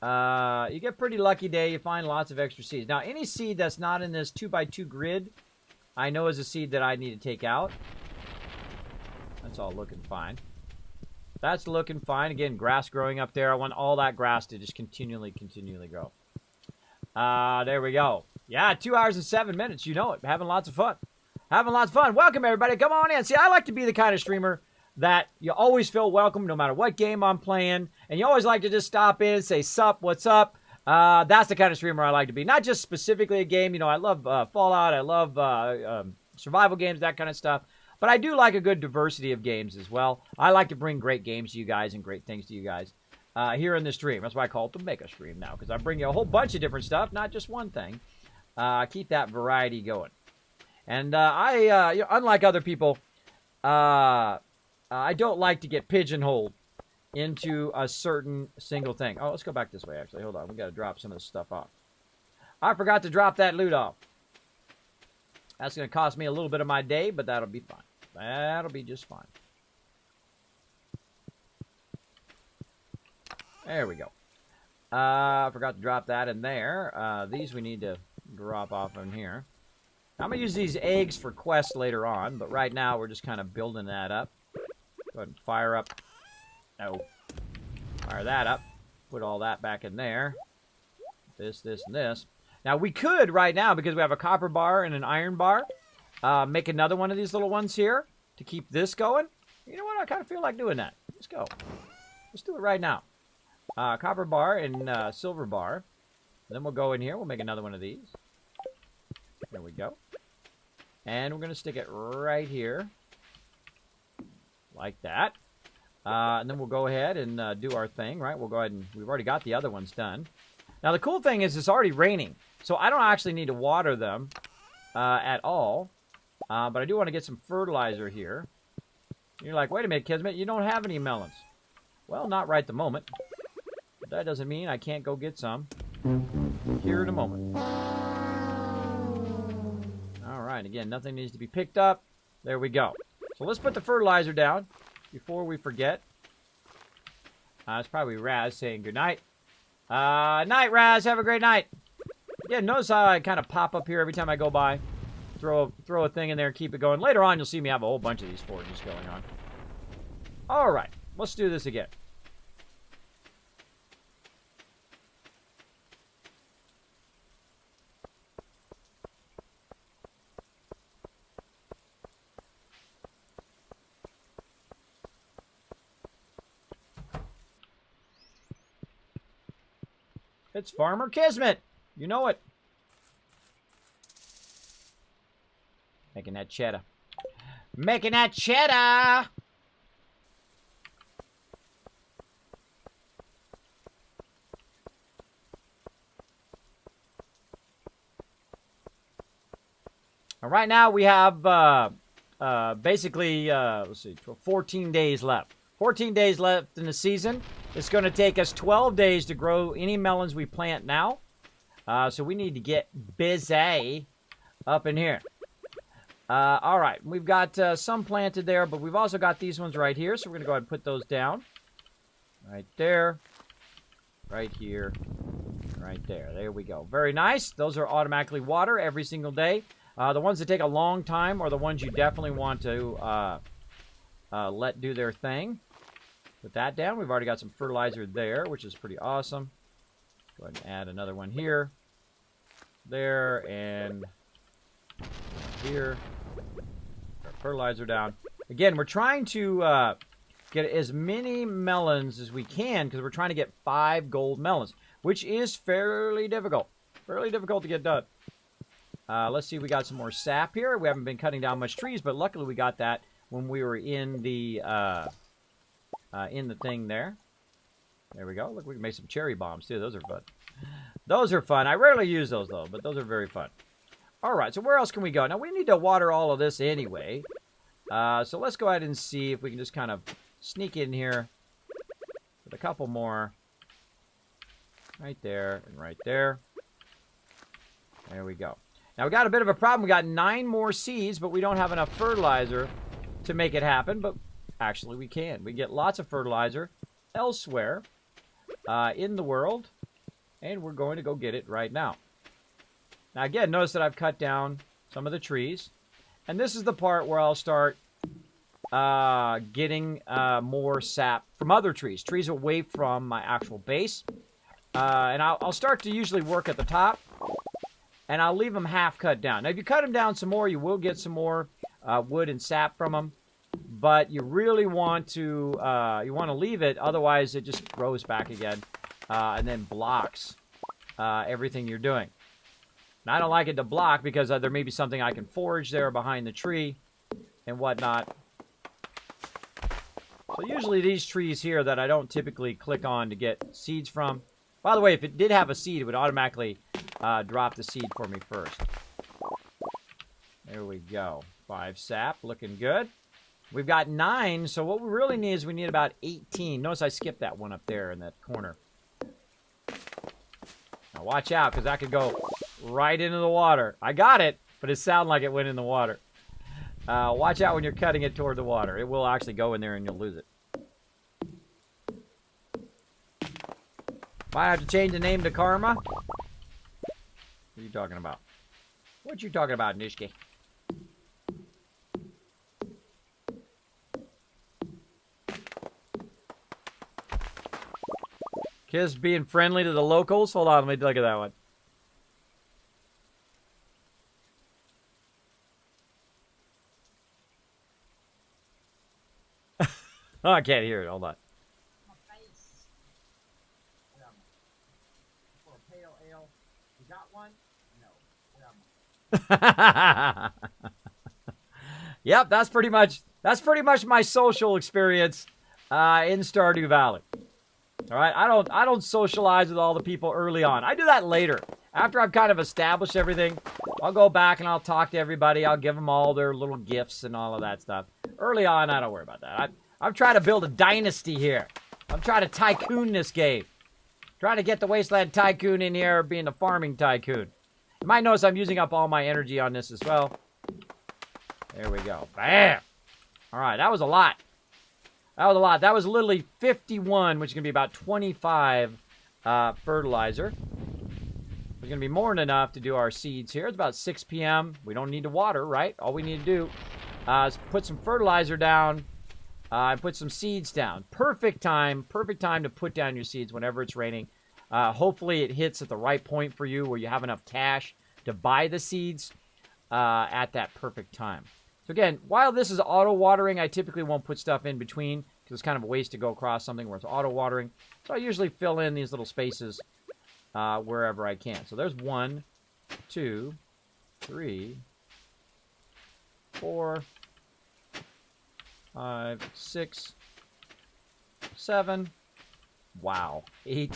You get a pretty lucky day. You find lots of extra seeds. Now, any seed that's not in this 2x2 grid, I know is a seed that I need to take out. That's all looking fine. That's looking fine. Again, grass growing up there. I want all that grass to just continually grow. There we go. Yeah, 2 hours and 7 minutes. You know it. Having lots of fun. Having lots of fun. Welcome, everybody. Come on in. See, I like to be the kind of streamer that you always feel welcome no matter what game I'm playing. And you always like to just stop in and say, sup, what's up? That's the kind of streamer I like to be. Not just specifically a game. I love Fallout. I love survival games, that kind of stuff. But I do like a good diversity of games as well. I like to bring great games to you guys and great things to you guys here in the stream. That's why I call it the Mega Stream now, because I bring you a whole bunch of different stuff, not just one thing. keep that variety going. And unlike other people, I don't like to get pigeonholed into a certain single thing. Oh, let's go back this way, actually. Hold on. We got to drop some of this stuff off. I forgot to drop that loot off. That's going to cost me a little bit of my day, but that'll be fine. That'll be just fine. There we go. I forgot to drop that in there. These we need to drop off in here. I'm going to use these eggs for quests later on, but right now we're just kind of building that up. Go ahead and fire up. No. Fire that up. Put all that back in there. This, and this. Now, we could right now, because we have a copper bar and an iron bar, make another one of these little ones here to keep this going. You know what? I kind of feel like doing that. Let's go. Let's do it right now. Copper bar and silver bar. Then we'll go in here. We'll make another one of these. There we go. And we're going to stick it right here. Like that. And then we'll go ahead and do our thing, right? We'll go ahead and... We've already got the other ones done. Now, the cool thing is it's already raining. So I don't actually need to water them at all. But I do want to get some fertilizer here. You're like, wait a minute, Kismet, you don't have any melons. Well, not right at the moment. But that doesn't mean I can't go get some here in a moment. All right, again, nothing needs to be picked up. There we go. So let's put the fertilizer down before we forget. It's probably Raz saying goodnight. Night, Raz. Have a great night. Yeah, notice how I kind of pop up here every time I go by. Throw a thing in there and keep it going. Later on, you'll see me have a whole bunch of these forges going on. All right, let's do this again. It's Farmer Kismet. You know it. Making that cheddar. Making that cheddar! Right now we have basically, let's see, 14 days left. 14 days left in the season. It's going to take us 12 days to grow any melons we plant now. So we need to get busy up in here. All right, we've got some planted there, but we've also got these ones right here. So we're going to go ahead and put those down. Right there. Right here. Right there. There we go. Very nice. Those are automatically water every single day. The ones that take a long time are the ones you definitely want to let do their thing. Put that down. We've already got some fertilizer there, which is pretty awesome. Go ahead and add another one here. There, and here. Our fertilizer down. Again, we're trying to get as many melons as we can because we're trying to get 5 gold melons, which is fairly difficult. Fairly difficult to get done. Let's see, we got some more sap here. We haven't been cutting down much trees, but luckily we got that when we were in the thing there. There we go. Look, we can make some cherry bombs too. Those are fun. Those are fun. I rarely use those though, but those are very fun. All right, so where else can we go? Now we need to water all of this anyway. So let's go ahead and see if we can just kind of sneak in here with a couple more. Right there and right there. There we go. Now, we got a bit of a problem. We got 9 more seeds, but we don't have enough fertilizer to make it happen. But actually, we can. We get lots of fertilizer elsewhere in the world. And we're going to go get it right now. Now, again, notice that I've cut down some of the trees. And this is the part where I'll start getting more sap from other trees. Trees away from my actual base. And I'll start to usually work at the top. And I'll leave them half cut down. Now, if you cut them down some more, you will get some more wood and sap from them. But you really want to leave it. Otherwise, it just grows back again and then blocks everything you're doing. And I don't like it to block because there may be something I can forage there behind the tree and whatnot. So usually these trees here that I don't typically click on to get seeds from. By the way, if it did have a seed, it would automatically drop the seed for me first. There we go. 5 sap, looking good. We've got 9, so what we really need is we need about 18. Notice I skipped that one up there in that corner. Now watch out, because that could go right into the water. I got it, but it sounded like it went in the water. Watch out when you're cutting it toward the water. It will actually go in there and you'll lose it. Might have to change the name to Karma. What are you talking about? What you talking about, Nishki? Kids being friendly to the locals? Hold on, let me look at that one. Oh, I can't hear it. Hold on. Yep, that's pretty much my social experience in Stardew Valley. All right, I don't socialize with all the people early on. I do that later. After I've kind of established everything, I'll go back and I'll talk to everybody. I'll give them all their little gifts and all of that stuff. Early on, I don't worry about that. I'm trying to build a dynasty here. I'm trying to tycoon this game. Trying to get the Wasteland Tycoon in here, being a farming tycoon. You might notice I'm using up all my energy on this as well. There we go. Bam! All right, that was a lot. That was a lot. That was literally 51, which is going to be about 25 fertilizer. There's going to be more than enough to do our seeds here. It's about 6 p.m. We don't need to water, right? All we need to do is put some fertilizer down and put some seeds down. Perfect time to put down your seeds whenever it's raining. Hopefully it hits at the right point for you where you have enough cash to buy the seeds at that perfect time. So again, while this is auto-watering, I typically won't put stuff in between because it's kind of a waste to go across something where it's auto-watering. So I usually fill in these little spaces wherever I can. So there's 1, 2, 3, 4, 5, 6, 7, wow, 8,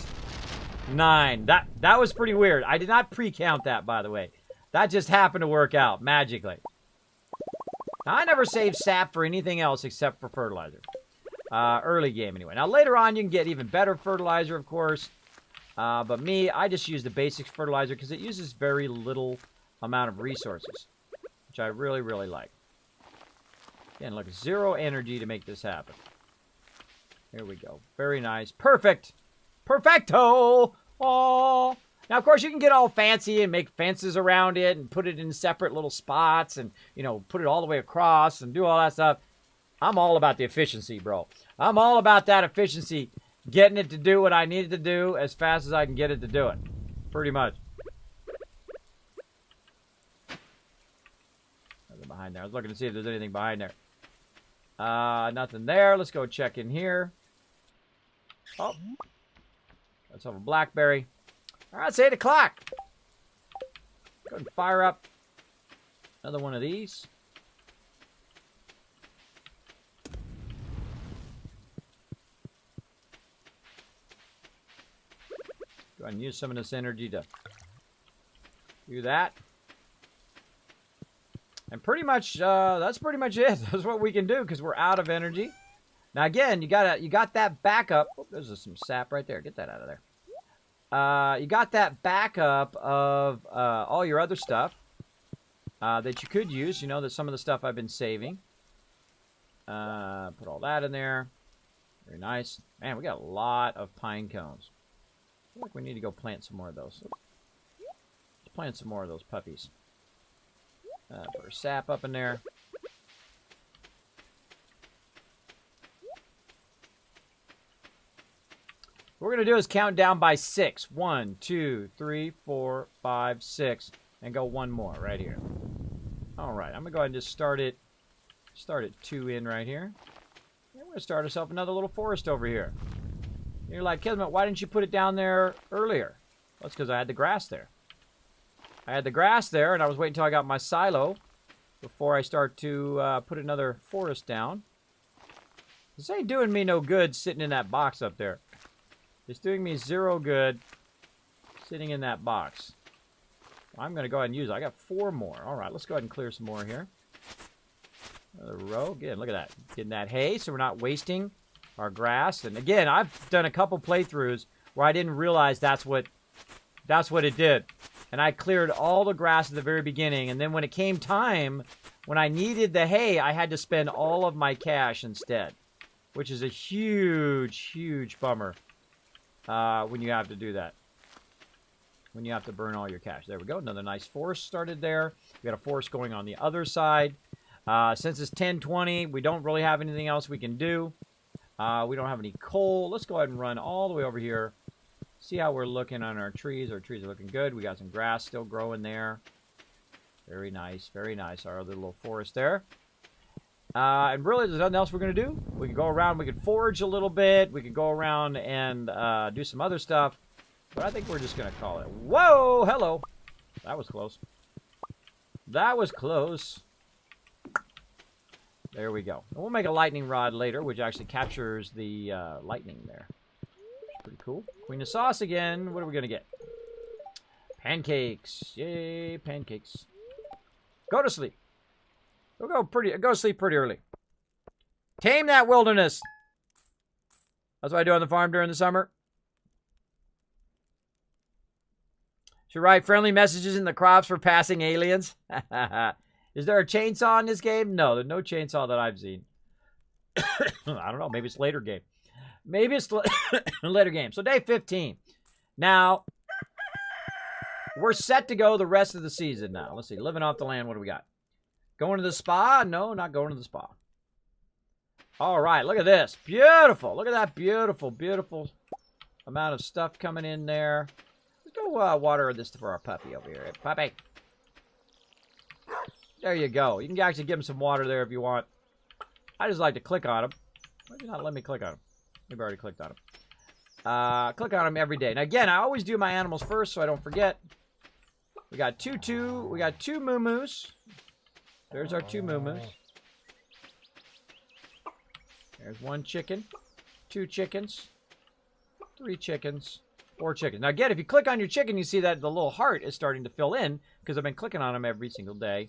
9. That was pretty weird. I did not pre-count that, by the way. That just happened to work out magically. Now, I never save sap for anything else except for fertilizer. Early game, anyway. Now, later on, you can get even better fertilizer, of course. But me, I just use the basic fertilizer because it uses very little amount of resources, which I really, really like. Again, look, 0 energy to make this happen. There we go. Very nice. Perfect. Perfecto. Oh. Now, of course, you can get all fancy and make fences around it and put it in separate little spots and, you know, put it all the way across and do all that stuff. I'm all about the efficiency, bro. I'm all about that efficiency. Getting it to do what I need it to do as fast as I can get it to do it. Pretty much. Nothing behind there. I was looking to see if there's anything behind there. Nothing there. Let's go check in here. Oh. Let's have a blackberry. All right, it's 8 o'clock. Go ahead and fire up another one of these. Go ahead and use some of this energy to do that. And pretty much, that's pretty much it. That's what we can do because we're out of energy. Now again, you got that backup. Oh, there's some sap right there. Get that out of there. You got that backup of all your other stuff that you could use. You know, that some of the stuff I've been saving. Put all that in there. Very nice. Man, we got a lot of pine cones. I feel like we need to go plant some more of those. Let's plant some more of those puppies. Put our sap up in there. What we're going to do is count down by 6. 1, 2, 3, 4, 5, 6. And go one more right here. Alright, I'm going to go ahead and just start it 2 in right here. And we're going to start ourselves another little forest over here. And you're like, Kismet, why didn't you put it down there earlier? Well, that's because I had the grass there. I had the grass there, and I was waiting until I got my silo before I start to put another forest down. This ain't doing me no good sitting in that box up there. It's doing me 0 good sitting in that box. I'm going to go ahead and use it. I got 4 more. All right, let's go ahead and clear some more here. Another row. Again, look at that. Getting that hay so we're not wasting our grass. And again, I've done a couple playthroughs where I didn't realize that's what it did. And I cleared all the grass at the very beginning. And then when it came time, when I needed the hay, I had to spend all of my cash instead. Which is a huge, huge bummer when you have to do that. When you have to burn all your cash. There we go. Another nice forest started there. We got a forest going on the other side. Since it's 10:20, we don't really have anything else we can do. We don't have any coal. Let's go ahead and run all the way over here. See how we're looking on our trees. Our trees are looking good. We got some grass still growing there. Very nice. Very nice. Our other little forest there. And really, there's nothing else we're going to do. We can go around. We can forage a little bit. We can go around and do some other stuff. But I think we're just going to call it. Whoa! Hello. That was close. That was close. There we go. And we'll make a lightning rod later, which actually captures the lightning there. Pretty cool. Queen of sauce again. What are we going to get? Pancakes. Yay, pancakes. Go to sleep. Go to sleep pretty early. Tame that wilderness. That's what I do on the farm during the summer. Should write friendly messages in the crops for passing aliens. Is there a chainsaw in this game? No, there's no chainsaw that I've seen. I don't know. Maybe it's later game. Maybe it's later game. So day 15. Now, we're set to go the rest of the season now. Let's see. Living off the land. What do we got? Going to the spa? No, not going to the spa. All right. Look at this. Beautiful. Look at that beautiful, beautiful amount of stuff coming in there. Let's go water this for our puppy over here. Hey, puppy. There you go. You can actually give him some water there if you want. I just like to click on him. Why did you not let me click on him? Maybe I already clicked on him. Click on him every day. Now, again, I always do my animals first so I don't forget. We got we got 2 moo-moos. There's our 2 moo-moos. There's 1 chicken. 2 chickens. 3 chickens. 4 chickens. Now, again, if you click on your chicken, you see that the little heart is starting to fill in because I've been clicking on him every single day.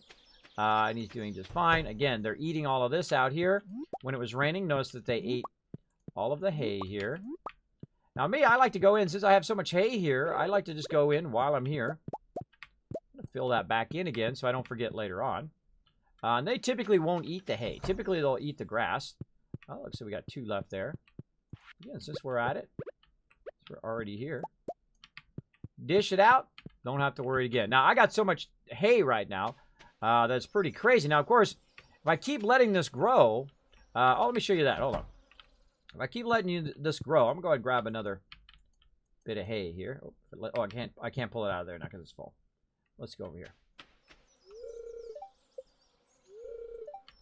And he's doing just fine. Again, they're eating all of this out here. When it was raining, notice that they ate all of the hay here. Now, me, I like to go in. Since I have so much hay here, I like to just go in while I'm here. I'm going to fill that back in again so I don't forget later on. And they typically won't eat the hay. Typically, they'll eat the grass. Oh, looks like we got 2 left there. Again, since we're at it, since we're already here. Dish it out. Don't have to worry again. Now, I got so much hay right now. That's pretty crazy. Now, of course, if I keep letting this grow... oh, let me show you that. Hold on. If I keep letting this grow, I'm going to go ahead and grab another bit of hay here. Oh, I can't pull it out of there now because it's full. Let's go over here.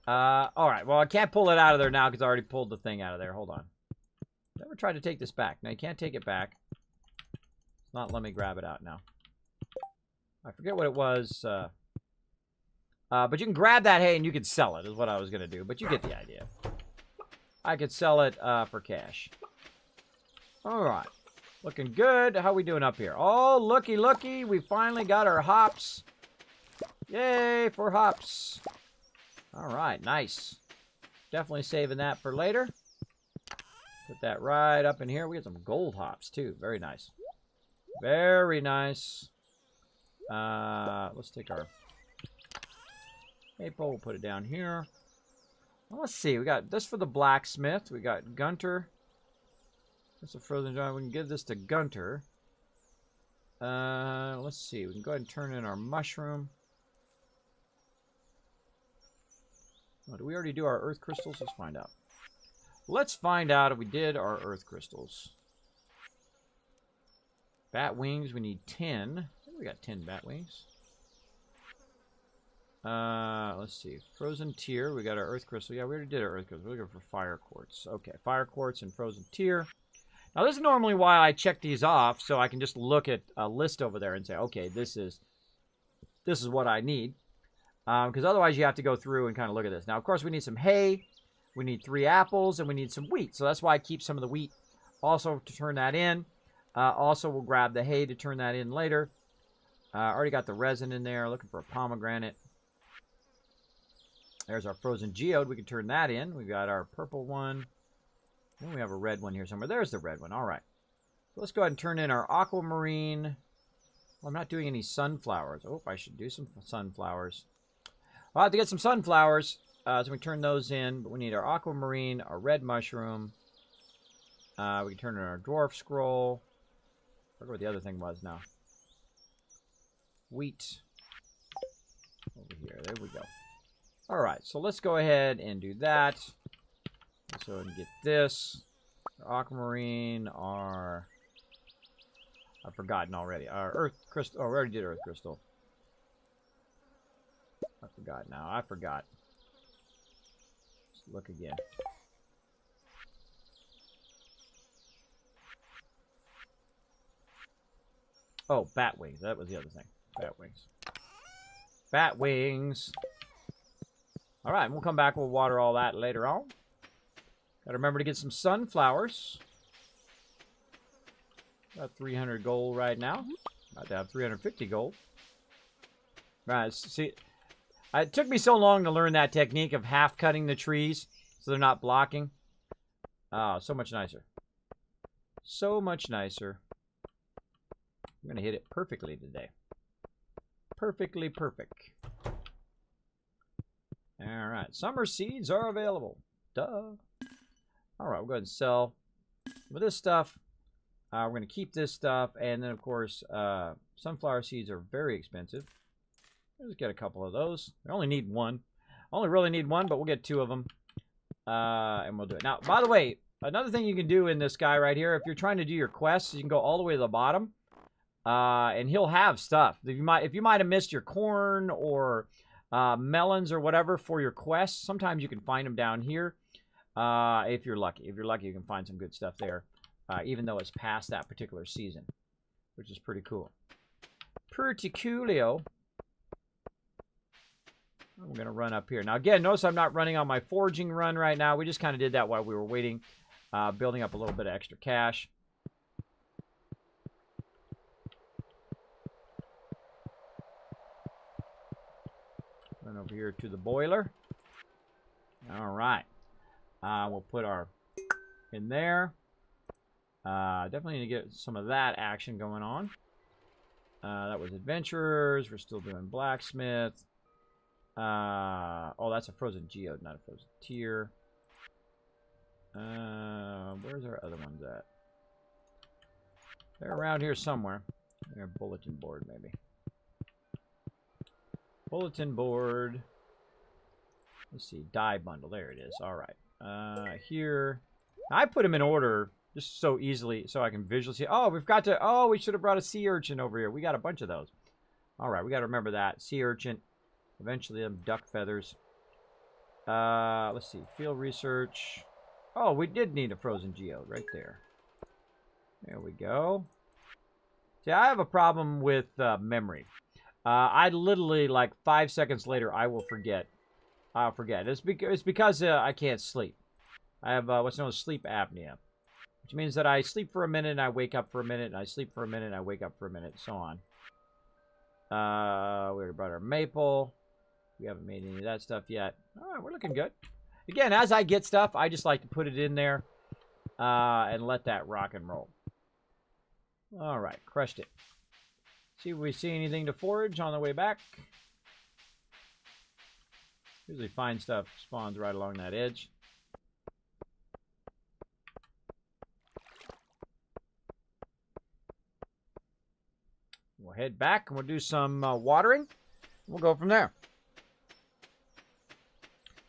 All right. Well, I can't pull it out of there now because I already pulled the thing out of there. Hold on. Never tried to take this back. Now, you can't take it back. It's not let me grab it out now. I forget what it was. But you can grab that hay and you can sell it is what I was going to do. But you get the idea. I could sell it for cash. All right. Looking good. How we doing up here? Oh, looky, looky. We finally got our hops. Yay for hops. All right. Nice. Definitely saving that for later. Put that right up in here. We got some gold hops, too. Very nice. Very nice. Let's take our maple. We'll put it down here. Well, let's see. We got this for the blacksmith. We got Gunter. That's a frozen dry. We can give this to Gunter. Let's see. We can go ahead and turn in our mushroom. Oh, did we already do our earth crystals? Let's find out. Let's find out if we did our earth crystals. Bat wings. We need 10. I think we got 10 bat wings. Let's see. Frozen tier. We got our earth crystal. Yeah, we already did our earth crystal. We're looking for fire quartz. Okay, fire quartz and frozen tier. Now, this is normally why I check these off, so I can just look at a list over there and say, okay, this is what I need. Because otherwise, you have to go through and kind of look at this. Now, of course, we need some hay. We need 3 apples, and we need some wheat. So that's why I keep some of the wheat also to turn that in. Also, we'll grab the hay to turn that in later. Already got the resin in there. Looking for a pomegranate. There's our frozen geode. We can turn that in. We got our purple one. Then we have a red one here somewhere. There's the red one. All right. So let's go ahead and turn in our aquamarine. Well, I'm not doing any sunflowers. Oh, I should do some sunflowers. I'll have to get some sunflowers. So we turn those in. But we need our aquamarine, our red mushroom. We can turn in our dwarf scroll. I forget what the other thing was now. Wheat. Over here. There we go. All right. So let's go ahead and do that. Let's go ahead and get this. Our aquamarine, our... I've forgotten already. Our earth crystal. Oh, we already did earth crystal. I forgot now. I forgot. Let's look again. Oh, bat wings. That was the other thing. Bat wings. Bat wings. All right, we'll come back. We'll water all that later on. Got to remember to get some sunflowers. Got 300 gold right now. About to have 350 gold. Right, see, it took me so long to learn that technique of half cutting the trees so they're not blocking. Oh, so much nicer. So much nicer. I'm going to hit it perfectly today. Perfectly perfect. All right, summer seeds are available. Duh. All right, we'll go ahead and sell some of this stuff. We're going to keep this stuff. And then, of course, sunflower seeds are very expensive. Let's get a couple of those. I only need one. I only really need one, but we'll get 2 of them. And we'll do it. Now, by the way, another thing you can do in this guy right here, if you're trying to do your quests, you can go all the way to the bottom. And he'll have stuff. If you might have missed your corn or melons or whatever for your quests, sometimes you can find them down here. If you're lucky. If you're lucky, you can find some good stuff there. Even though it's past that particular season, which is pretty cool. Pretty coolio. We're going to run up here. Now, again, notice I'm not running on my foraging run right now. We just kind of did that while we were waiting, building up a little bit of extra cash. Run over here to the boiler. All right. We'll put our in there. Definitely need to get some of that action going on. That was adventurers. We're still doing blacksmith. Oh, that's a frozen geode, not a frozen tier. Where's our other ones at? They're around here somewhere. They're a bulletin board, maybe. Bulletin board. Let's see, dye bundle. There it is. All right. Here, I put them in order. Just so easily, so I can visually see. Oh, we've got to... Oh, we should have brought a sea urchin over here. We got a bunch of those. All right, we got to remember that. Sea urchin. Eventually, them duck feathers. Let's see. Field research. Oh, we did need a frozen geode right there. There we go. See, I have a problem with memory. I literally, like, 5 seconds later, I will forget. I'll forget. It's because I can't sleep. I have what's known as sleep apnea. Which means that I sleep for a minute and I wake up for a minute, and I sleep for a minute and I wake up for a minute, so on. We already brought our maple. We haven't made any of that stuff yet. All right, we're looking good. Again, as I get stuff, I just like to put it in there and let that rock and roll. All right, crushed it. See if we see anything to forage on the way back. Usually fine stuff spawns right along that edge. We'll head back and we'll do some watering. We'll go from there.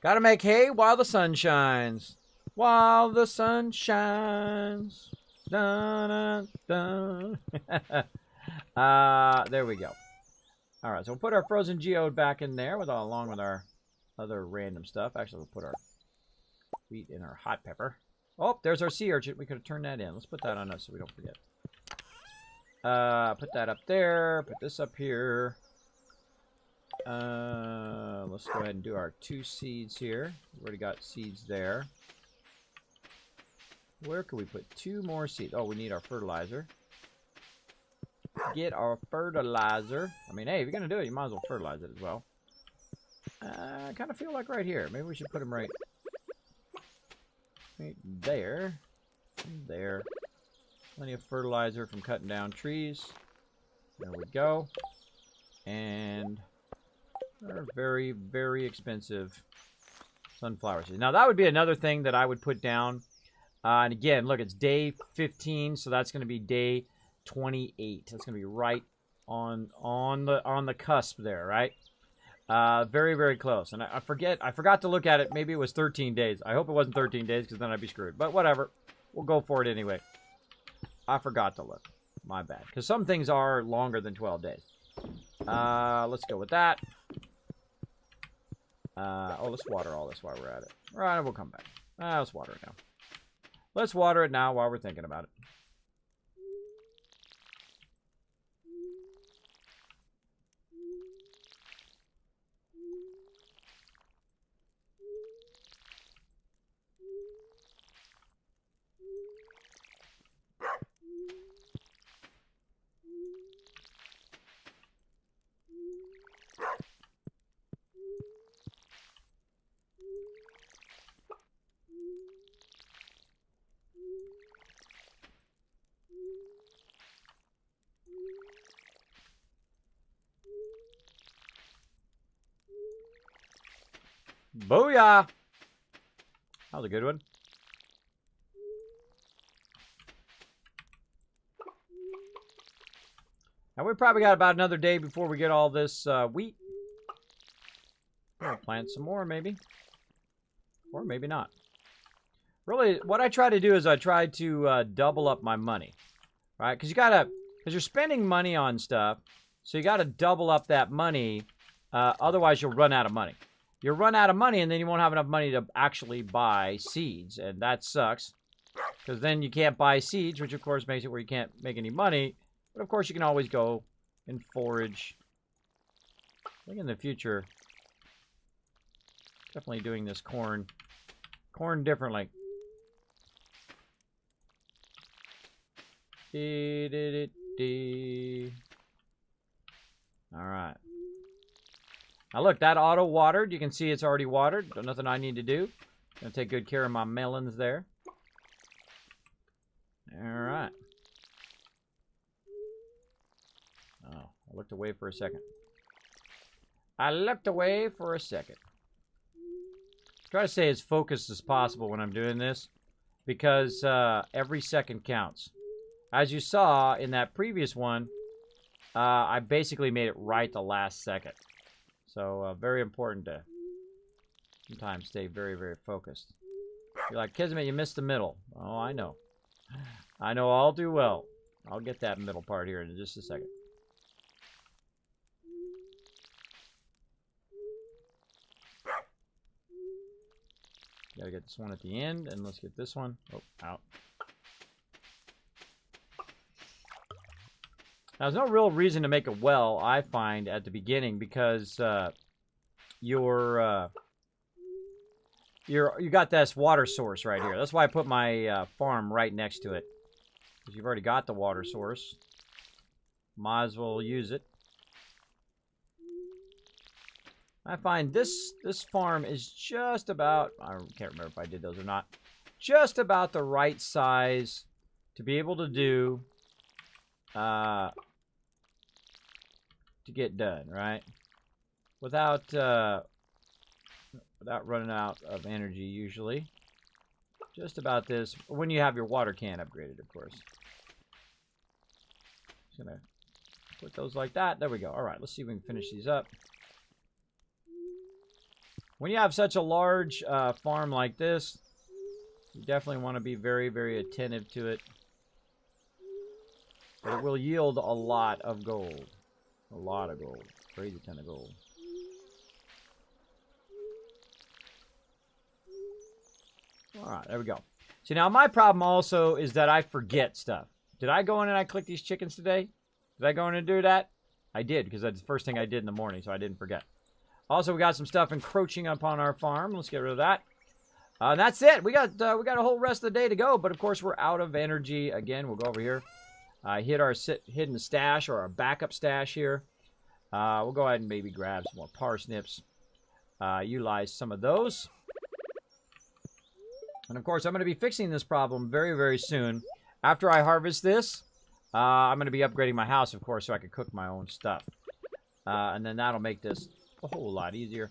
Gotta make hay while the sun shines. While the sun shines. Dun, dun, dun. There we go. All right, so we'll put our frozen geode back in there along with our other random stuff. Actually, we'll put our wheat in our hot pepper. Oh, there's our sea urchin. We could have turned that in. Let's put that on us so we don't forget. Put that up there. Put this up here. Let's go ahead and do our 2 seeds here. We already got seeds there. Where can we put 2 more seeds? Oh, we need our fertilizer. get our fertilizer. I mean, hey, if you're going to do it, you might as well fertilize it as well. I kind of feel like right here. Maybe we should put them right there. There. Plenty of fertilizer from cutting down trees. There we go. And they're very, very expensive sunflower seeds. Now, that would be another thing that I would put down. And again, look, it's day 15, so that's going to be day 28. That's going to be right on the cusp there, right? Very, very close. And I forgot to look at it. Maybe it was 13 days. I hope it wasn't 13 days, because then I'd be screwed. But whatever. We'll go for it anyway. I forgot to look. My bad. Because some things are longer than 12 days. Let's go with that. Oh, let's water all this while we're at it. All right, we'll come back. Let's water it now. Let's water it now while we're thinking about it. Booyah! That was a good one. Now, we probably got about another day before we get all this wheat. We'll plant some more, maybe. Or maybe not. Really, what I try to do is I try to double up my money. Right? Because you're spending money on stuff, so you got to double up that money. Otherwise, you'll run out of money. You'll run out of money, and then you won't have enough money to actually buy seeds, and that sucks. Because then you can't buy seeds, which of course makes it where you can't make any money. But of course, you can always go and forage. I think in the future, definitely doing this corn differently. All right. Now look, that auto watered. You can see it's already watered. Nothing I need to do. Gonna take good care of my melons there. All right. Oh, I looked away for a second. Try to stay as focused as possible when I'm doing this, because every second counts. As you saw in that previous one, I basically made it right the last second. So, very important to sometimes stay very, very focused. You're like, Kismet, you missed the middle. Oh, I know. I know all too well. I'll get that middle part here in just a second. Gotta get this one at the end, and let's get this one. Oh, out. Now, there's no real reason to make a well, I find, at the beginning, because you got this water source right here. That's why I put my farm right next to it, because you've already got the water source. Might as well use it. I find this farm is just about, I can't remember if I did those or not, just about the right size to be able to do to get done, right? Without running out of energy, usually. Just about this, when you have your water can upgraded, of course. Just gonna put those like that. There we go. All right, let's see if we can finish these up. When you have such a large farm like this, you definitely want to be very, very attentive to it. But it will yield a lot of gold. A lot of gold. Crazy ton of gold. Alright, there we go. See, now my problem also is that I forget stuff. Did I go in and I click these chickens today? Did I go in and do that? I did, because that's the first thing I did in the morning, so I didn't forget. Also, we got some stuff encroaching upon our farm. Let's get rid of that. And that's it. We got a whole rest of the day to go, but of course we're out of energy again. We'll go over here. hit our hidden stash or our backup stash here. We'll go ahead and maybe grab some more parsnips. Utilize some of those. And of course, I'm going to be fixing this problem very, very soon. After I harvest this, I'm going to be upgrading my house, of course, so I can cook my own stuff. And then that'll make this a whole lot easier.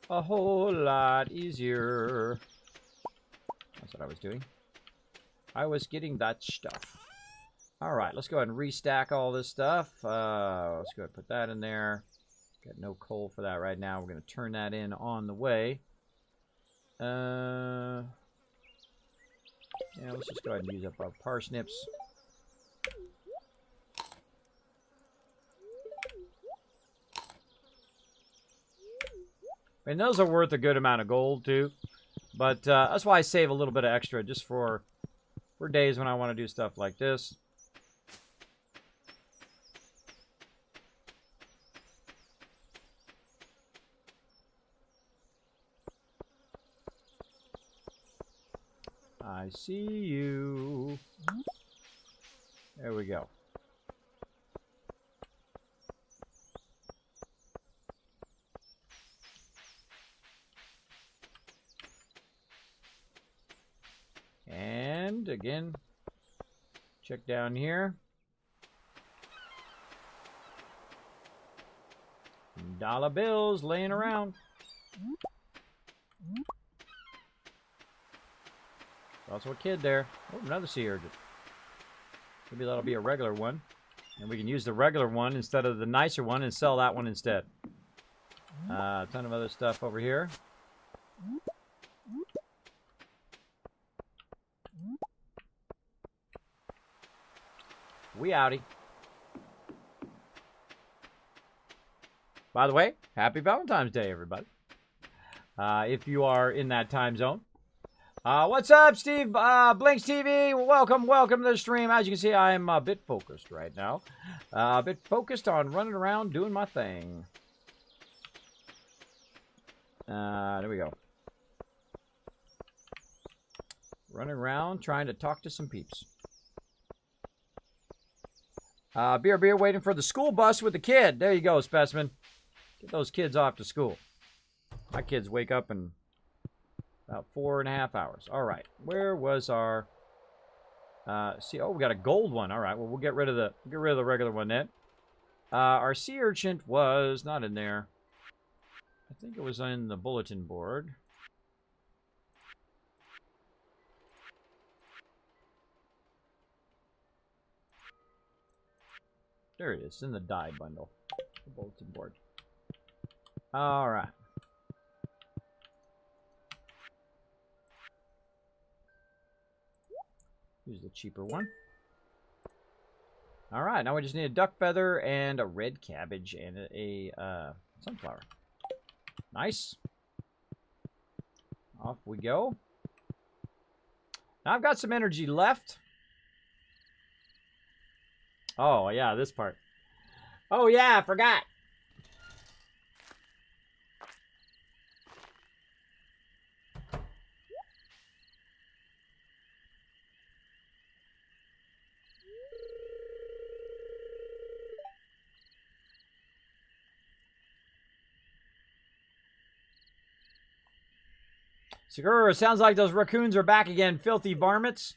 A whole lot easier. That's what I was doing. I was getting that stuff. Alright, let's go ahead and restack all this stuff. Let's go ahead and put that in there. Got no coal for that right now. We're going to turn that in on the way. Yeah, let's just go ahead and use up our parsnips. And those are worth a good amount of gold, too. But that's why I save a little bit of extra just for days when I want to do stuff like this. I see you. There we go. And again, check down here. Dollar bills laying around. Also a kid there. Oh, another sea urchin. Maybe that'll be a regular one. And we can use the regular one instead of the nicer one and sell that one instead. A ton of other stuff over here. We outie. By the way, happy Valentine's Day, everybody. If you are in that time zone. What's up, Steve? Blinks TV. Welcome to the stream. As you can see, I am a bit focused right now. A bit focused on running around doing my thing. There we go. Running around trying to talk to some peeps. Beer, waiting for the school bus with the kid. There you go, Specimen. Get those kids off to school. My kids wake up in about 4.5 hours. All right. Where was our... see, oh, we got a gold one. All right. Well, we'll get rid of the regular one then. Our sea urchin was not in there. I think it was in the bulletin board. There it is, in the dye bundle. The bulletin board. All right. Use the cheaper one. All right, now we just need a duck feather and a red cabbage and a sunflower. Nice. Off we go. Now I've got some energy left. Oh, yeah, this part. Oh, yeah, I forgot. Sakura, sounds like those raccoons are back again, filthy varmints.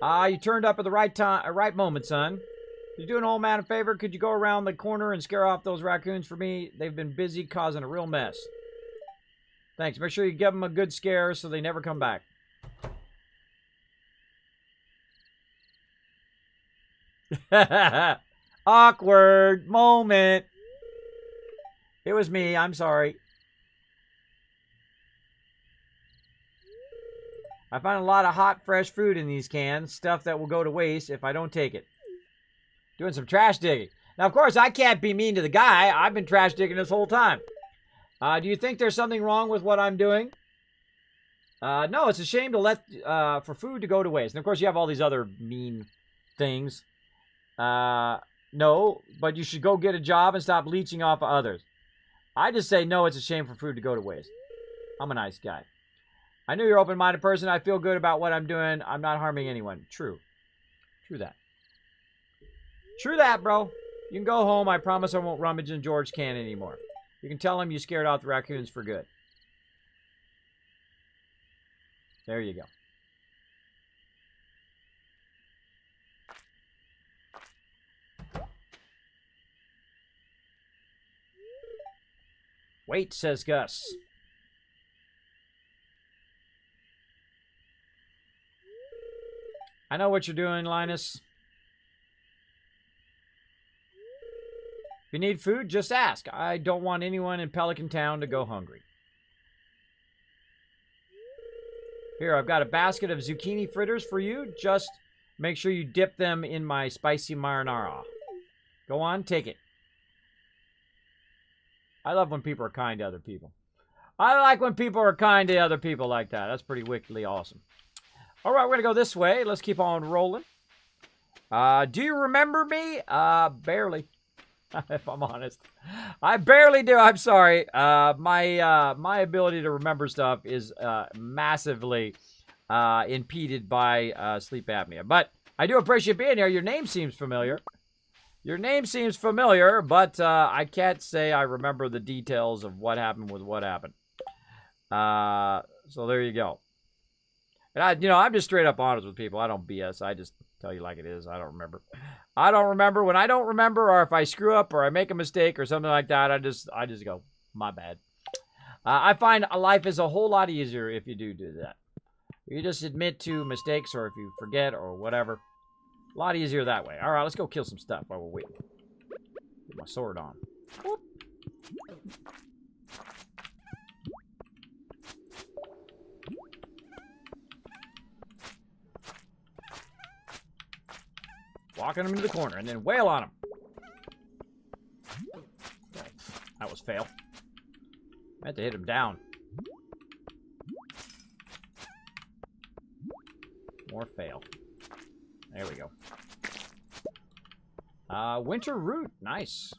You turned up at the right moment, son. You do an old man a favor. Could you go around the corner and scare off those raccoons for me? They've been busy causing a real mess. Thanks. Make sure you give them a good scare so they never come back. Awkward moment. It was me. I'm sorry. I find a lot of hot, fresh food in these cans. Stuff that will go to waste if I don't take it. Doing some trash digging. Now, of course, I can't be mean to the guy. I've been trash digging this whole time. Do you think there's something wrong with what I'm doing? No, it's a shame to let for food to go to waste. And, of course, you have all these other mean things. No, but you should go get a job and stop leeching off of others. I just say, no, it's a shame for food to go to waste. I'm a nice guy. I knew you're an open-minded person. I feel good about what I'm doing. I'm not harming anyone. True. True that. True that, bro. You can go home. I promise I won't rummage in George's can anymore. You can tell him you scared off the raccoons for good. There you go. Wait, says Gus. I know what you're doing, Linus. If you need food, just ask. I don't want anyone in Pelican Town to go hungry. Here, I've got a basket of zucchini fritters for you. Just make sure you dip them in my spicy marinara. Go on, take it. I love when people are kind to other people. I like when people are kind to other people like that. That's pretty wickedly awesome. All right, we're going to go this way. Let's keep on rolling. Do you remember me? Barely, if I'm honest. I barely do. I'm sorry. My ability to remember stuff is massively impeded by sleep apnea. But I do appreciate being here. Your name seems familiar. Your name seems familiar, but I can't say I remember the details of what happened with what happened. So there you go. And I'm just straight up honest with people. I don't BS. I just tell you like it is. I don't remember. I don't remember. When I don't remember, or if I screw up, or I make a mistake, or something like that, I just go, my bad. I find life is a whole lot easier if you do that. You just admit to mistakes, or if you forget, or whatever. A lot easier that way. All right, let's go kill some stuff while we're waiting. Get my sword on. Whoop. Walking them into the corner and then wail on them. That was fail. I had to hit him down. More fail. There we go. Winter root. Nice.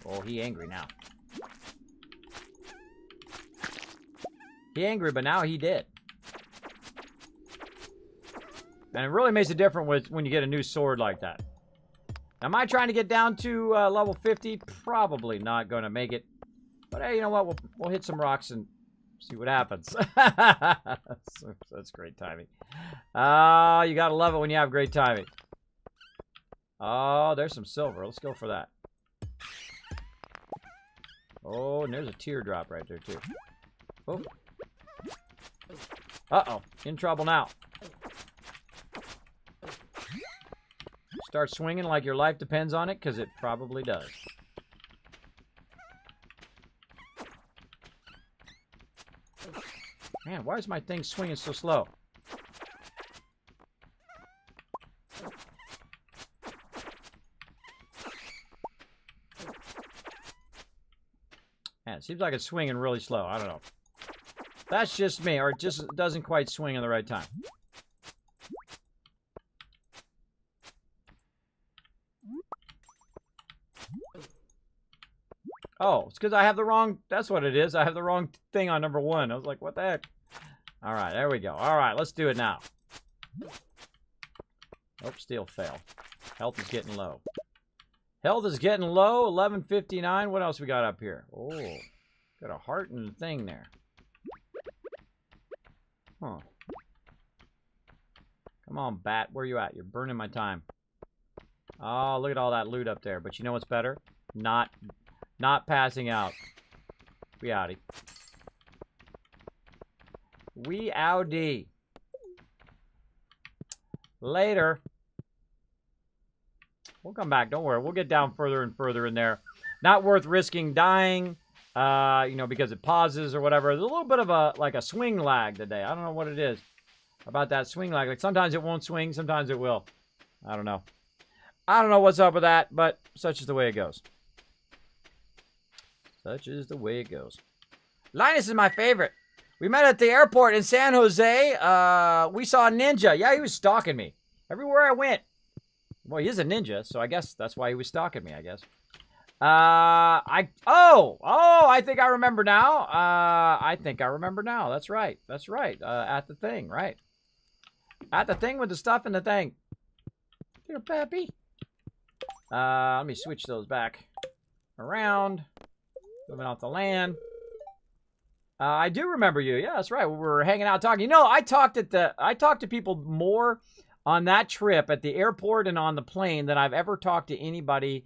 Oh, he angry now. He angry, but now he dead. And it really makes a difference when you get a new sword like that. Am I trying to get down to level 50? Probably not going to make it. But hey, you know what? We'll hit some rocks and see what happens. That's great timing. You gotta love it when you have great timing. Oh, there's some silver. Let's go for that. Oh, and there's a teardrop right there, too. Oh. Uh-oh. In trouble now. Start swinging like your life depends on it, because it probably does. Man, why is my thing swinging so slow? Man, it seems like it's swinging really slow. I don't know. That's just me, or it just doesn't quite swing at the right time. Oh, it's because I have the wrong... That's what it is. I have the wrong thing on number 1. I was like, what the heck? All right, there we go. All right, let's do it now. Oh, still fail. Health is getting low. Health is getting low. 1159. What else we got up here? Oh, got a heart and a thing there. Huh. Come on, bat. Where you at? You're burning my time. Oh, look at all that loot up there. But you know what's better? Not passing out. We outie. We outie. Later. We'll come back. Don't worry. We'll get down further and further in there. Not worth risking dying, because it pauses or whatever. There's a little bit of a swing lag today. I don't know what it is about that swing lag. Like sometimes it won't swing, sometimes it will. I don't know. I don't know what's up with that, but such is the way it goes. Such is the way it goes. Linus is my favorite. We met at the airport in San Jose. We saw a ninja. Yeah, he was stalking me. Everywhere I went. Well, he is a ninja, so I guess that's why he was stalking me, I guess. I think I remember now. I think I remember now. That's right. That's right. At the thing, right? At the thing with the stuff in the thing. Here, Pappy. Let me switch those back around. Moving off the land. I do remember you. Yeah, that's right. We were hanging out talking. You know, I talked to people more on that trip at the airport and on the plane than I've ever talked to anybody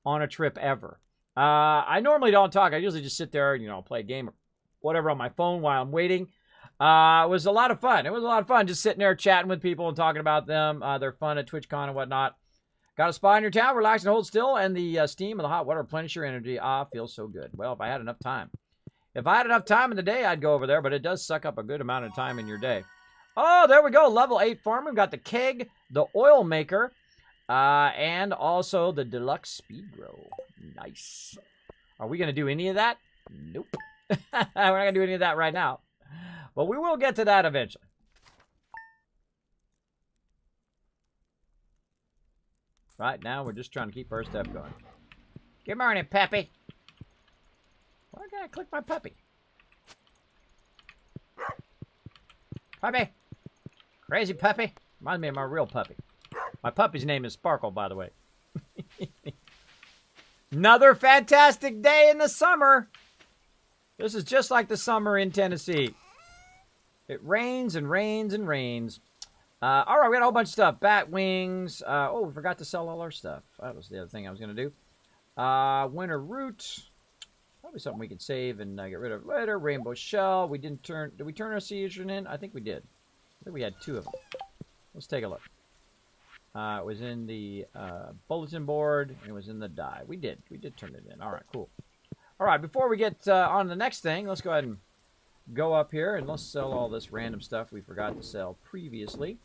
on a trip ever. I normally don't talk. I usually just sit there, play a game or whatever on my phone while I'm waiting. It was a lot of fun. It was a lot of fun just sitting there chatting with people and talking about them. They're fun at TwitchCon and whatnot. Got a spa in your town, relax and hold still, and the steam of the hot water replenish your energy. Feels so good. Well, if I had enough time. If I had enough time in the day, I'd go over there, but it does suck up a good amount of time in your day. Oh, there we go. Level 8 farm. We've got the keg, the oil maker, and also the deluxe speed grow. Nice. Are we going to do any of that? Nope. We're not going to do any of that right now. But we will get to that eventually. Right now, we're just trying to keep our stuff going. Good morning, Peppy. Why can't I click my puppy? Puppy. Crazy puppy. Reminds me of my real puppy. My puppy's name is Sparkle, by the way. Another fantastic day in the summer. This is just like the summer in Tennessee. It rains and rains and rains. All right, we got a whole bunch of stuff. Bat wings. We forgot to sell all our stuff. That was the other thing I was going to do. Winter root. Probably something we could save and get rid of later. Rainbow shell. Did we turn our sea urchin in? I think we did. I think we had 2 of them. Let's take a look. It was in the bulletin board. And it was in the die. We did turn it in. All right, cool. All right, before we get on to the next thing, let's go ahead and go up here and let's sell all this random stuff we forgot to sell previously.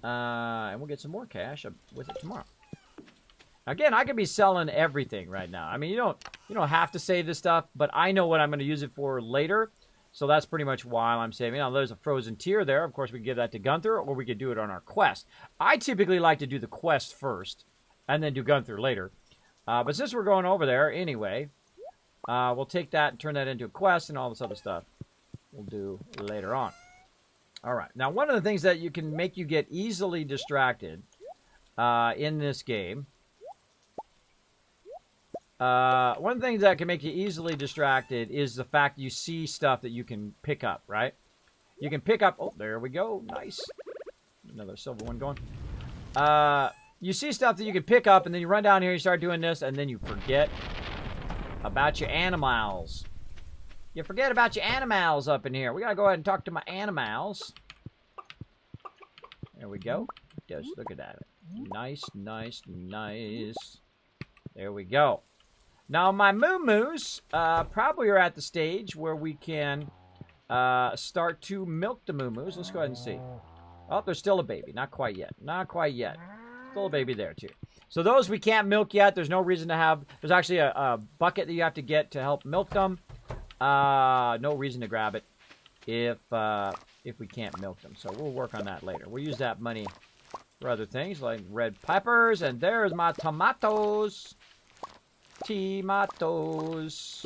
And we'll get some more cash with it tomorrow. Again, I could be selling everything right now. I mean, you don't have to save this stuff, but I know what I'm going to use it for later. So that's pretty much why I'm saving. Now, there's a frozen tier there. Of course, we could give that to Gunther, or we could do it on our quest. I typically like to do the quest first, and then do Gunther later. But since we're going over there anyway, we'll take that and turn that into a quest and all this other stuff we'll do later on. All right. Now, one of the things that can make you get easily distracted in this game... one of the things that can make you easily distracted is the fact you see stuff that you can pick up, right? You can pick up... Oh, there we go. Nice. Another silver one going. You see stuff that you can pick up, and then you run down here, you start doing this, and then you forget about your animals. You forget about your animals up in here. We gotta go ahead and talk to my animals. There we go. Just look at that. Nice, nice, nice. There we go. Now, my moo-moos probably are at the stage where we can start to milk the moo-moos. Let's go ahead and see. Oh, there's still a baby. Not quite yet. Not quite yet. Still a baby there, too. So those we can't milk yet. There's no reason to have... There's actually a bucket that you have to get to help milk them. No reason to grab it if we can't milk them. So we'll work on that later. We'll use that money for other things like red peppers. And there's my tomatoes. Tomatoes.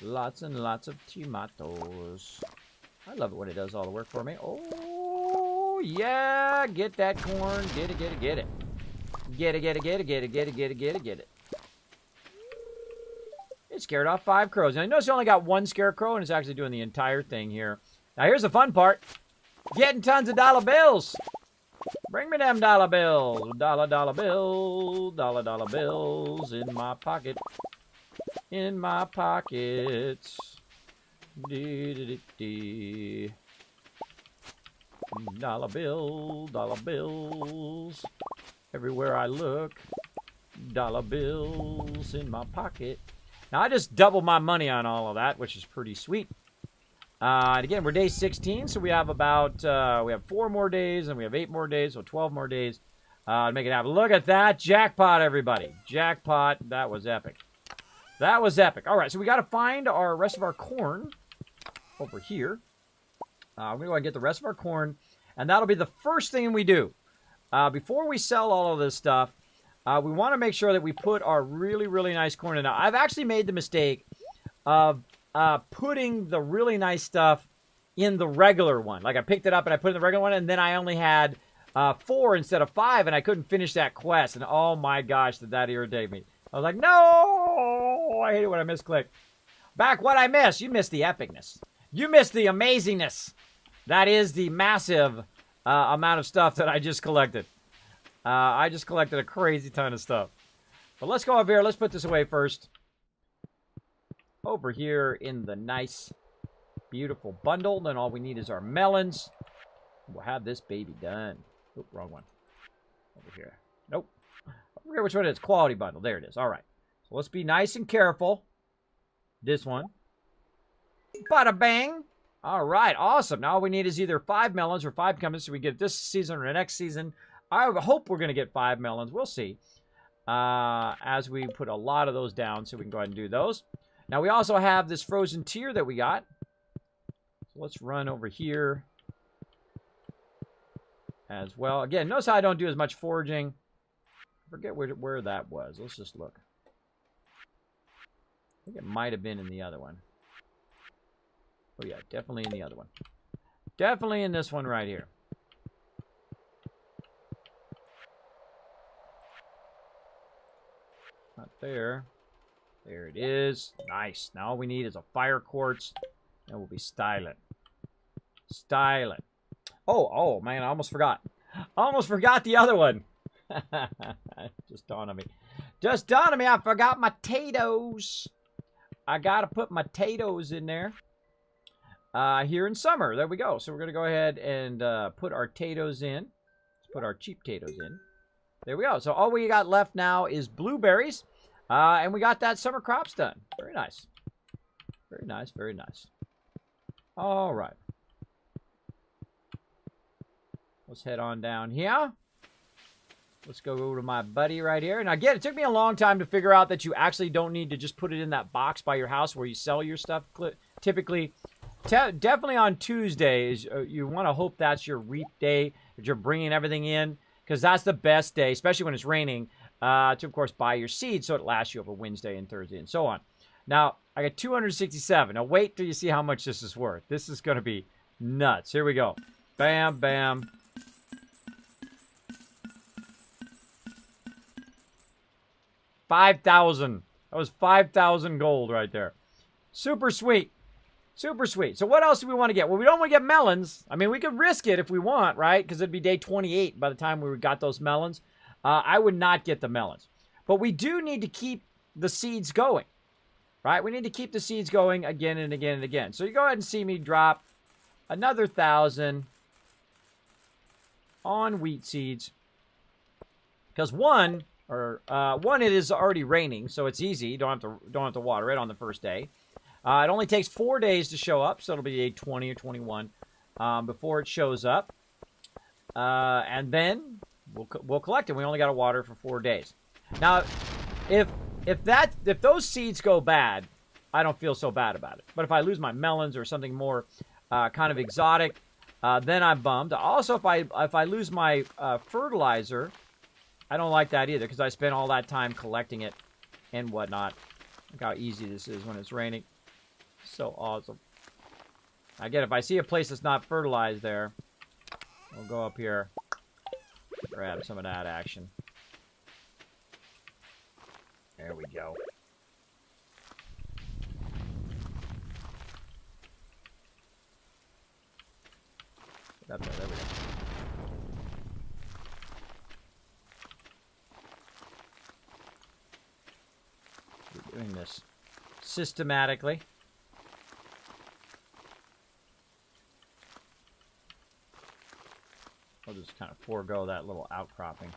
Lots and lots of tomatoes. I love it when it does all the work for me. Oh, yeah. Get that corn. Get it, get it, get it. Get it, get it, get it, get it, get it, get it, get it, get it. It scared off 5 crows. Now, you notice I only got 1 scarecrow, and it's actually doing the entire thing here. Now, here's the fun part. Getting tons of dollar bills. Bring me them dollar bills. Dollar bills. Dollar bills in my pocket. In my pockets. Dee-dee-dee-dee. Dollar bills. Everywhere I look. Dollar bills in my pocket. Now, I just doubled my money on all of that, which is pretty sweet. And again, we're day 16, so we have about, we have 4 more days, and we have 8 more days, so 12 more days to make it happen. Look at that. Jackpot, everybody. Jackpot. That was epic. That was epic. All right, so we got to find our rest of our corn over here. We're going to go ahead and get the rest of our corn, and that'll be the first thing we do. Before we sell all of this stuff, we want to make sure that we put our really, really nice corn in. Now, I've actually made the mistake of putting the really nice stuff in the regular one. Like I picked it up and I put it in the regular one, and then I only had 4 instead of 5, and I couldn't finish that quest. And oh my gosh, did that irritate me. I was like, no! I hate it when I misclick. Back what I missed. You missed the epicness. You missed the amazingness. That is the massive amount of stuff that I just collected. I just collected a crazy ton of stuff. But let's go up here. Let's put this away first. Over here in the nice, beautiful bundle. Then all we need is our melons. We'll have this baby done. Oop, wrong one. Over here. Nope. I forget which one it is. Quality bundle. There it is. All right. So let's be nice and careful. This one. Bada bang. All right. Awesome. Now all we need is either 5 melons or 5 cucumbers so we get this season or next season. I hope we're going to get 5 melons. We'll see. As we put a lot of those down so we can go ahead and do those. Now we also have this frozen tier that we got. So let's run over here as well. Again, notice how I don't do as much foraging. I forget where that was. Let's just look. I think it might have been in the other one. Oh yeah, definitely in the other one. Definitely in this one right here. Not there. There it is. Nice. Now all we need is a fire quartz, and we'll be styling. Styling. Oh, man, I almost forgot. I almost forgot the other one. Just dawned on me. Just dawned on me, I forgot my potatoes. I got to put my potatoes in there. Here in summer. There we go. So we're going to go ahead and put our potatoes in. Let's put our cheap potatoes in. There we go. So all we got left now is blueberries. And we got that summer crops done. Very nice. Very nice, very nice. All right. Let's head on down here. Let's go to my buddy right here. And again, it took me a long time to figure out that you actually don't need to just put it in that box by your house where you sell your stuff. Typically, definitely on Tuesdays, you want to hope that's your reap day, that you're bringing everything in, because that's the best day, especially when it's raining, to, of course, buy your seeds so it lasts you over Wednesday and Thursday and so on. Now, I got 267. Now, wait till you see how much this is worth. This is going to be nuts. Here we go. Bam, bam. $5,000. That was 5,000 gold right there. Super sweet. Super sweet. So what else do we want to get? Well, we don't want to get melons. I mean, we could risk it if we want, right? Because it'd be day 28 by the time we got those melons. I would not get the melons. But we do need to keep the seeds going, right? We need to keep the seeds going again and again and again. So you go ahead and see me drop another 1,000 on wheat seeds. Because one, it is already raining, so it's easy. You don't have to water it on the first day. It only takes 4 days to show up, so it'll be day 20 or 21 before it shows up. And then we'll collect it. We only got to water for 4 days. Now, if those seeds go bad, I don't feel so bad about it. But if I lose my melons or something more kind of exotic, then I'm bummed. Also, if I lose my fertilizer, I don't like that either because I spent all that time collecting it and whatnot. Look how easy this is when it's raining. So awesome. Again, if I see a place that's not fertilized there, we'll go up here, grab some of that action. There we go. Get up there, there we go. We're doing this systematically. We'll just kind of forego that little outcropping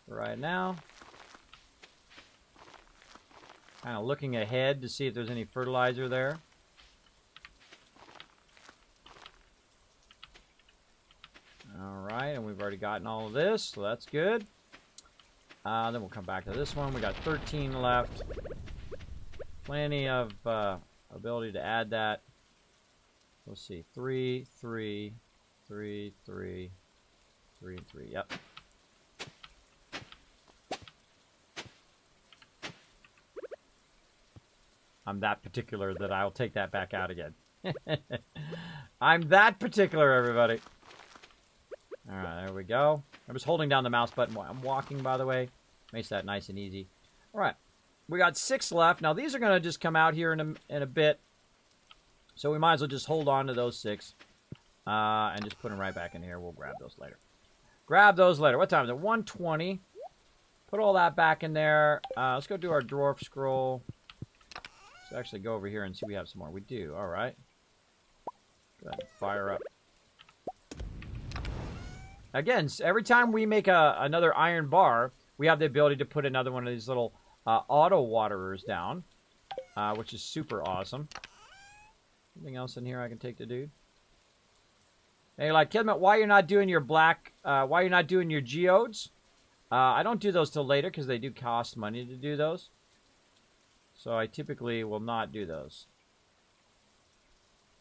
right now. Kind of looking ahead to see if there's any fertilizer there. Alright, and we've already gotten all of this, so that's good. Then we'll come back to this one. We got 13 left. Plenty of ability to add that. Let's see, 3, 3, 3, 3, 3, 3. Yep. I'm that particular that I'll take that back out again. I'm that particular, everybody. All right, there we go. I'm just holding down the mouse button while I'm walking, by the way. Makes that nice and easy. All right. We got 6 left. Now, these are going to just come out here in a bit. So we might as well just hold on to those 6. And just put them right back in here. We'll grab those later. Grab those later. What time is it? 1:20. Put all that back in there. Let's go do our dwarf scroll. Let's actually go over here and see if we have some more. We do. All right. Go ahead and fire up. Again, every time we make another iron bar, we have the ability to put another one of these little auto waterers down, which is super awesome. Anything else in here I can take to do? Hey, like, Kismet, why you're not doing your why you're not doing your geodes? I don't do those till later because they do cost money to do those. So I typically will not do those.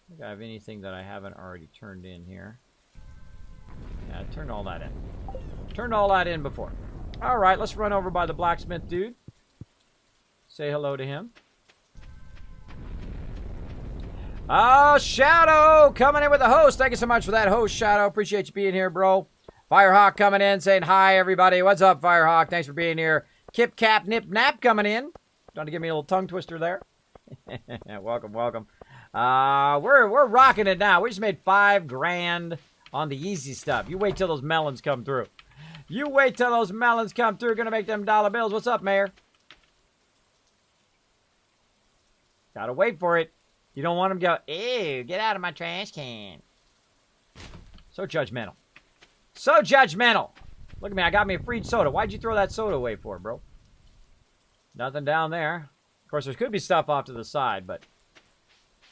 I think I have anything that I haven't already turned in here. Yeah, I turned all that in. Turned all that in before. All right, let's run over by the blacksmith dude. Say hello to him. Oh, Shadow coming in with the host. Thank you so much for that host, Shadow. Appreciate you being here, bro. Firehawk coming in saying hi, everybody. What's up, Firehawk? Thanks for being here. Kip Cap Nip Nap coming in. Trying to give me a little tongue twister there. Welcome, welcome. We're rocking it now. We just made $5 grand on the easy stuff. You wait till those melons come through. You wait till those melons come through. Gonna make them dollar bills. What's up, Mayor? Gotta wait for it. You don't want them to go, ew, get out of my trash can. So judgmental. So judgmental. Look at me. I got me a free soda. Why'd you throw that soda away for, bro? Nothing down there. Of course, there could be stuff off to the side, but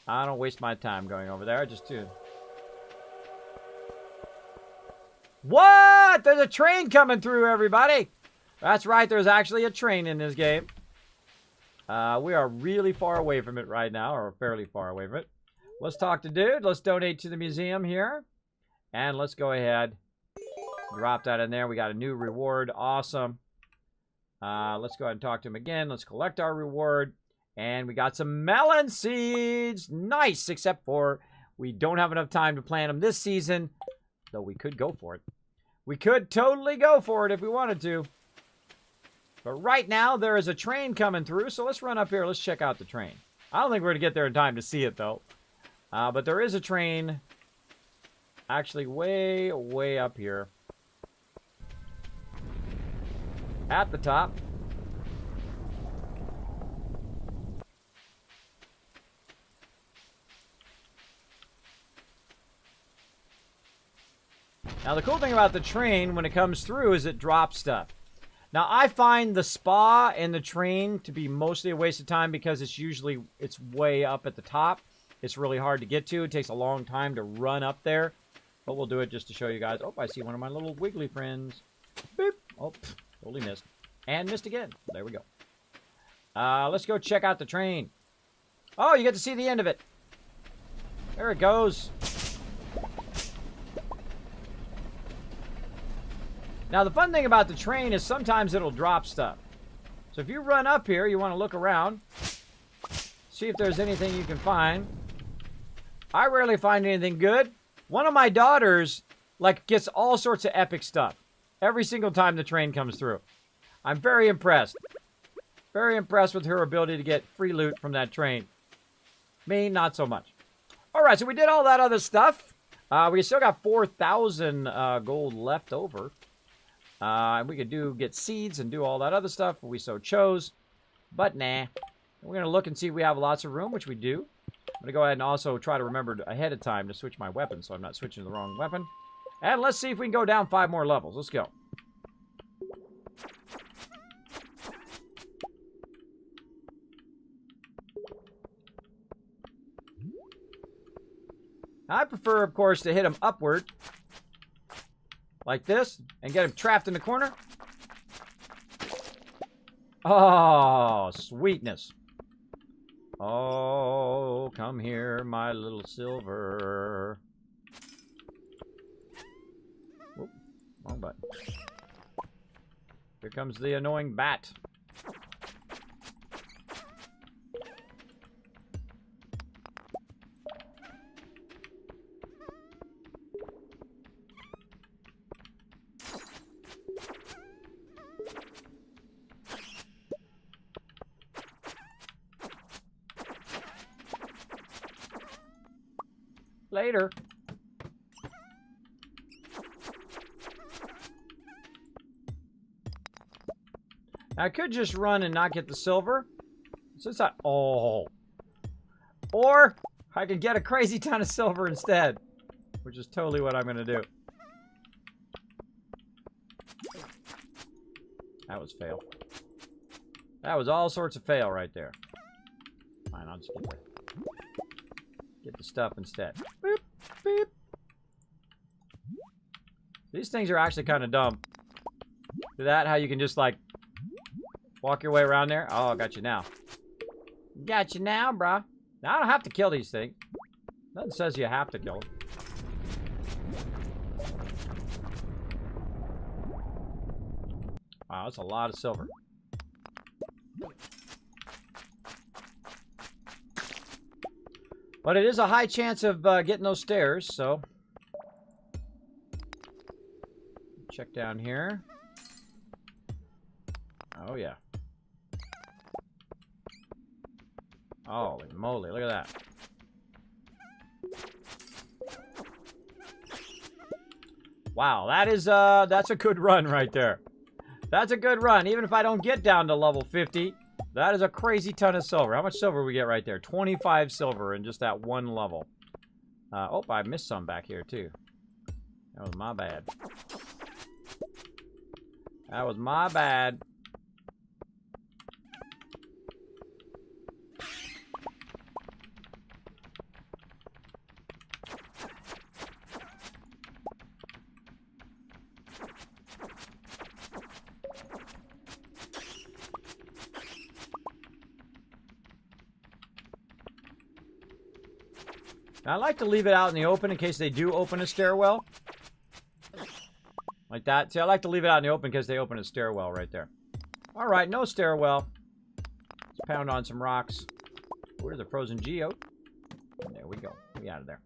I don't waste my time going over there. I just do. What? There's a train coming through, everybody. That's right. There's actually a train in this game. We are really far away from it right now, or fairly far away from it. Let's talk to dude. Let's donate to the museum here. And let's go ahead. Drop that in there. We got a new reward. Awesome. Let's go ahead and talk to him again. Let's collect our reward. And we got some melon seeds. Nice, except for we don't have enough time to plant them this season. Though we could go for it. We could totally go for it if we wanted to. But right now, there is a train coming through. So let's run up here. Let's check out the train. I don't think we're going to get there in time to see it, though. But there is a train actually way, way up here. At the top. Now, the cool thing about the train when it comes through is it drops stuff. Now, I find the spa and the train to be mostly a waste of time because it's way up at the top. It's really hard to get to. It takes a long time to run up there. But we'll do it just to show you guys. Oh, I see one of my little wiggly friends. Boop. Oh, totally missed. And missed again. There we go. Let's go check out the train. Oh, you get to see the end of it. There it goes. Now, the fun thing about the train is sometimes it'll drop stuff. So if you run up here, you want to look around. See if there's anything you can find. I rarely find anything good. One of my daughters, gets all sorts of epic stuff. Every single time the train comes through. I'm very impressed. Very impressed with her ability to get free loot from that train. Me, not so much. All right, so we did all that other stuff. We still got 4,000 gold left over. And we could get seeds and do all that other stuff if we so chose. But nah. We're going to look and see if we have lots of room, which we do. I'm going to go ahead and also try to remember ahead of time to switch my weapon so I'm not switching to the wrong weapon. And let's see if we can go down 5 more levels. Let's go. I prefer, of course, to hit him upward. Like this. And get him trapped in the corner. Oh, sweetness. Oh, come here, my little silver. Whoop, wrong button. Here comes the annoying bat. later. I could just run and not get the silver. Since I... Oh. Or I could get a crazy ton of silver instead. Which is totally what I'm going to do. That was fail. That was all sorts of fail right there. Fine, I'll just get the stuff instead. Boop, boop. These things are actually kind of dumb. See that? How you can just, like, walk your way around there? Oh, I got you now. Got you now, bruh. Now I don't have to kill these things. Nothing says you have to kill them. Wow, that's a lot of silver. But it is a high chance of getting those stairs, so... Check down here. Oh, yeah. Holy moly, look at that. Wow, that's a good run right there. That's a good run. Even if I don't get down to level 50, that is a crazy ton of silver. How much silver we get right there? 25 silver in just that one level. Oh, I missed some back here, too. That was my bad. That was my bad. Now, I like to leave it out in the open in case they do open a stairwell. Like that. See, I like to leave it out in the open because they open a stairwell right there. All right, no stairwell. Let's pound on some rocks. Where's the frozen geode? There we go. We out of there.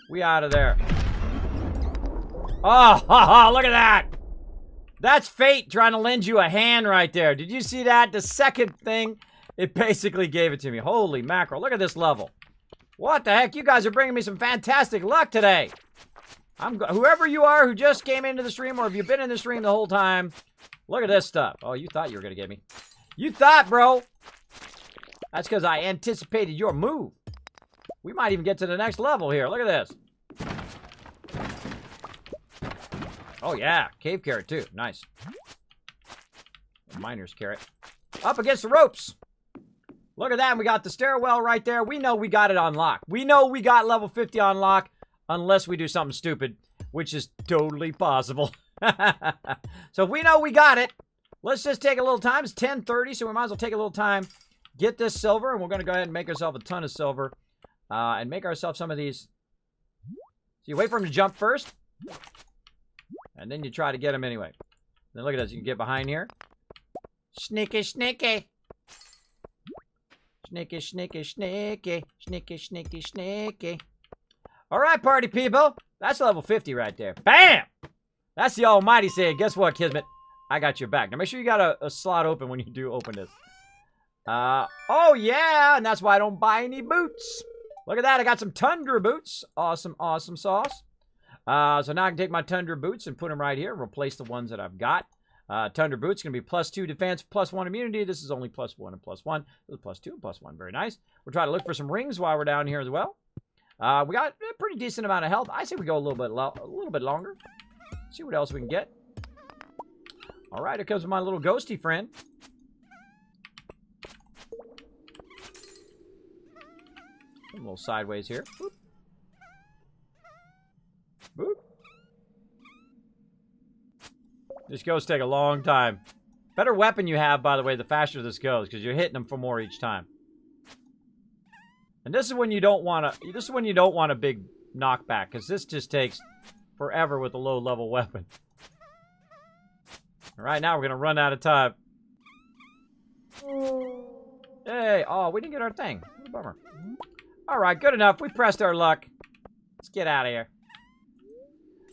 We out of there. Oh, ha, ha, look at that. That's fate trying to lend you a hand right there. Did you see that? The second thing, it basically gave it to me. Holy mackerel. Look at this level. What the heck? You guys are bringing me some fantastic luck today. Whoever you are who just came into the stream, or if you've been in the stream the whole time, look at this stuff. Oh, you thought you were going to get me. You thought, bro. That's because I anticipated your move. We might even get to the next level here. Look at this. Oh, yeah. Cave carrot, too. Nice. Miner's carrot. Up against the ropes. Look at that. And we got the stairwell right there. We know we got it on lock. We know we got level 50 on lock. Unless we do something stupid, which is totally possible. So if we know we got it, let's just take a little time. It's 10:30, so we might as well take a little time, get this silver, and we're going to go ahead and make ourselves a ton of silver, and make ourselves some of these. So you wait for him to jump first, and then you try to get him anyway. Then look at this. You can get behind here. Sneaky, sneaky. Sneaky, sneaky, sneaky. Sneaky, sneaky, sneaky. All right, party people. That's level 50 right there. Bam! That's the almighty saying. Guess what, Kismet? I got your back. Now, make sure you got a slot open when you do open this. Oh, yeah. And that's why I don't buy any boots. Look at that. I got some Tundra boots. Awesome, awesome sauce. So now I can take my Tundra boots and put them right here and replace the ones that I've got. Tundra boots going to be +2 defense, +1 immunity. This is only +1 and +1. This is +2 and +1. Very nice. We'll try to look for some rings while we're down here as well. We got a pretty decent amount of health. I say we go a little bit longer. See what else we can get. All right, here comes my little ghosty friend. A little sideways here. Boop. Boop. This ghosts take a long time. Better weapon you have, by the way, the faster this goes, because you're hitting them for more each time. And this is when you don't want to. This is when you don't want a big knockback, because this just takes forever with a low-level weapon. All right, now we're gonna run out of time. Hey, oh, we didn't get our thing. What a bummer. All right, good enough. We pressed our luck. Let's get out of here.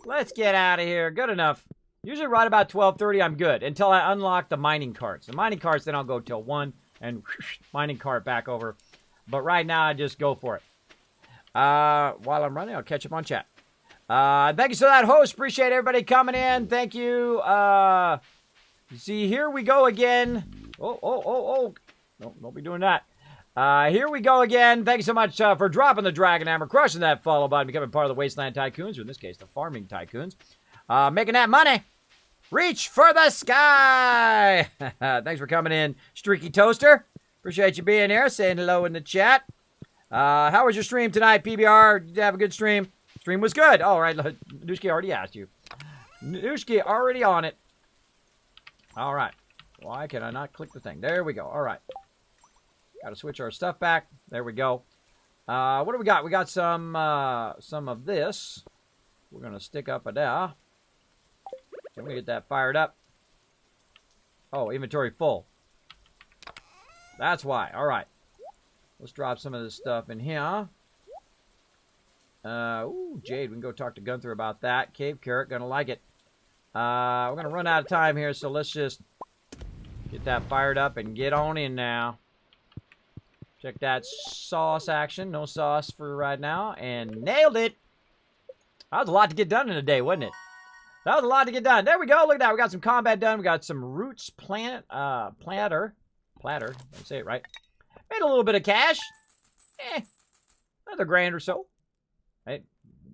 Let's get out of here. Good enough. Usually right about 12:30, I'm good until I unlock the mining carts. The mining carts, then I'll go till 1 and whoosh, mining cart back over. But right now, I just go for it. While I'm running, I'll catch up on chat. Thank you for that, host. Appreciate everybody coming in. Thank you. See, here we go again. Oh. No, don't be doing that. Here we go again. Thank you so much for dropping the Dragon Hammer, crushing that follow button, becoming part of the Wasteland Tycoons, or in this case, the Farming Tycoons. Making that money. Reach for the sky. Thanks for coming in, Streaky Toaster. Appreciate you being here, saying hello in the chat. How was your stream tonight, PBR? Did you have a good stream? Stream was good. All right, Nooshki already asked you. Nooshki already on it. All right. Why can I not click the thing? There we go. All right. Got to switch our stuff back. There we go. What do we got? We got some of this. We're going to stick up a there. Let me get that fired up. Oh, inventory full. That's why. All right. Let's drop some of this stuff in here. Ooh, Jade. We can go talk to Gunther about that. Cave Carrot. Gonna like it. We're going to run out of time here, so let's just get that fired up and get on in now. Check that sauce action. No sauce for right now. And nailed it. That was a lot to get done in a day, wasn't it? That was a lot to get done. There we go. Look at that. We got some combat done. We got some roots platter. Platter. Don't say it right. Made a little bit of cash. Another grand or so. Hey,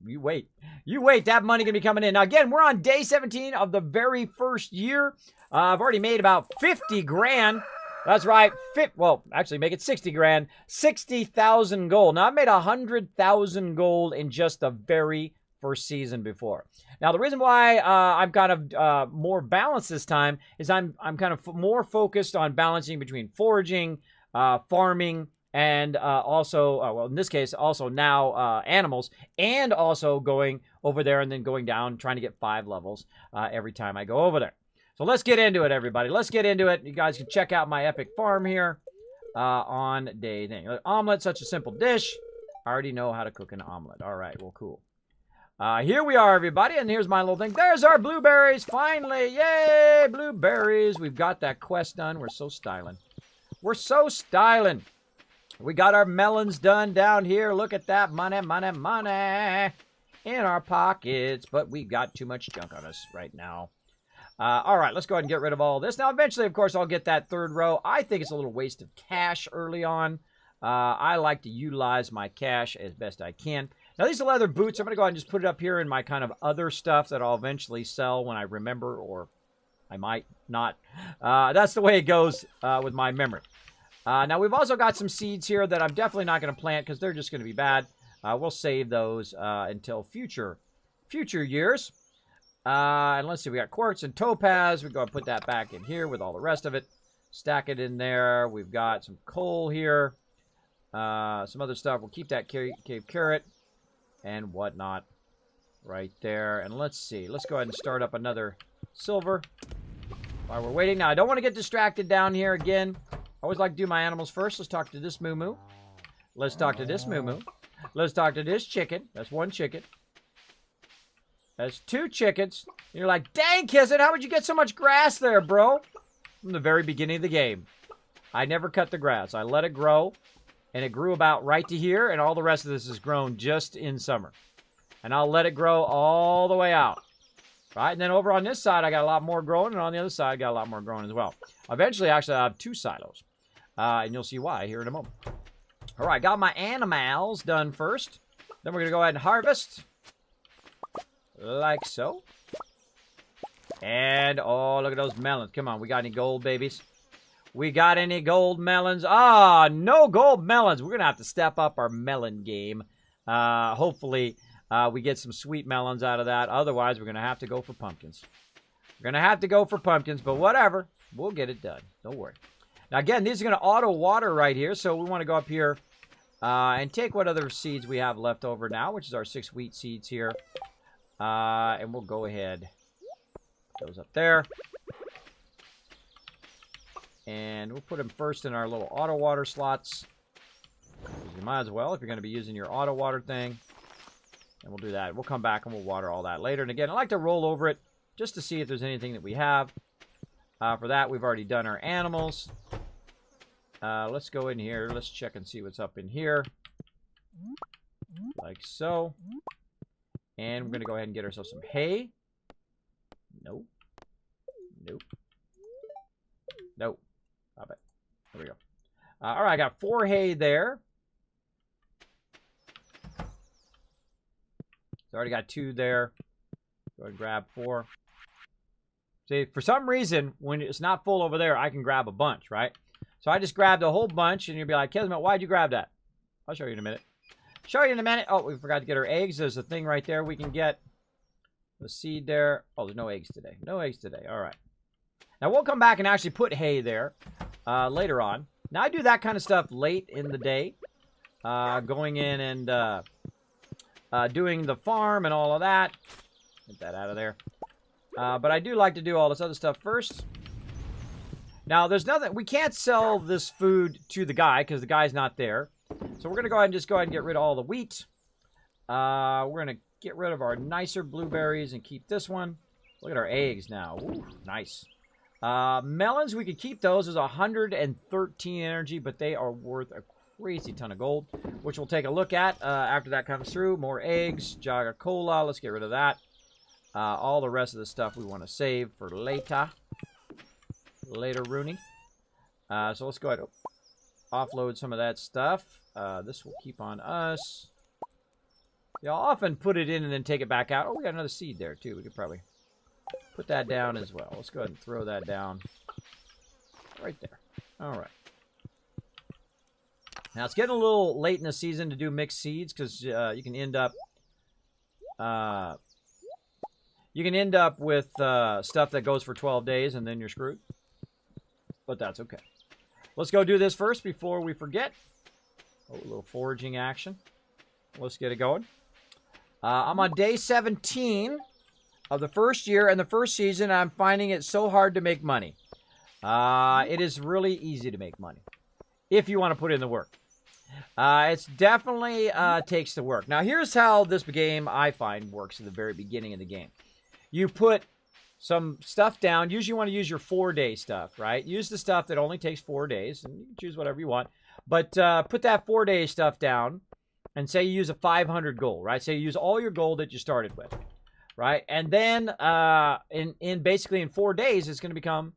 you wait. You wait. That money going to be coming in. Now, again, we're on day 17 of the very first year. I've already made about 50 grand. That's right. Well, actually, make it 60 grand. 60,000 gold. Now, I've made 100,000 gold in just the very first season before. Now, the reason why I'm kind of more balanced this time is I'm kind of more focused on balancing between foraging, farming, and also, well, in this case, also now animals, and also going over there and then going down, trying to get 5 levels every time I go over there. So let's get into it, everybody. Let's get into it. You guys can check out my epic farm here on day thing. Omelet, such a simple dish. I already know how to cook an omelet. All right, well, cool. Here we are, everybody, and here's my little thing. There's our blueberries, finally. Yay, blueberries. We've got that quest done. We're so styling. We're so styling. We got our melons done down here. Look at that money, money, money in our pockets. But we've got too much junk on us right now. All right, let's go ahead and get rid of all this. Now, eventually, of course, I'll get that third row. I think it's a little waste of cash early on. I like to utilize my cash as best I can. Now, these are leather boots. I'm going to go ahead and just put it up here in my kind of other stuff that I'll eventually sell when I remember, or I might not. That's the way it goes with my memory. Now, we've also got some seeds here that I'm definitely not going to plant because they're just going to be bad. We'll save those until future years. And let's see, we got quartz and topaz. We go and put that back in here with all the rest of it. Stack it in there. We've got some coal here. Some other stuff. We'll keep that cave carrot and whatnot right there. And let's see. Let's go ahead and start up another silver while we're waiting. Now, I don't want to get distracted down here again. I always like to do my animals first. Let's talk to this moo-moo. Let's talk to this moo-moo. Let's talk to this chicken. That's one chicken. That's 2 chickens. And you're like, dang, Kismet, how would you get so much grass there, bro? From the very beginning of the game. I never cut the grass. I let it grow, and it grew about right to here, and all the rest of this is grown just in summer. And I'll let it grow all the way out. Right? And then over on this side, I got a lot more growing, and on the other side, I got a lot more growing as well. Eventually, actually, I'll have 2 silos. And you'll see why here in a moment. All right, got my animals done first. Then we're going to go ahead and harvest. Like so. And, oh, look at those melons. Come on, we got any gold, babies? We got any gold melons? Ah, no gold melons. We're going to have to step up our melon game. Hopefully, we get some sweet melons out of that. Otherwise, we're going to have to go for pumpkins. We're going to have to go for pumpkins, but whatever. We'll get it done. Don't worry. Now, again, these are going to auto-water right here, so we want to go up here and take what other seeds we have left over now, which is our 6 wheat seeds here. And we'll go ahead. Those up there. And we'll put them first in our little auto water slots. You might as well if you're going to be using your auto water thing. And we'll do that. We'll come back and we'll water all that later. And again, I like to roll over it just to see if there's anything that we have. For that, we've already done our animals. Let's go in here. Let's check and see what's up in here. like so. And we're going to go ahead and get ourselves some hay. Nope. Nope. Nope. Stop it. There we go. All right, I got 4 hay there. So I already got 2 there. Go ahead and grab 4. See, for some reason, when it's not full over there, I can grab a bunch, right? So I just grabbed a whole bunch, and you'll be like, Kismet, why'd you grab that? I'll show you in a minute. Show you in a minute. Oh, we forgot to get our eggs. There's a thing right there we can get. The seed there. Oh, there's no eggs today. No eggs today. All right. Now, we'll come back and actually put hay there later on. Now, I do that kind of stuff late in the day. Going in and doing the farm and all of that. Get that out of there. But I do like to do all this other stuff first. Now, there's nothing... We can't sell this food to the guy because the guy's not there. So we're going to go ahead and get rid of all the wheat. We're going to get rid of our nicer blueberries and keep this one. Look at our eggs now. Ooh, nice. Melons, we could keep those. There's 113 energy, but they are worth a crazy ton of gold, which we'll take a look at after that comes through. More eggs, jog of cola. Let's get rid of that. All the rest of the stuff we want to save for later. Later, Rooney. So let's go ahead and offload some of that stuff. This will keep on us. Yeah, I'll often put it in and then take it back out. Oh, we got another seed there, too. We could probably put that down as well. Let's go ahead and throw that down right there. All right. Now, it's getting a little late in the season to do mixed seeds because you can end up... You can end up with stuff that goes for 12 days, and then you're screwed. But that's okay. Let's go do this first before we forget. Oh, a little foraging action. Let's get it going. I'm on day 17 of the first year and the first season. I'm finding it so hard to make money. It is really easy to make money if you want to put in the work. It's definitely takes the work. Now, here's how this game, I find, works at the very beginning of the game. You put some stuff down. Usually you want to use your 4-day stuff, right? Use the stuff that only takes 4 days, and you can choose whatever you want. But put that 4-day stuff down, and say you use a 500 gold, right? Say you use all your gold that you started with, right? And then basically in 4 days, it's going to become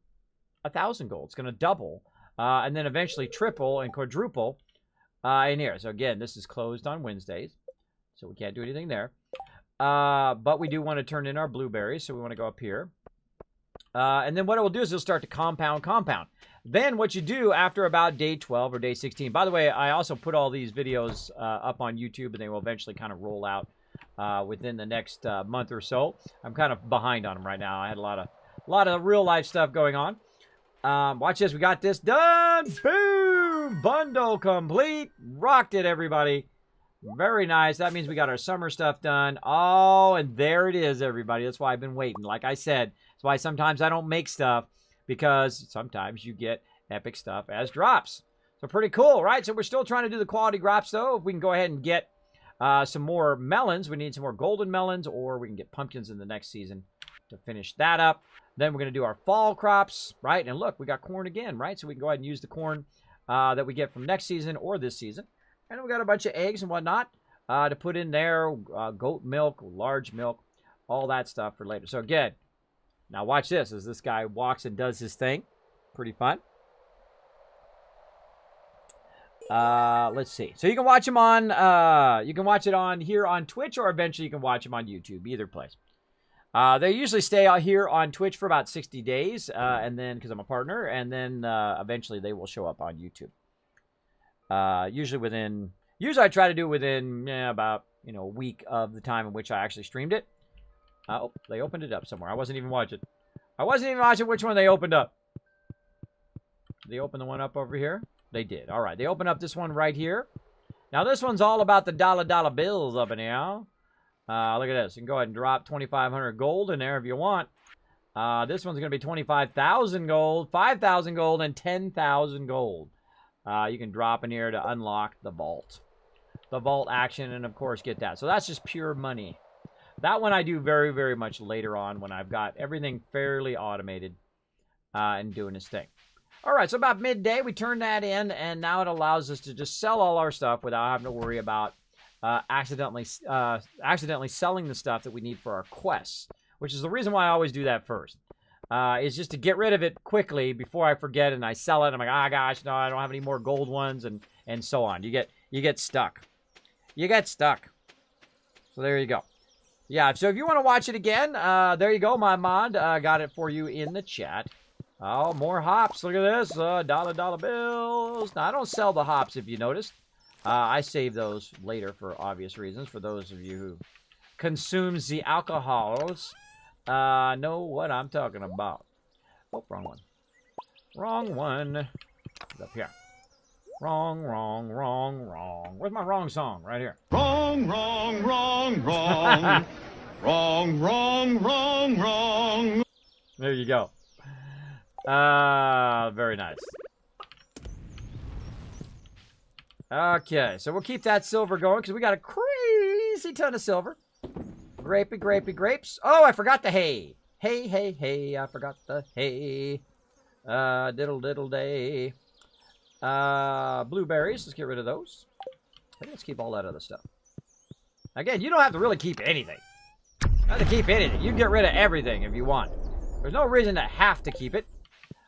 1,000 gold. It's going to double, and then eventually triple and quadruple in here. So again, this is closed on Wednesdays, so we can't do anything there. But we do want to turn in our blueberries, so we want to go up here. And then what it will do is it'll start to compound. Then what you do after about day 12 or day 16. By the way, I also put all these videos up on YouTube, and they will eventually kind of roll out within the next month or so. I'm kind of behind on them right now. I had a lot of real life stuff going on. Watch this. We got this done. Boom! Bundle complete. Rocked it, everybody. Very nice. That means we got our summer stuff done. Oh, and there it is, everybody. That's why I've been waiting. Like I said, that's why sometimes I don't make stuff, because sometimes you get epic stuff as drops. So pretty cool, right? So we're still trying to do the quality drops, though. If we can go ahead and get some more melons, we need some more golden melons, or we can get pumpkins in the next season to finish that up. Then we're going to do our fall crops, right? And look, we got corn again, right? So we can go ahead and use the corn that we get from next season or this season. And we got a bunch of eggs and whatnot to put in there. Goat milk, large milk, all that stuff for later. So again, now watch this as this guy walks and does his thing. Pretty fun. Let's see. So you can watch him on, you can watch it on here on Twitch, or eventually you can watch him on YouTube, either place. They usually stay out here on Twitch for about 60 days, and then, because I'm a partner, and then eventually they will show up on YouTube. Usually I try to do it within about, a week of the time in which I actually streamed it. Oh, they opened it up somewhere. I wasn't even watching which one they opened up. Did they open the one up over here? They did. All right. They opened up this one right here. Now, this one's all about the dollar bills up in here. Look at this. You can go ahead and drop 2,500 gold in there if you want. This one's going to be 25,000 gold, 5,000 gold, and 10,000 gold. You can drop in here to unlock the vault. The vault action, and of course get that. So that's just pure money. That one I do very, very much later on when I've got everything fairly automated and doing its thing. All right, so about midday we turn that in, and now it allows us to just sell all our stuff without having to worry about accidentally selling the stuff that we need for our quests, which is the reason why I always do that first. Is just to get rid of it quickly before I forget and I sell it. I'm like, ah, gosh, no, I don't have any more gold ones, and so on. You get stuck. You get stuck. So there you go. Yeah, so if you want to watch it again, there you go. My mod got it for you in the chat. Oh, more hops. Look at this. Dollar bills. Now, I don't sell the hops, if you noticed. I save those later for obvious reasons. For those of you who consumes the alcohols, know what I'm talking about. Oh, wrong one. Wrong one. It's up here. Wrong. Where's my wrong song? Right here. Wrong. Wrong. There you go. Very nice. Okay, so we'll keep that silver going because we got a crazy ton of silver. Grapes. Oh, I forgot the hay. Hay. I forgot the hay. Diddle day. Blueberries. Let's get rid of those. Let's keep all that other stuff. Again, you don't have to really keep anything. Not to keep anything. You can get rid of everything if you want. There's no reason to have to keep it.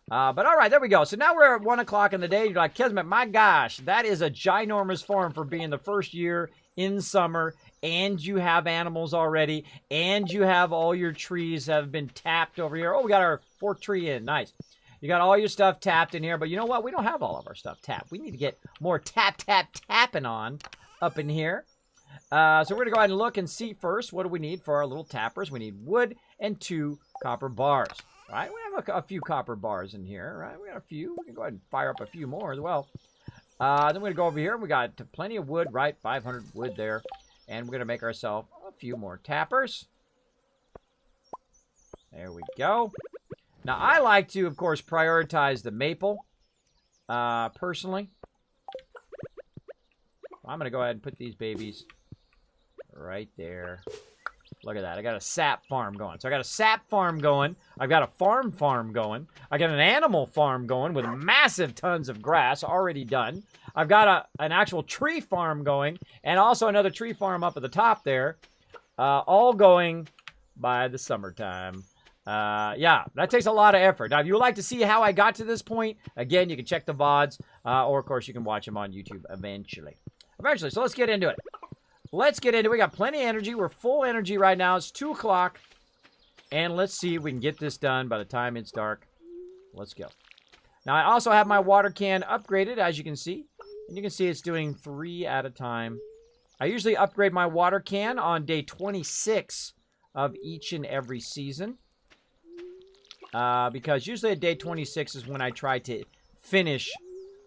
But all right, there we go. So now we're at 1 o'clock in the day. You're like, Kismet, my gosh, that is a ginormous farm for being the first year in summer, and you have animals already, and you have all your trees have been tapped over here. Oh, we got our 4th tree in. Nice. You got all your stuff tapped in here, but you know what? We don't have all of our stuff tapped. We need to get more tapping on up in here. So we're going to go ahead and look and see first. What do we need for our little tappers? We need wood and 2 copper bars. Right, we have a few copper bars in here, right? We got a few. We can go ahead and fire up a few more as well. Then we're going to go over here. We got plenty of wood, right? 500 wood there. And we're going to make ourselves a few more tappers. There we go. Now, I like to, of course, prioritize the maple, personally. I'm going to go ahead and put these babies right there. Look at that. I got a sap farm going. So I got a sap farm going. I've got a farm going. I got an animal farm going with massive tons of grass already done. I've got an actual tree farm going and also another tree farm up at the top there. All going by the summertime. Yeah, that takes a lot of effort. Now, if you would like to see how I got to this point, again, you can check the VODs. Or, of course, you can watch them on YouTube eventually. So let's get into it. We got plenty of energy. We're full energy right now. It's 2 o'clock. And let's see if we can get this done by the time it's dark. Let's go. Now, I also have my water can upgraded, as you can see. And you can see it's doing 3 at a time. I usually upgrade my water can on day 26 of each and every season. Because usually at day 26 is when I try to finish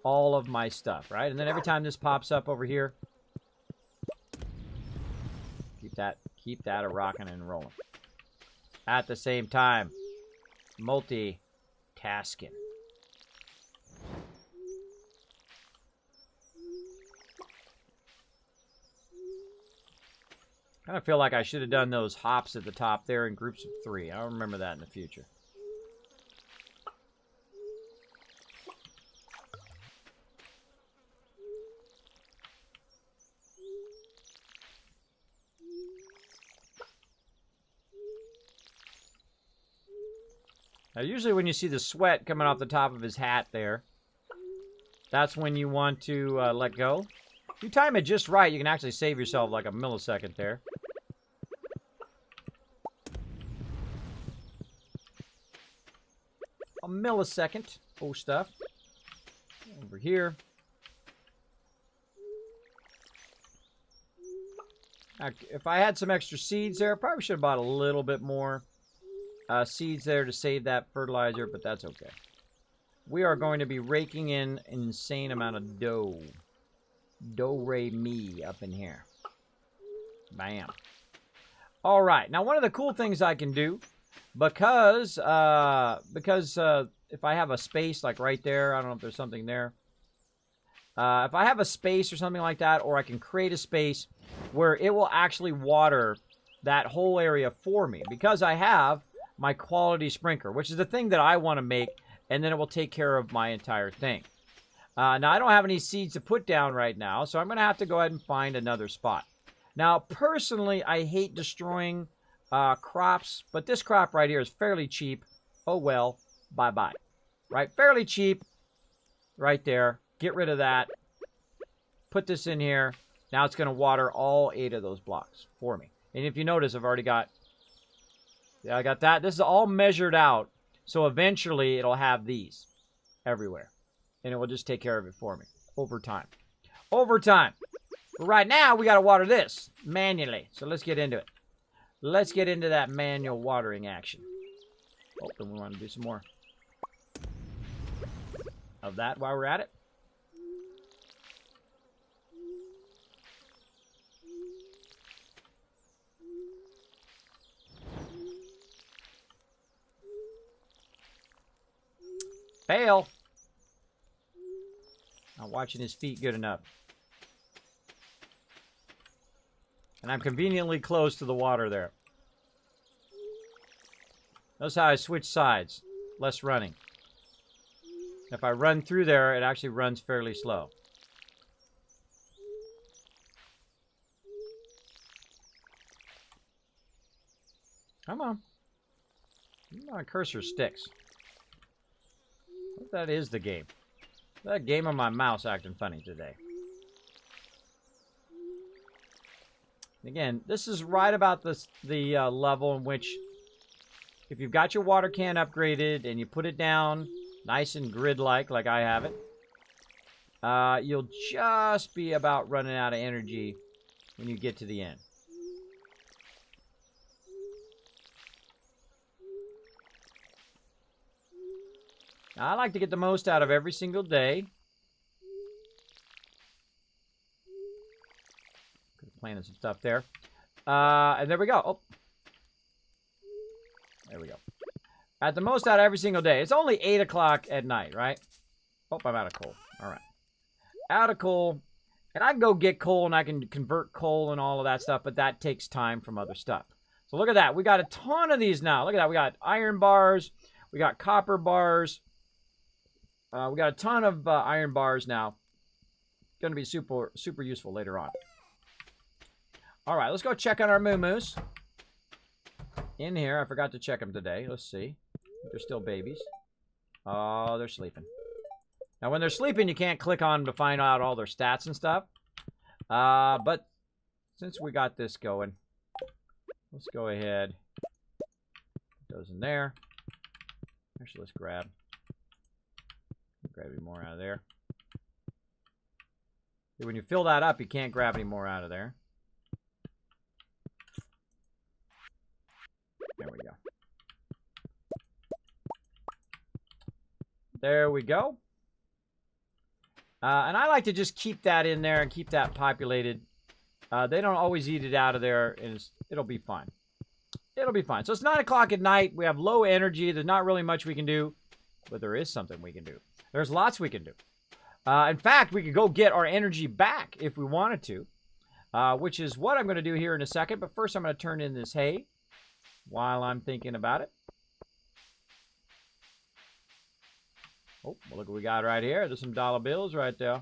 all of my stuff, right? And then every time this pops up over here, keep that a-rocking and rolling. At the same time, multitasking. Kind of feel like I should have done those hops at the top there in groups of 3. I'll remember that in the future. Now, usually when you see the sweat coming off the top of his hat there, that's when you want to let go. If you time it just right, you can actually save yourself like a millisecond there. A millisecond. Oh, stuff. Over here. Now, if I had some extra seeds there, I probably should have bought a little bit more seeds there to save that fertilizer, but that's okay. We are going to be raking in an insane amount of dough. Do-re-mi up in here. Bam. All right. Now, one of the cool things I can do, because if I have a space like right there, I don't know if there's something there. If I have a space or something like that, or I can create a space where it will actually water that whole area for me, because I have my quality sprinkler, which is the thing that I want to make, and then it will take care of my entire thing. Now, I don't have any seeds to put down right now, so I'm going to have to go ahead and find another spot. Now, personally, I hate destroying crops, but this crop right here is fairly cheap. Oh, well, bye-bye. Right? Fairly cheap. Right there. Get rid of that. Put this in here. Now it's going to water all 8 of those blocks for me. And if you notice, I've already got... Yeah, I got that. This is all measured out. So eventually, it'll have these everywhere. And it will just take care of it for me. Over time. Over time. But right now, we got to water this manually. So let's get into it. Let's get into that manual watering action. Oh, then we want to do some more of that while we're at it. Fail. Not watching his feet good enough. And I'm conveniently close to the water there. Notice how I switch sides. Less running. If I run through there, it actually runs fairly slow. Come on. My cursor sticks. What if that is the game? That game on my mouse acting funny today. Again, this is right about the level in which if you've got your water can upgraded and you put it down nice and grid-like I have it, you'll just be about running out of energy when you get to the end. Now, I like to get the most out of every single day. Could have planted some stuff there. And there we go. Oh. There we go. At the most out of every single day. It's only 8 o'clock at night, right? Oh, I'm out of coal. All right. Out of coal. And I can go get coal and I can convert coal and all of that stuff, but that takes time from other stuff. So look at that. We got a ton of these now. Look at that. We got iron bars. We got copper bars. We got a ton of iron bars now. Going to be super, super useful later on. All right, let's go check on our moo-moos. In here, I forgot to check them today. Let's see. They're still babies. Oh, they're sleeping. Now, when they're sleeping, you can't click on them to find out all their stats and stuff. But since we got this going, let's go ahead. Goes in there. Actually, let's grab any more out of there. See, when you fill that up, you can't grab any more out of there. There we go. There we go. And I like to just keep that in there and keep that populated. They don't always eat it out of there, and it'll be fine. It'll be fine. So it's 9 o'clock at night. We have low energy. There's not really much we can do, but there is something we can do. There's lots we can do. In fact, we could go get our energy back if we wanted to, which is what I'm going to do here in a second. But first, I'm going to turn in this hay while I'm thinking about it. Oh, well, look what we got right here. There's some dollar bills right there.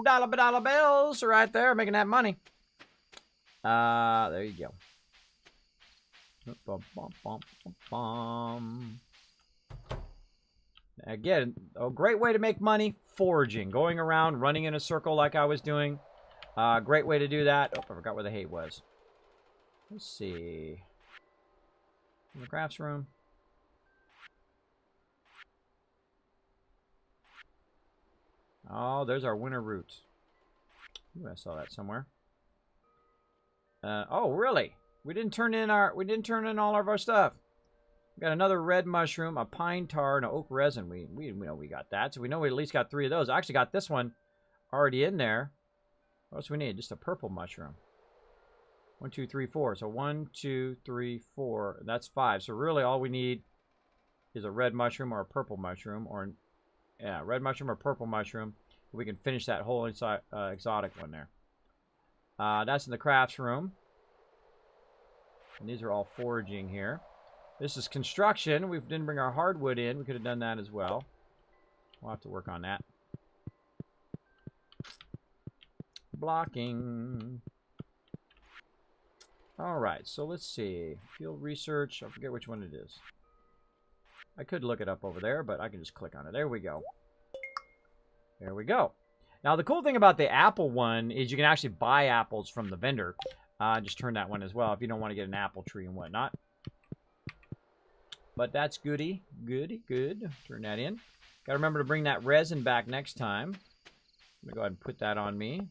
Dollar bills right there, making that money. There you go. Bum, bum, bum, bum, bum. Again, a great way to make money, foraging. Going around, running in a circle like I was doing. Great way to do that. Oh, I forgot where the hay was. Let's see. In the crafts room. Oh, there's our winter roots. Ooh, I saw that somewhere. Oh, really? We didn't turn in all of our stuff. We got another red mushroom, a pine tar, and an oak resin. We know we got that, so we know we at least got 3 of those. I actually got this one already in there. What else do we need? Just a purple mushroom. 1, 2, 3, 4. So 1, 2, 3, 4. That's 5. So really all we need is a red mushroom or a purple mushroom, or yeah, red mushroom or purple mushroom. We can finish that whole exotic one there. That's in the crafts room. And these are all foraging here. This is construction. We didn't bring our hardwood in. We could have done that as well. We'll have to work on that. Blocking. All right, so let's see. Field research. I forget which one it is. I could look it up over there, but I can just click on it. There we go. There we go. Now, the cool thing about the apple one is you can actually buy apples from the vendor. Just turn that one as well if you don't want to get an apple tree and whatnot. But that's goody. Goody, good. Turn that in. Got to remember to bring that resin back next time. I'm going to go ahead and put that on me.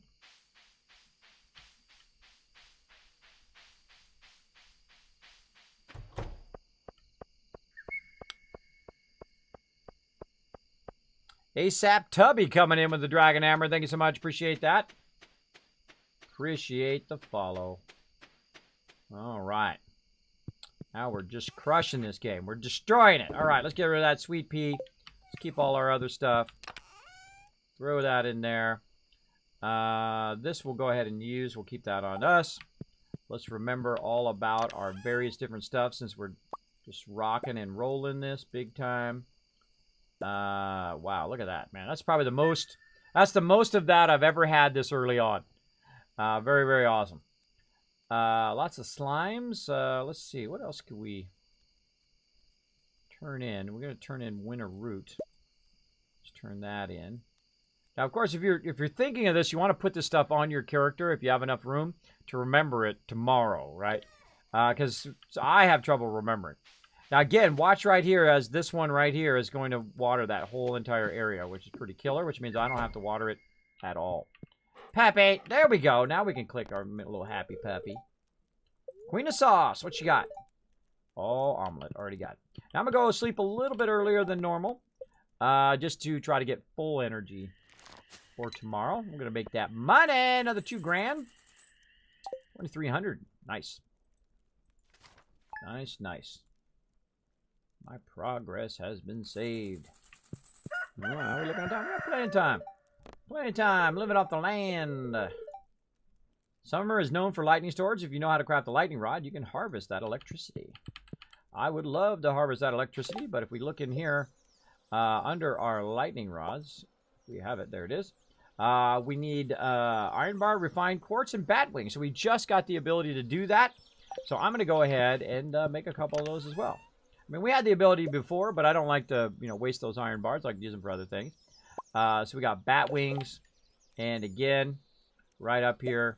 ASAP Tubby coming in with the Dragon Hammer. Thank you so much. Appreciate that. Appreciate the follow. All right. Now we're just crushing this game. We're destroying it. All right, let's get rid of that sweet pea. Let's keep all our other stuff. Throw that in there. This we'll go ahead and use. We'll keep that on us. Let's remember all about our various different stuff since we're just rocking and rolling this big time. Wow, look at that, man. That's probably the most, that's the most of that I've ever had this early on. Very, very awesome. Lots of slimes. Let's see, what else could we turn in? We're going to turn in winter root. Let's turn that in. Now, of course, if you're thinking of this, you want to put this stuff on your character if you have enough room to remember it tomorrow, right? Because I have trouble remembering. Now, again, watch right here as this one right here is going to water that whole entire area, which is pretty killer, which means I don't have to water it at all. Peppy, there we go. Now we can click our little happy puppy. Queen of Sauce, what you got? Oh, omelet, already got it. Now I'm going to go sleep a little bit earlier than normal, just to try to get full energy for tomorrow. I'm going to make that money, another $2 grand. 2,300, nice. Nice, nice. My progress has been saved. All right, we're looking at time. We got plenty of time. Plenty of time. Living off the land. Summer is known for lightning storage. If you know how to craft a lightning rod, you can harvest that electricity. I would love to harvest that electricity, but if we look in here under our lightning rods, we have it. There it is. We need iron bar, refined quartz, and bat wings. So we just got the ability to do that. So I'm going to go ahead and make a couple of those as well. I mean, we had the ability before, but I don't like to, waste those iron bars. I like to use them for other things. So we got bat wings. And again, right up here,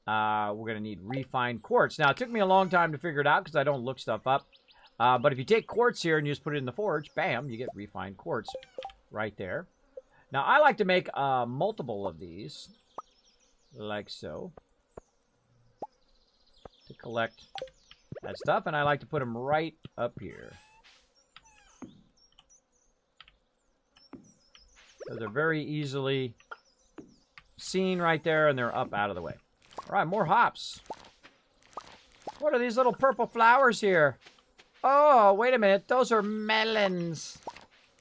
we're going to need refined quartz. Now, it took me a long time to figure it out because I don't look stuff up. But if you take quartz here and you just put it in the forge, bam, you get refined quartz right there. Now, I like to make multiple of these, like so, to collect that stuff, and I like to put them right up here. So they're very easily seen right there, and they're up out of the way. All right, more hops. What are these little purple flowers here? Oh, wait a minute. Those are melons.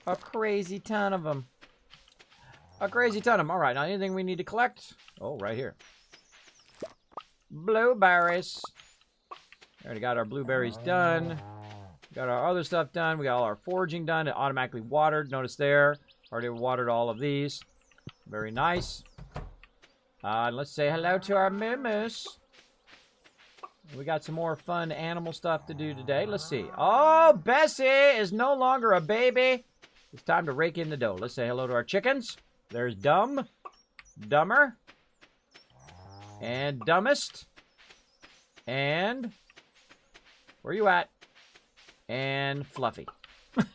A crazy ton of them. A crazy ton of them. All right, now anything we need to collect? Oh, right here. Blueberries. Already got our blueberries done. Got our other stuff done. We got all our foraging done. It automatically watered. Notice there. Already watered all of these. Very nice. Let's say hello to our moo-moos. We got some more fun animal stuff to do today. Let's see. Oh, BSE is no longer a baby. It's time to rake in the dough. Let's say hello to our chickens. There's Dumb, Dumber, and Dumbest. And where you at? And Fluffy.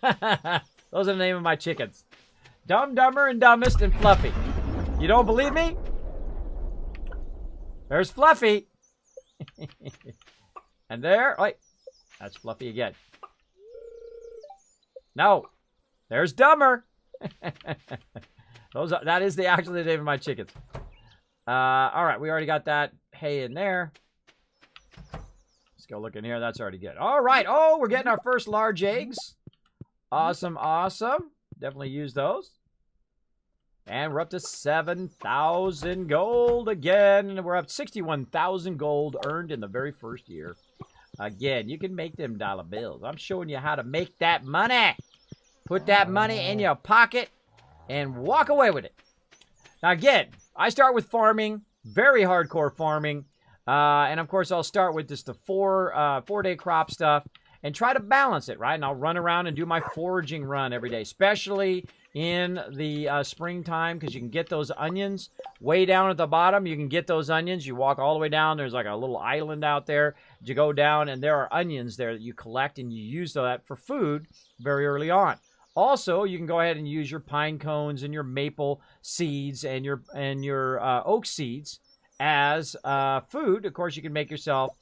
Those are the name of my chickens. Dumb, Dumber, and Dumbest, and Fluffy. You don't believe me? There's Fluffy. And there, wait, that's Fluffy again. No, there's Dumber. That is actually the name of my chickens. All right, we already got that hay in there. Let's go look in here. That's already good. All right. Oh, we're getting our first large eggs. Awesome, awesome. Definitely use those. And we're up to 7,000 gold again. We're up to 61,000 gold earned in the very first year. Again, you can make them dollar bills. I'm showing you how to make that money. Put that money in your pocket and walk away with it. Now, again, I start with farming, very hardcore farming. And, of course, I'll start with just the four-day crop stuff and try to balance it, right? And I'll run around and do my foraging run every day, especially in the springtime, because you can get those onions way down at the bottom. You can get those onions. You walk all the way down. There's like a little island out there. You go down, and there are onions there that you collect, and you use that for food very early on. Also, you can go ahead and use your pine cones and your maple seeds and your oak seeds as food. Of course, you can make yourself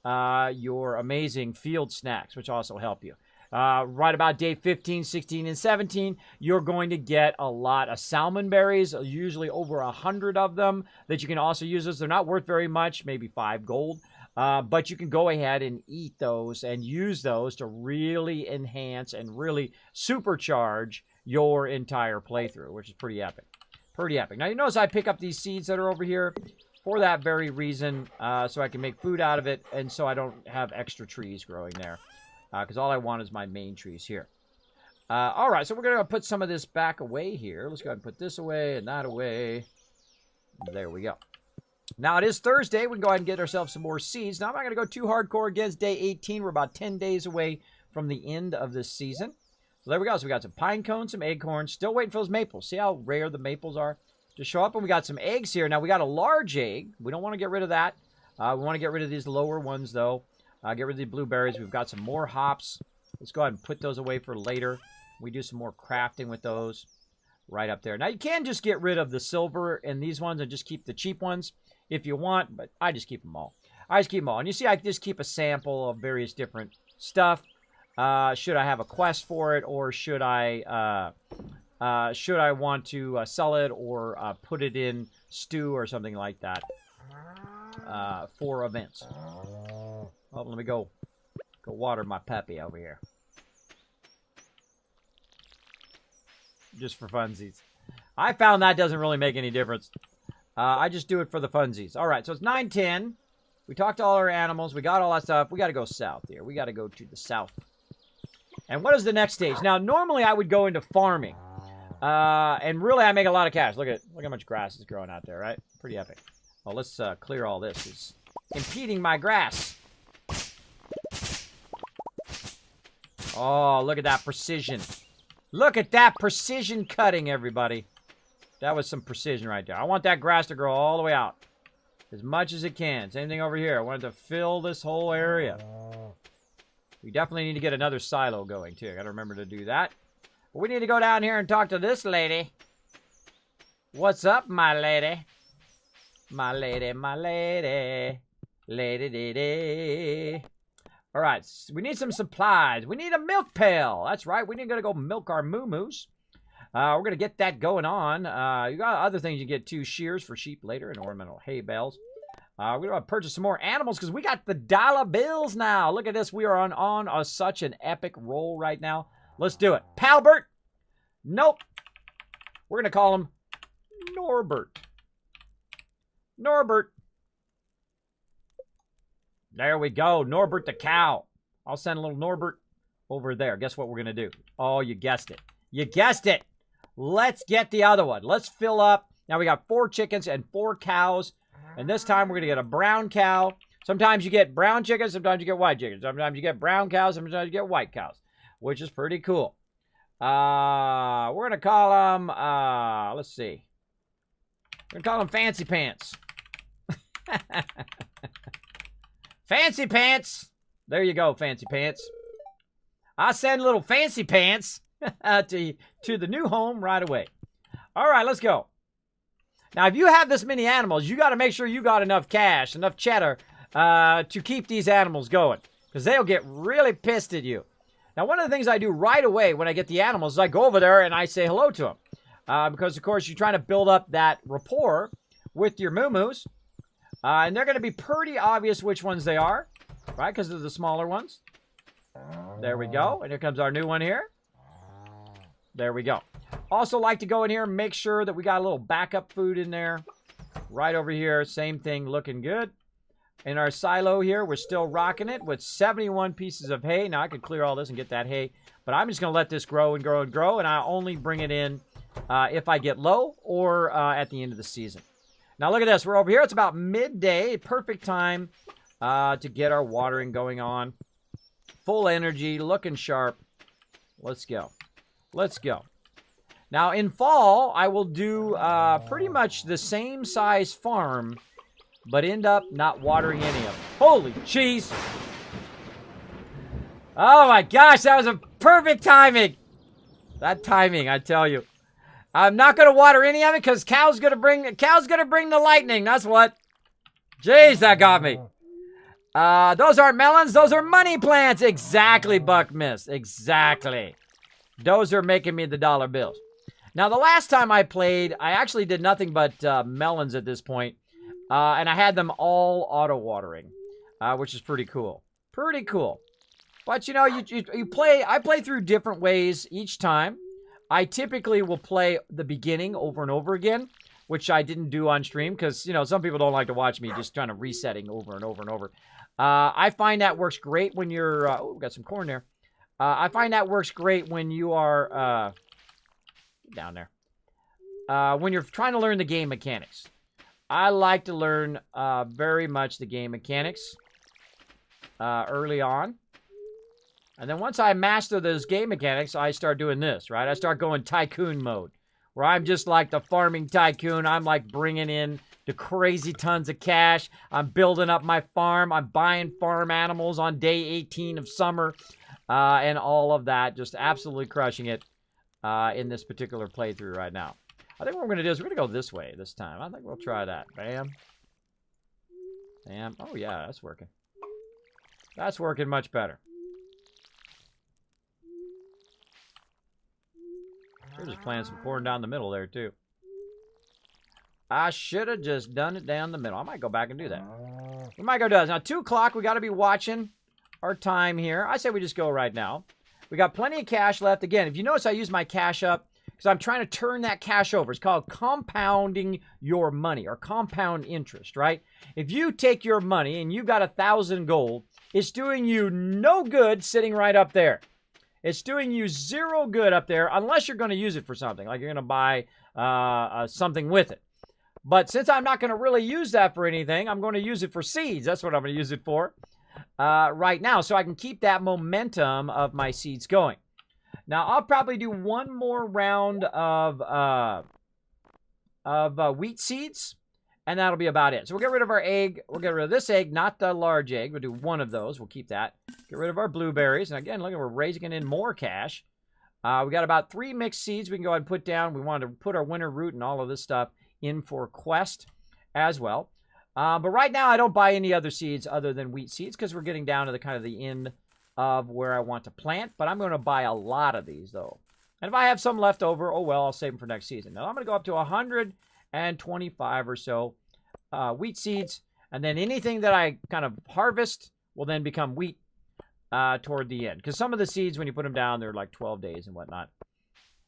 your amazing field snacks, which also help you. Right about day 15, 16, and 17, you're going to get a lot of salmon berries, usually over 100 of them that you can also use. They're not worth very much, maybe 5 gold. But you can go ahead and eat those and use those to really enhance and really supercharge your entire playthrough, which is pretty epic. Pretty epic. Now, you notice I pick up these seeds that are over here for that very reason, so I can make food out of it, and so I don't have extra trees growing there, because all I want is my main trees here. All right, so we're going to put some of this back away here. Let's go ahead and put this away and that away. There we go. Now, it is Thursday. We can go ahead and get ourselves some more seeds. Now, I'm not going to go too hardcore against day 18. We're about 10 days away from the end of this season. So there we go. So we got some pine cones, some acorns. Still waiting for those maples. See how rare the maples are to show up? And we got some eggs here. Now, we got a large egg. We don't want to get rid of that. We want to get rid of these lower ones, though. Get rid of the blueberries. We've got some more hops. Let's go ahead and put those away for later. We do some more crafting with those right up there. Now, you can just get rid of the silver and these ones and just keep the cheap ones if you want, but I just keep them all. I just keep them all. And you see, I just keep a sample of various different stuff. Should I have a quest for it, or should I want to sell it or put it in stew or something like that for events. Oh, let me go water my puppy over here. Just for funsies. I found that doesn't really make any difference. I just do it for the funsies. All right, so it's 9:10. We talked to all our animals. We got all that stuff. We got to go south here. We got to go to the south. And what is the next stage? Now, normally I would go into farming. And really, I make a lot of cash. Look how much grass is growing out there, right? Pretty epic. Well, let's clear all this. It's impeding my grass. Oh, look at that precision. Look at that precision cutting, everybody. That was some precision right there. I want that grass to grow all the way out. As much as it can. Same thing over here. I wanted to fill this whole area. We definitely need to get another silo going, too. I got to remember to do that. But we need to go down here and talk to this lady. What's up, my lady? My lady, my lady. Lady-dee-dee. All right, so we need some supplies. We need a milk pail. That's right. We need to go milk our moo-moos. We're going to get that going on. You got other things you get, too. Shears for sheep later and ornamental hay bales. We're going to purchase some more animals because we got the dollar bills now. Look at this. We are on such an epic roll right now. Let's do it. Palbert? Nope. We're going to call him Norbert. Norbert. There we go. Norbert the cow. I'll send a little Norbert over there. Guess what we're going to do? Oh, you guessed it. You guessed it. Let's get the other one. Let's fill up. Now we got 4 chickens and 4 cows. And this time we're going to get a brown cow. Sometimes you get brown chickens. Sometimes you get white chickens. Sometimes you get brown cows. Sometimes you get white cows. Which is pretty cool. We're going to call them, let's see. We're going to call them Fancy Pants. Fancy Pants. There you go, Fancy Pants. I'll send little Fancy Pants to the new home right away. All right, let's go. Now, if you have this many animals, you got to make sure you got enough cash, enough cheddar to keep these animals going, because they'll get really pissed at you. Now, one of the things I do right away when I get the animals is I go over there and I say hello to them, because, of course, you're trying to build up that rapport with your moo-moos, and they're going to be pretty obvious which ones they are, right, because they're the smaller ones. There we go, and here comes our new one here. There we go. Also like to go in here and make sure that we got a little backup food in there. Right over here, same thing, looking good. In our silo here, we're still rocking it with 71 pieces of hay. Now, I could clear all this and get that hay, but I'm just going to let this grow and grow and grow, and I'll only bring it in if I get low or at the end of the season. Now look at this. We're over here. It's about midday. Perfect time to get our watering going on. Full energy, looking sharp. Let's go. Let's go. Now in fall, I will do pretty much the same size farm, but end up not watering any of them. Holy cheese. Oh my gosh, that was a perfect timing. That timing, I tell you. I'm not going to water any of it because cow's going to bring the lightning. That's what. Jeez, that got me. Those aren't melons. Those are money plants. Exactly, Buckmiss. Exactly. Those are making me the dollar bills. Now, the last time I played, I actually did nothing but melons at this point. And I had them all auto-watering, which is pretty cool. Pretty cool. But, you know, I play through different ways each time. I typically will play the beginning over and over again, which I didn't do on stream because, you know, some people don't like to watch me just kind of resetting over and over and over. I find that works great when you're... oh, we got some corn there. I find that works great when you are... down there. When you're trying to learn the game mechanics. I like to learn very much the game mechanics early on. And then once I master those game mechanics, I start doing this, right? I start going tycoon mode, where I'm just like the farming tycoon. I'm like bringing in the crazy tons of cash. I'm building up my farm. I'm buying farm animals on day 18 of summer. And all of that, just absolutely crushing it in this particular playthrough right now. I think what we're going to do is we're going to go this way this time. I think we'll try that. Bam. Bam. Oh, yeah, that's working. That's working much better. We're just planting some corn down the middle there, too. I should have just done it down the middle. I might go back and do that. We might go do that. Now, 2 o'clock, we got to be watching our time here. I say we just go right now. We got plenty of cash left. Again, if you notice, I use my cash up because I'm trying to turn that cash over. It's called compounding your money or compound interest, right? If you take your money and you got 1,000 gold, it's doing you no good sitting right up there. It's doing you zero good up there unless you're going to use it for something, like you're going to buy something with it. But since I'm not going to really use that for anything, I'm going to use it for seeds. That's what I'm going to use it for right now, so I can keep that momentum of my seeds going. Now, I'll probably do one more round of wheat seeds, and that'll be about it. So we'll get rid of our egg. We'll get rid of this egg, not the large egg. We'll do one of those. We'll keep that. Get rid of our blueberries. And again, look, we're raising in more cash. We got about 3 mixed seeds we can go ahead and put down. We wanted to put our winter root and all of this stuff in for quest as well. But right now, I don't buy any other seeds other than wheat seeds because we're getting down to the kind of the end of where I want to plant. But I'm going to buy a lot of these, though. And if I have some left over, oh, well, I'll save them for next season. Now, I'm going to go up to 125 or so wheat seeds. And then anything that I kind of harvest will then become wheat toward the end. Because some of the seeds, when you put them down, they're like 12 days and whatnot.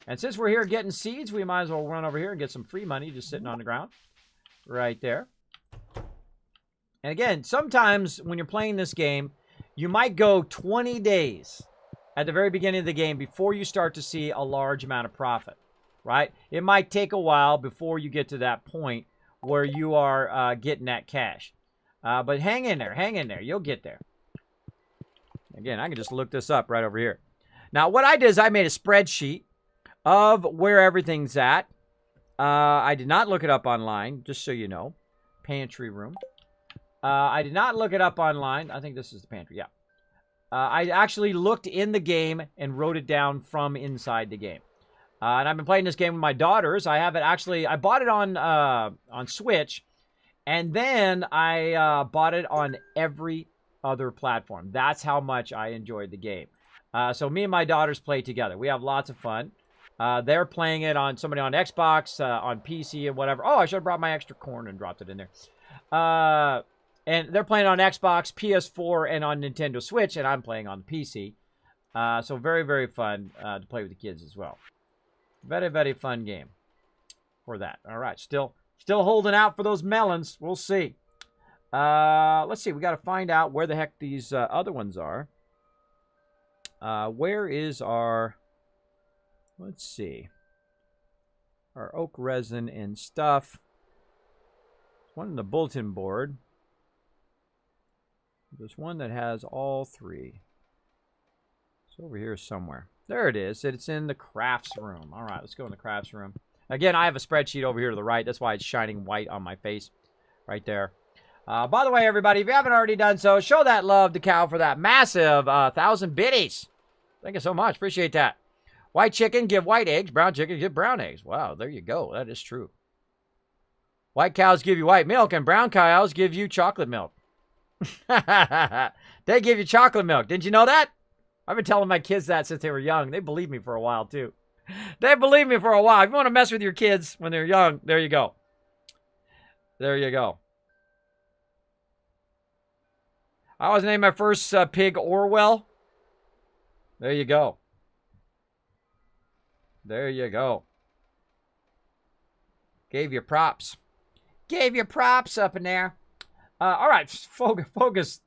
And since we're here getting seeds, we might as well run over here and get some free money just sitting on the ground. Right there. And again, sometimes when you're playing this game, you might go 20 days at the very beginning of the game before you start to see a large amount of profit, right? It might take a while before you get to that point where you are getting that cash. But hang in there. Hang in there. You'll get there. Again, I can just look this up right over here. Now, what I did is I made a spreadsheet of where everything's at. I did not look it up online, just so you know. Pantry room. I did not look it up online. I think this is the pantry, yeah. I actually looked in the game and wrote it down from inside the game. And I've been playing this game with my daughters. I have it actually, I bought it on Switch, and then I bought it on every other platform. That's how much I enjoyed the game. So me and my daughters play together. We have lots of fun. They're playing it on somebody on Xbox, on PC, and whatever. Oh, I should have brought my extra corn and dropped it in there. And they're playing on Xbox, PS4, and on Nintendo Switch, and I'm playing on the PC. So very, very fun to play with the kids as well. Very, very fun game for that. All right, still holding out for those melons. We'll see. Let's see. We got to find out where the heck these other ones are. Where is our... Let's see. Our oak resin and stuff. one in the bulletin board. There's one that has all three. It's over here somewhere. There it is. It's in the crafts room. All right, let's go in the crafts room. Again, I have a spreadsheet over here to the right. That's why it's shining white on my face right there. By the way, everybody, if you haven't already done so, show that love to Cal for that massive 1,000 biddies. Thank you so much. Appreciate that. White chicken, give white eggs. Brown chicken, give brown eggs. Wow, there you go. That is true. White cows give you white milk, and brown cows give you chocolate milk. They give you chocolate milk. Didn't you know that? I've been telling my kids that since they were young. They believed me for a while, too. They believed me for a while. If you want to mess with your kids when they're young, there you go. There you go. I always named my first pig Orwell. There you go. There you go. Gave you props. Gave you props up in there. All right, focus.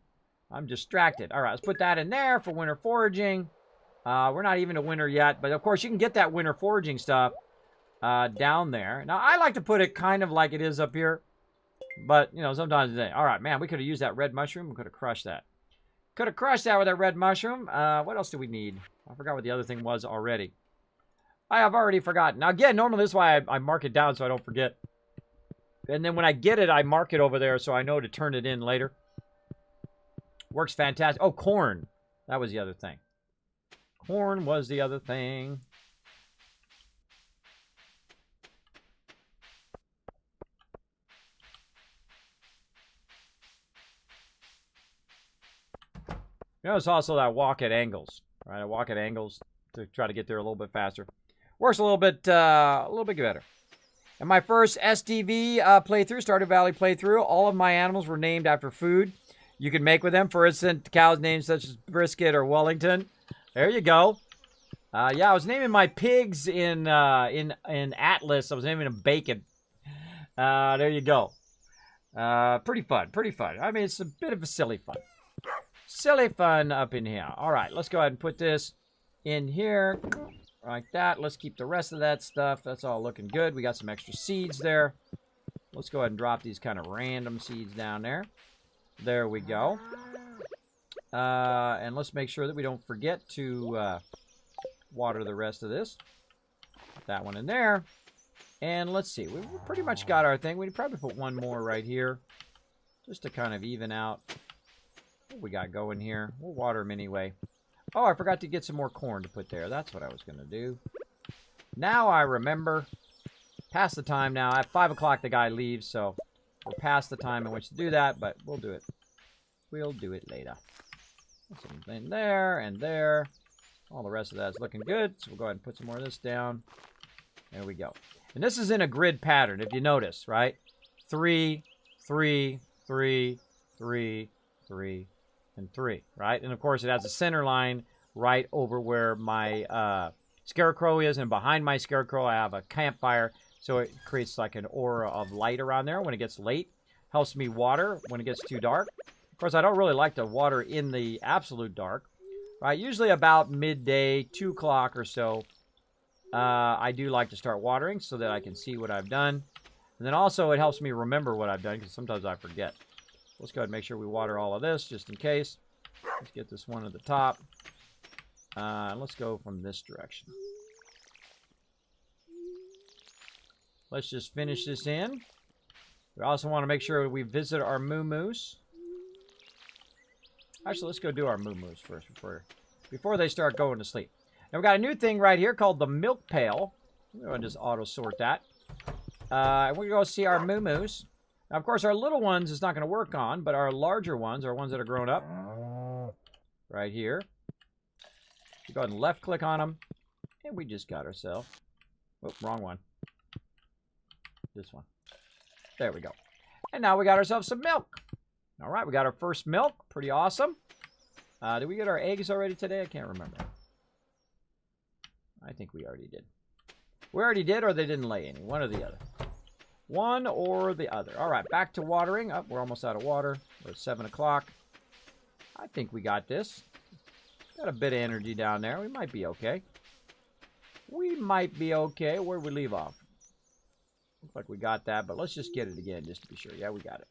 I'm distracted. All right, let's put that in there for winter foraging. We're not even to winter yet, but of course you can get that winter foraging stuff down there. Now, I like to put it kind of like it is up here, but, you know, sometimes they... All right, man, we could have used that red mushroom. We could have crushed that. Could have crushed that with that red mushroom. What else do we need? I forgot what the other thing was already. I have already forgotten. Now, again, normally this is why I mark it down so I don't forget. And then when I get it, I mark it over there so I know to turn it in later. Works fantastic. Oh, corn. That was the other thing. Corn was the other thing. You know, it's also that walk at angles, right? I walk at angles to try to get there a little bit faster. Works a little bit better. In my first SDV playthrough, Stardew Valley playthrough, all of my animals were named after food you can make with them. For instance, cows named such as Brisket or Wellington. There you go. Yeah, I was naming my pigs in Atlas. I was naming them Bacon. There you go. Pretty fun. Pretty fun. I mean, it's a bit of a silly fun. Silly fun up in here. All right, let's go ahead and put this in here like that. Let's keep the rest of that stuff. That's all looking good. We got some extra seeds there. Let's go ahead and drop these kind of random seeds down there. There we go. And let's make sure that we don't forget to water the rest of this. Put that one in there. And let's see. We've pretty much got our thing. We'd probably put one more right here just to kind of even out what we got going here. We'll water them anyway. Oh, I forgot to get some more corn to put there. That's what I was going to do. Now I remember. Past the time now. At 5 o'clock the guy leaves, so we're past the time in which to do that, but we'll do it. We'll do it later. Something there and there. All the rest of that is looking good, so we'll go ahead and put some more of this down. There we go. And this is in a grid pattern, if you notice, right? 3, 3, 3, 3, 3, and 3, right? And of course, it has a center line right over where my scarecrow is, and behind my scarecrow, I have a campfire, so it creates like an aura of light around there when it gets late. Helps me water when it gets too dark. Of course, I don't really like to water in the absolute dark, right? Usually about midday, 2 o'clock or so, I do like to start watering so that I can see what I've done. And then also it helps me remember what I've done because sometimes I forget. Let's go ahead and make sure we water all of this just in case. Let's get this one at the top. Let's go from this direction. Let's just finish this in. We also want to make sure we visit our moo-moos. Actually, let's go do our moo-moos first before they start going to sleep. Now, we've got a new thing right here called the milk pail. We're going to just auto-sort that. And we're going to go see our moo-moos. Now, of course, our little ones is not going to work on, but our larger ones, our ones that are grown up, right here. We go ahead and left-click on them, and we just got ourselves... Oh, wrong one. This one. There we go. And now we got ourselves some milk. All right, we got our first milk. Pretty awesome. Did we get our eggs already today? I can't remember. I think we already did. We already did, or they didn't lay any. One or the other. One or the other. All right, back to watering. Oh, we're almost out of water. We're at 7 o'clock. I think we got this. Got a bit of energy down there. We might be okay. We might be okay. Where'd we leave off? Looks like we got that, but let's just get it again just to be sure. Yeah, we got it.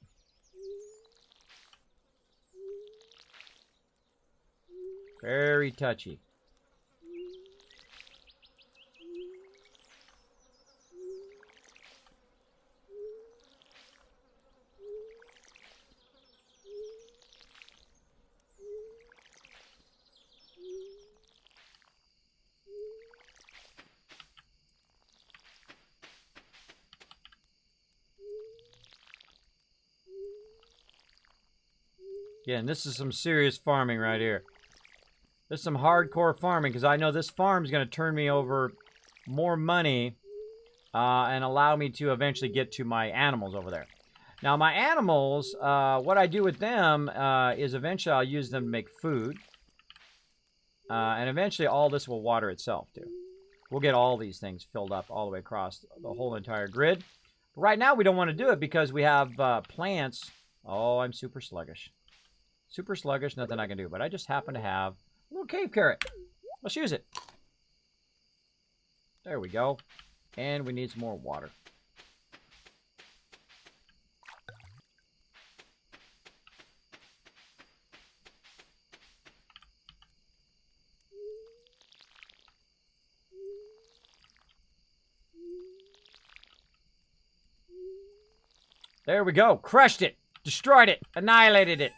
Very touchy. Again, this is some serious farming right here. This is some hardcore farming because I know this farm is going to turn me over more money and allow me to eventually get to my animals over there. Now, my animals, what I do with them is eventually I'll use them to make food. And eventually all this will water itself, too. We'll get all these things filled up all the way across the whole entire grid. But right now, we don't want to do it because we have plants. Oh, I'm super sluggish. Super sluggish, nothing I can do. But I just happen to have a little cave carrot. Let's use it. There we go. And we need some more water. There we go. Crushed it. Destroyed it. Annihilated it.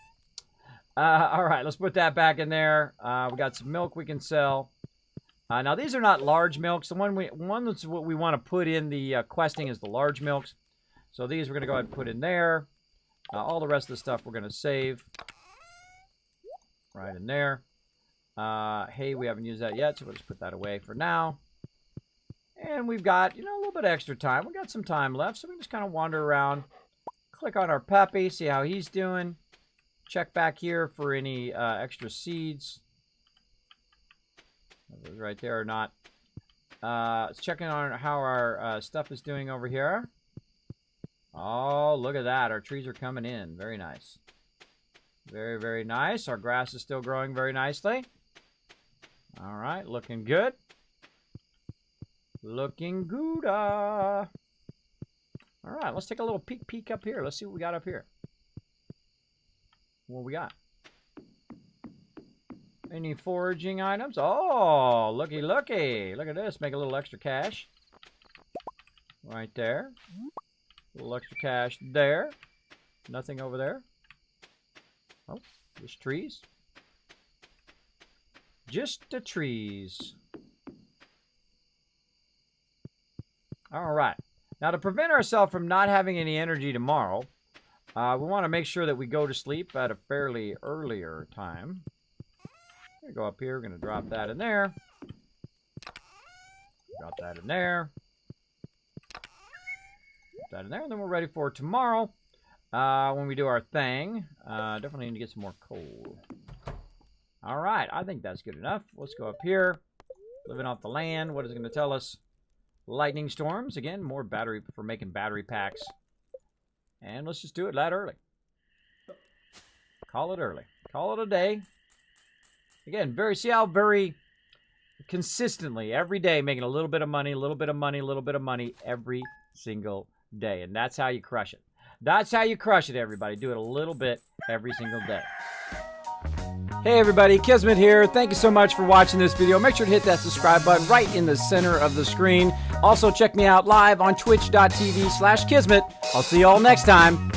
All right, let's put that back in there. We got some milk we can sell. Now, these are not large milks. The one that's what we want to put in the questing is the large milks. So these we're going to go ahead and put in there. All the rest of the stuff we're going to save. Right in there. Hay, we haven't used that yet, so we'll just put that away for now. And we've got, you know, a little bit of extra time. We've got some time left, so we can just kind of wander around. Click on our puppy, see how he's doing. Check back here for any extra seeds. Those right there are not. Checking on how our stuff is doing over here. Oh, look at that. Our trees are coming in. Very nice. Very, very nice. Our grass is still growing very nicely. All right, looking good. Looking good. All right, let's take a little peek up here. Let's see what we got up here. What we got? Any foraging items? Oh, looky, looky. Look at this. Make a little extra cash. Right there. A little extra cash there. Nothing over there. Oh, just trees. Just the trees. All right. Now, to prevent ourselves from not having any energy tomorrow, we want to make sure that we go to sleep at a fairly earlier time. Go up here. We're going to drop that in there. Drop that in there. Drop that in there. And then we're ready for tomorrow when we do our thing. Definitely need to get some more coal. All right. I think that's good enough. Let's go up here. Living off the land. What is it going to tell us? Lightning storms. Again, more battery for making battery packs. And let's just do it that early. Call it early. Call it a day. Again, see how very consistently, every day, making a little bit of money, a little bit of money, a little bit of money every single day. And that's how you crush it. That's how you crush it, everybody. Do it a little bit every single day. Hey everybody, Kismet here. Thank you so much for watching this video. Make sure to hit that subscribe button right in the center of the screen. Also, check me out live on twitch.tv/Kismet. I'll see you all next time.